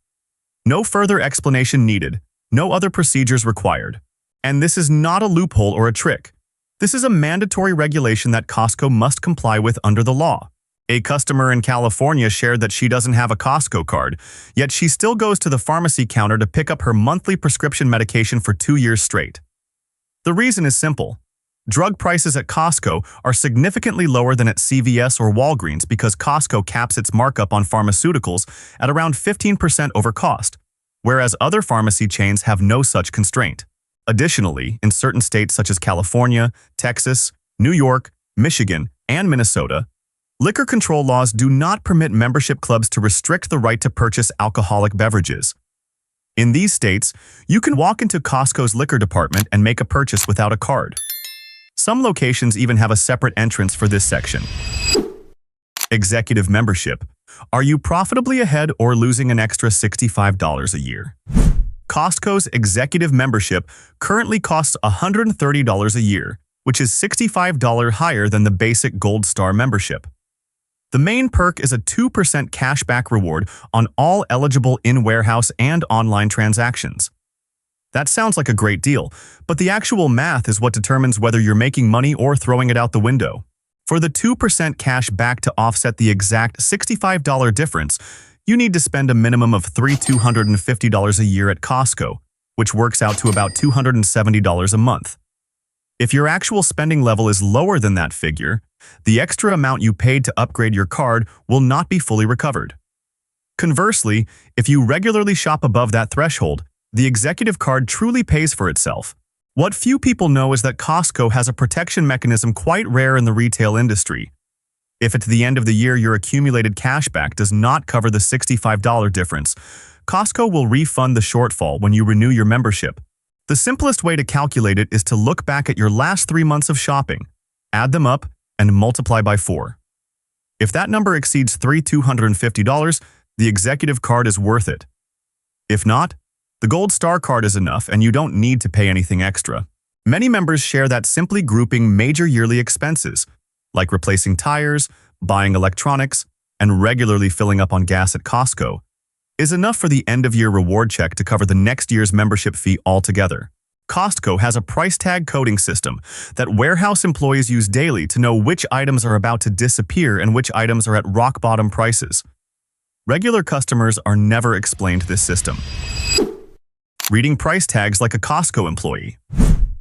No further explanation needed, no other procedures required. And this is not a loophole or a trick. This is a mandatory regulation that Costco must comply with under the law. A customer in California shared that she doesn't have a Costco card, yet she still goes to the pharmacy counter to pick up her monthly prescription medication for 2 years straight. The reason is simple. Drug prices at Costco are significantly lower than at CVS or Walgreens because Costco caps its markup on pharmaceuticals at around 15% over cost, whereas other pharmacy chains have no such constraint. Additionally, in certain states such as California, Texas, New York, Michigan, and Minnesota, liquor control laws do not permit membership clubs to restrict the right to purchase alcoholic beverages. In these states, you can walk into Costco's liquor department and make a purchase without a card. Some locations even have a separate entrance for this section. Executive membership. Are you profitably ahead or losing an extra $65 a year? Costco's executive membership currently costs $130 a year, which is $65 higher than the basic Gold Star membership. The main perk is a 2% cashback reward on all eligible in-warehouse and online transactions. That sounds like a great deal, but the actual math is what determines whether you're making money or throwing it out the window. For the 2% cash back to offset the exact $65 difference, you need to spend a minimum of $250 a year at Costco, which works out to about $270 a month. If your actual spending level is lower than that figure, the extra amount you paid to upgrade your card will not be fully recovered. Conversely, if you regularly shop above that threshold, the executive card truly pays for itself. What few people know is that Costco has a protection mechanism quite rare in the retail industry. If at the end of the year your accumulated cashback does not cover the $65 difference, Costco will refund the shortfall when you renew your membership. The simplest way to calculate it is to look back at your last 3 months of shopping, add them up, and multiply by 4. If that number exceeds $250, the executive card is worth it. If not, the Gold Star card is enough and you don't need to pay anything extra. Many members share that simply grouping major yearly expenses, like replacing tires, buying electronics, and regularly filling up on gas at Costco, is enough for the end-of-year reward check to cover the next year's membership fee altogether. Costco has a price tag coding system that warehouse employees use daily to know which items are about to disappear and which items are at rock-bottom prices. Regular customers are never explained this system. Reading price tags like a Costco employee.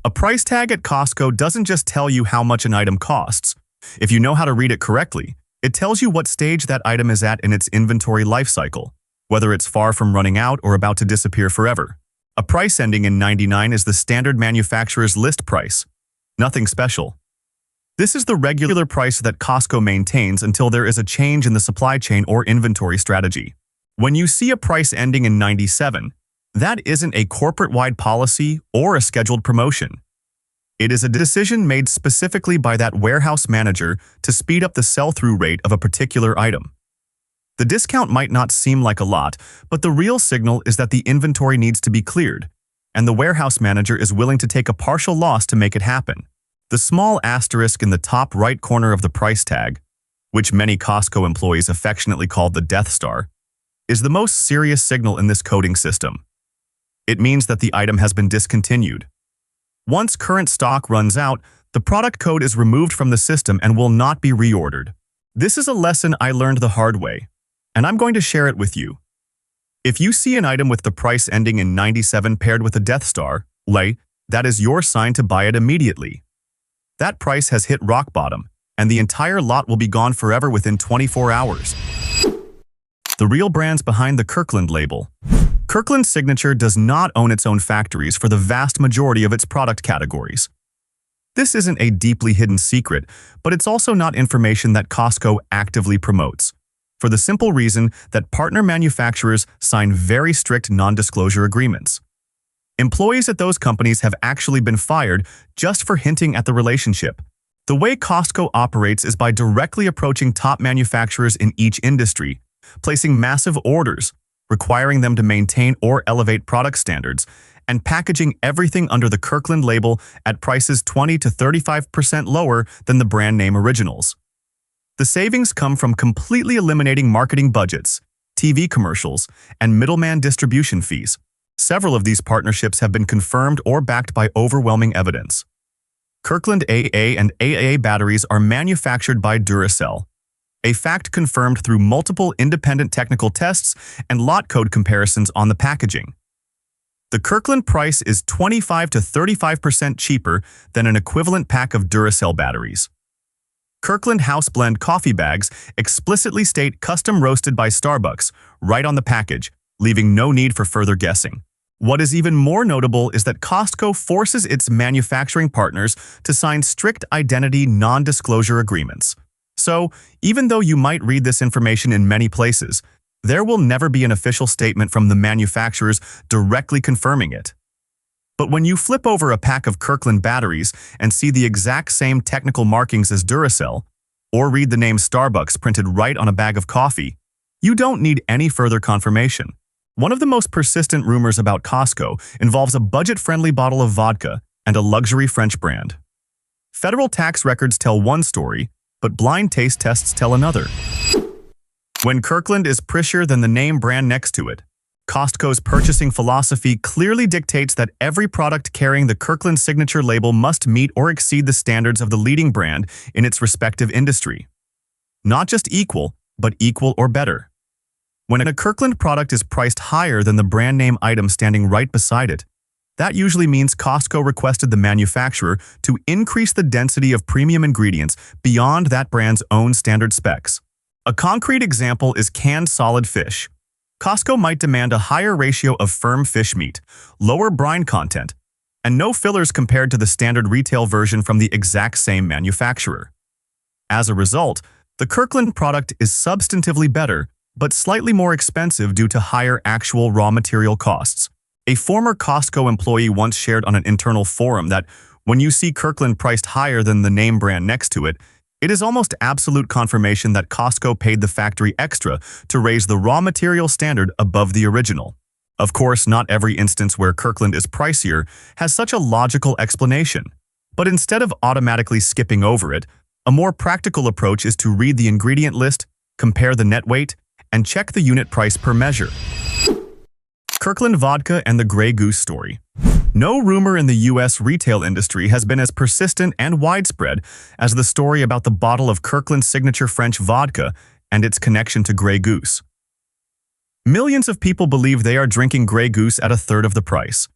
A price tag at Costco doesn't just tell you how much an item costs. If you know how to read it correctly, it tells you what stage that item is at in its inventory life cycle, whether it's far from running out or about to disappear forever. A price ending in 99 is the standard manufacturer's list price. Nothing special. This is the regular price that Costco maintains until there is a change in the supply chain or inventory strategy. When you see a price ending in 97, that isn't a corporate-wide policy or a scheduled promotion. It is a decision made specifically by that warehouse manager to speed up the sell-through rate of a particular item. The discount might not seem like a lot, but the real signal is that the inventory needs to be cleared, and the warehouse manager is willing to take a partial loss to make it happen. The small asterisk in the top right corner of the price tag, which many Costco employees affectionately call the Death Star, is the most serious signal in this coding system. It means that the item has been discontinued. Once current stock runs out, the product code is removed from the system and will not be reordered. This is a lesson I learned the hard way, and I'm going to share it with you. If you see an item with the price ending in 97 paired with a Death Star, that is your sign to buy it immediately. That price has hit rock bottom, and the entire lot will be gone forever within 24 hours. The real brands behind the Kirkland label. Kirkland Signature does not own its own factories for the vast majority of its product categories. This isn't a deeply hidden secret, but it's also not information that Costco actively promotes, for the simple reason that partner manufacturers sign very strict non-disclosure agreements. Employees at those companies have actually been fired just for hinting at the relationship. The way Costco operates is by directly approaching top manufacturers in each industry, placing massive orders, requiring them to maintain or elevate product standards, and packaging everything under the Kirkland label at prices 20 to 35% lower than the brand name originals. The savings come from completely eliminating marketing budgets, TV commercials, and middleman distribution fees. Several of these partnerships have been confirmed or backed by overwhelming evidence. Kirkland AA and AAA batteries are manufactured by Duracell, a fact confirmed through multiple independent technical tests and lot code comparisons on the packaging. The Kirkland price is 25 to 35% cheaper than an equivalent pack of Duracell batteries. Kirkland House Blend coffee bags explicitly state custom roasted by Starbucks right on the package, leaving no need for further guessing. What is even more notable is that Costco forces its manufacturing partners to sign strict identity non-disclosure agreements. So, even though you might read this information in many places, there will never be an official statement from the manufacturers directly confirming it. But when you flip over a pack of Kirkland batteries and see the exact same technical markings as Duracell, or read the name Starbucks printed right on a bag of coffee, you don't need any further confirmation. One of the most persistent rumors about Costco involves a budget-friendly bottle of vodka and a luxury French brand. Federal tax records tell one story, but blind taste tests tell another. When Kirkland is prettier than the name brand next to it, Costco's purchasing philosophy clearly dictates that every product carrying the Kirkland Signature label must meet or exceed the standards of the leading brand in its respective industry. Not just equal, but equal or better. When a Kirkland product is priced higher than the brand name item standing right beside it, that usually means Costco requested the manufacturer to increase the density of premium ingredients beyond that brand's own standard specs. A concrete example is canned solid fish. Costco might demand a higher ratio of firm fish meat, lower brine content, and no fillers compared to the standard retail version from the exact same manufacturer. As a result, the Kirkland product is substantively better, but slightly more expensive due to higher actual raw material costs. A former Costco employee once shared on an internal forum that when you see Kirkland priced higher than the name brand next to it, it is almost absolute confirmation that Costco paid the factory extra to raise the raw material standard above the original. Of course, not every instance where Kirkland is pricier has such a logical explanation. But instead of automatically skipping over it, a more practical approach is to read the ingredient list, compare the net weight, and check the unit price per measure. Kirkland Vodka and the Grey Goose story. No rumor in the U.S. retail industry has been as persistent and widespread as the story about the bottle of Kirkland Signature French vodka and its connection to Grey Goose. Millions of people believe they are drinking Grey Goose at a third of the price.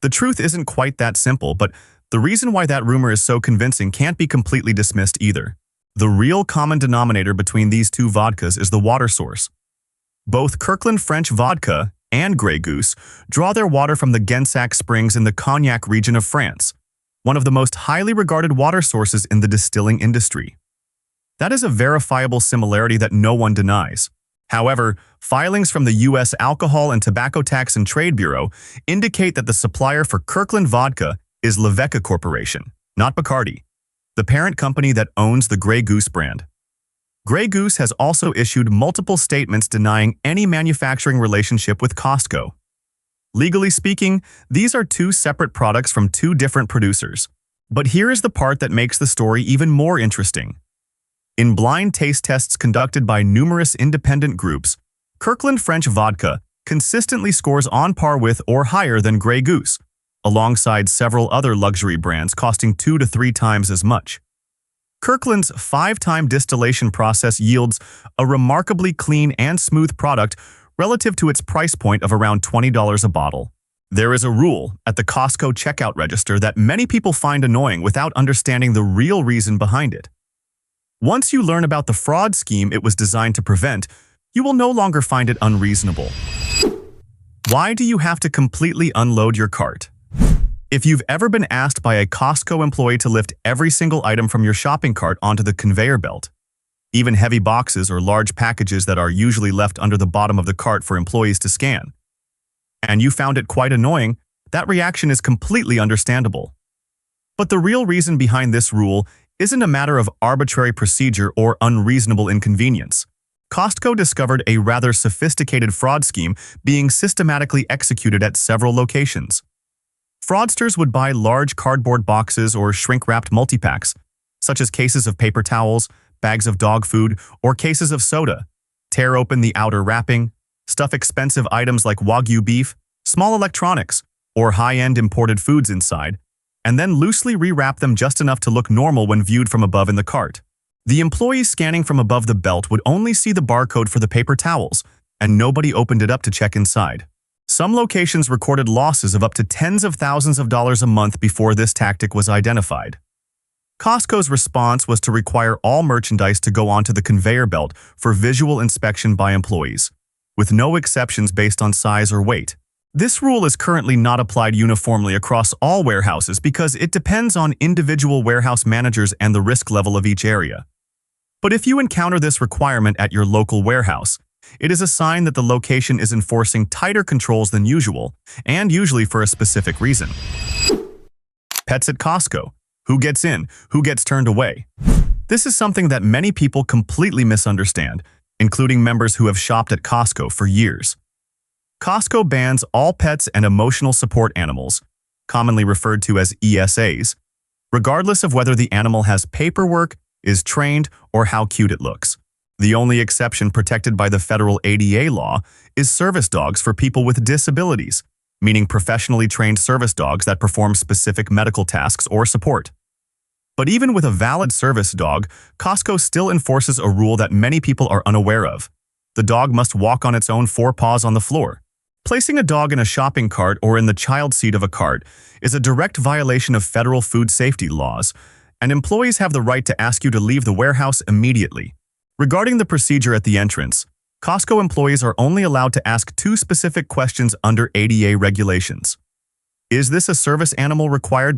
The truth isn't quite that simple, but the reason why that rumor is so convincing can't be completely dismissed either. The real common denominator between these two vodkas is the water source. Both Kirkland French vodka and Grey Goose draw their water from the Gensac Springs in the Cognac region of France, one of the most highly regarded water sources in the distilling industry. That is a verifiable similarity that no one denies. However, filings from the U.S. Alcohol and Tobacco Tax and Trade Bureau indicate that the supplier for Kirkland vodka is Levecka Corporation, not Bacardi, the parent company that owns the Grey Goose brand. Grey Goose has also issued multiple statements denying any manufacturing relationship with Costco. Legally speaking, these are two separate products from two different producers. But here is the part that makes the story even more interesting. In blind taste tests conducted by numerous independent groups, Kirkland French vodka consistently scores on par with or higher than Grey Goose, alongside several other luxury brands costing 2 to 3 times as much. Kirkland's 5-time distillation process yields a remarkably clean and smooth product relative to its price point of around $20 a bottle. There is a rule at the Costco checkout register that many people find annoying without understanding the real reason behind it. Once you learn about the fraud scheme it was designed to prevent, you will no longer find it unreasonable. Why do you have to completely unload your cart? If you've ever been asked by a Costco employee to lift every single item from your shopping cart onto the conveyor belt, even heavy boxes or large packages that are usually left under the bottom of the cart for employees to scan, and you found it quite annoying, that reaction is completely understandable. But the real reason behind this rule isn't a matter of arbitrary procedure or unreasonable inconvenience. Costco discovered a rather sophisticated fraud scheme being systematically executed at several locations. Fraudsters would buy large cardboard boxes or shrink-wrapped multi-packs, such as cases of paper towels, bags of dog food, or cases of soda, tear open the outer wrapping, stuff expensive items like Wagyu beef, small electronics, or high-end imported foods inside, and then loosely rewrap them just enough to look normal when viewed from above in the cart. The employees scanning from above the belt would only see the barcode for the paper towels, and nobody opened it up to check inside. Some locations recorded losses of up to tens of thousands of dollars a month before this tactic was identified. Costco's response was to require all merchandise to go onto the conveyor belt for visual inspection by employees, with no exceptions based on size or weight. This rule is currently not applied uniformly across all warehouses because it depends on individual warehouse managers and the risk level of each area. But if you encounter this requirement at your local warehouse, it is a sign that the location is enforcing tighter controls than usual, and usually for a specific reason. Pets at Costco. Who gets in? Who gets turned away? This is something that many people completely misunderstand, including members who have shopped at Costco for years. Costco bans all pets and emotional support animals, commonly referred to as ESAs, regardless of whether the animal has paperwork, is trained, or how cute it looks. The only exception protected by the federal ADA law is service dogs for people with disabilities, meaning professionally trained service dogs that perform specific medical tasks or support. But even with a valid service dog, Costco still enforces a rule that many people are unaware of. The dog must walk on its own four paws on the floor. Placing a dog in a shopping cart or in the child seat of a cart is a direct violation of federal food safety laws, and employees have the right to ask you to leave the warehouse immediately. Regarding the procedure at the entrance, Costco employees are only allowed to ask two specific questions under ADA regulations. Is this a service animal required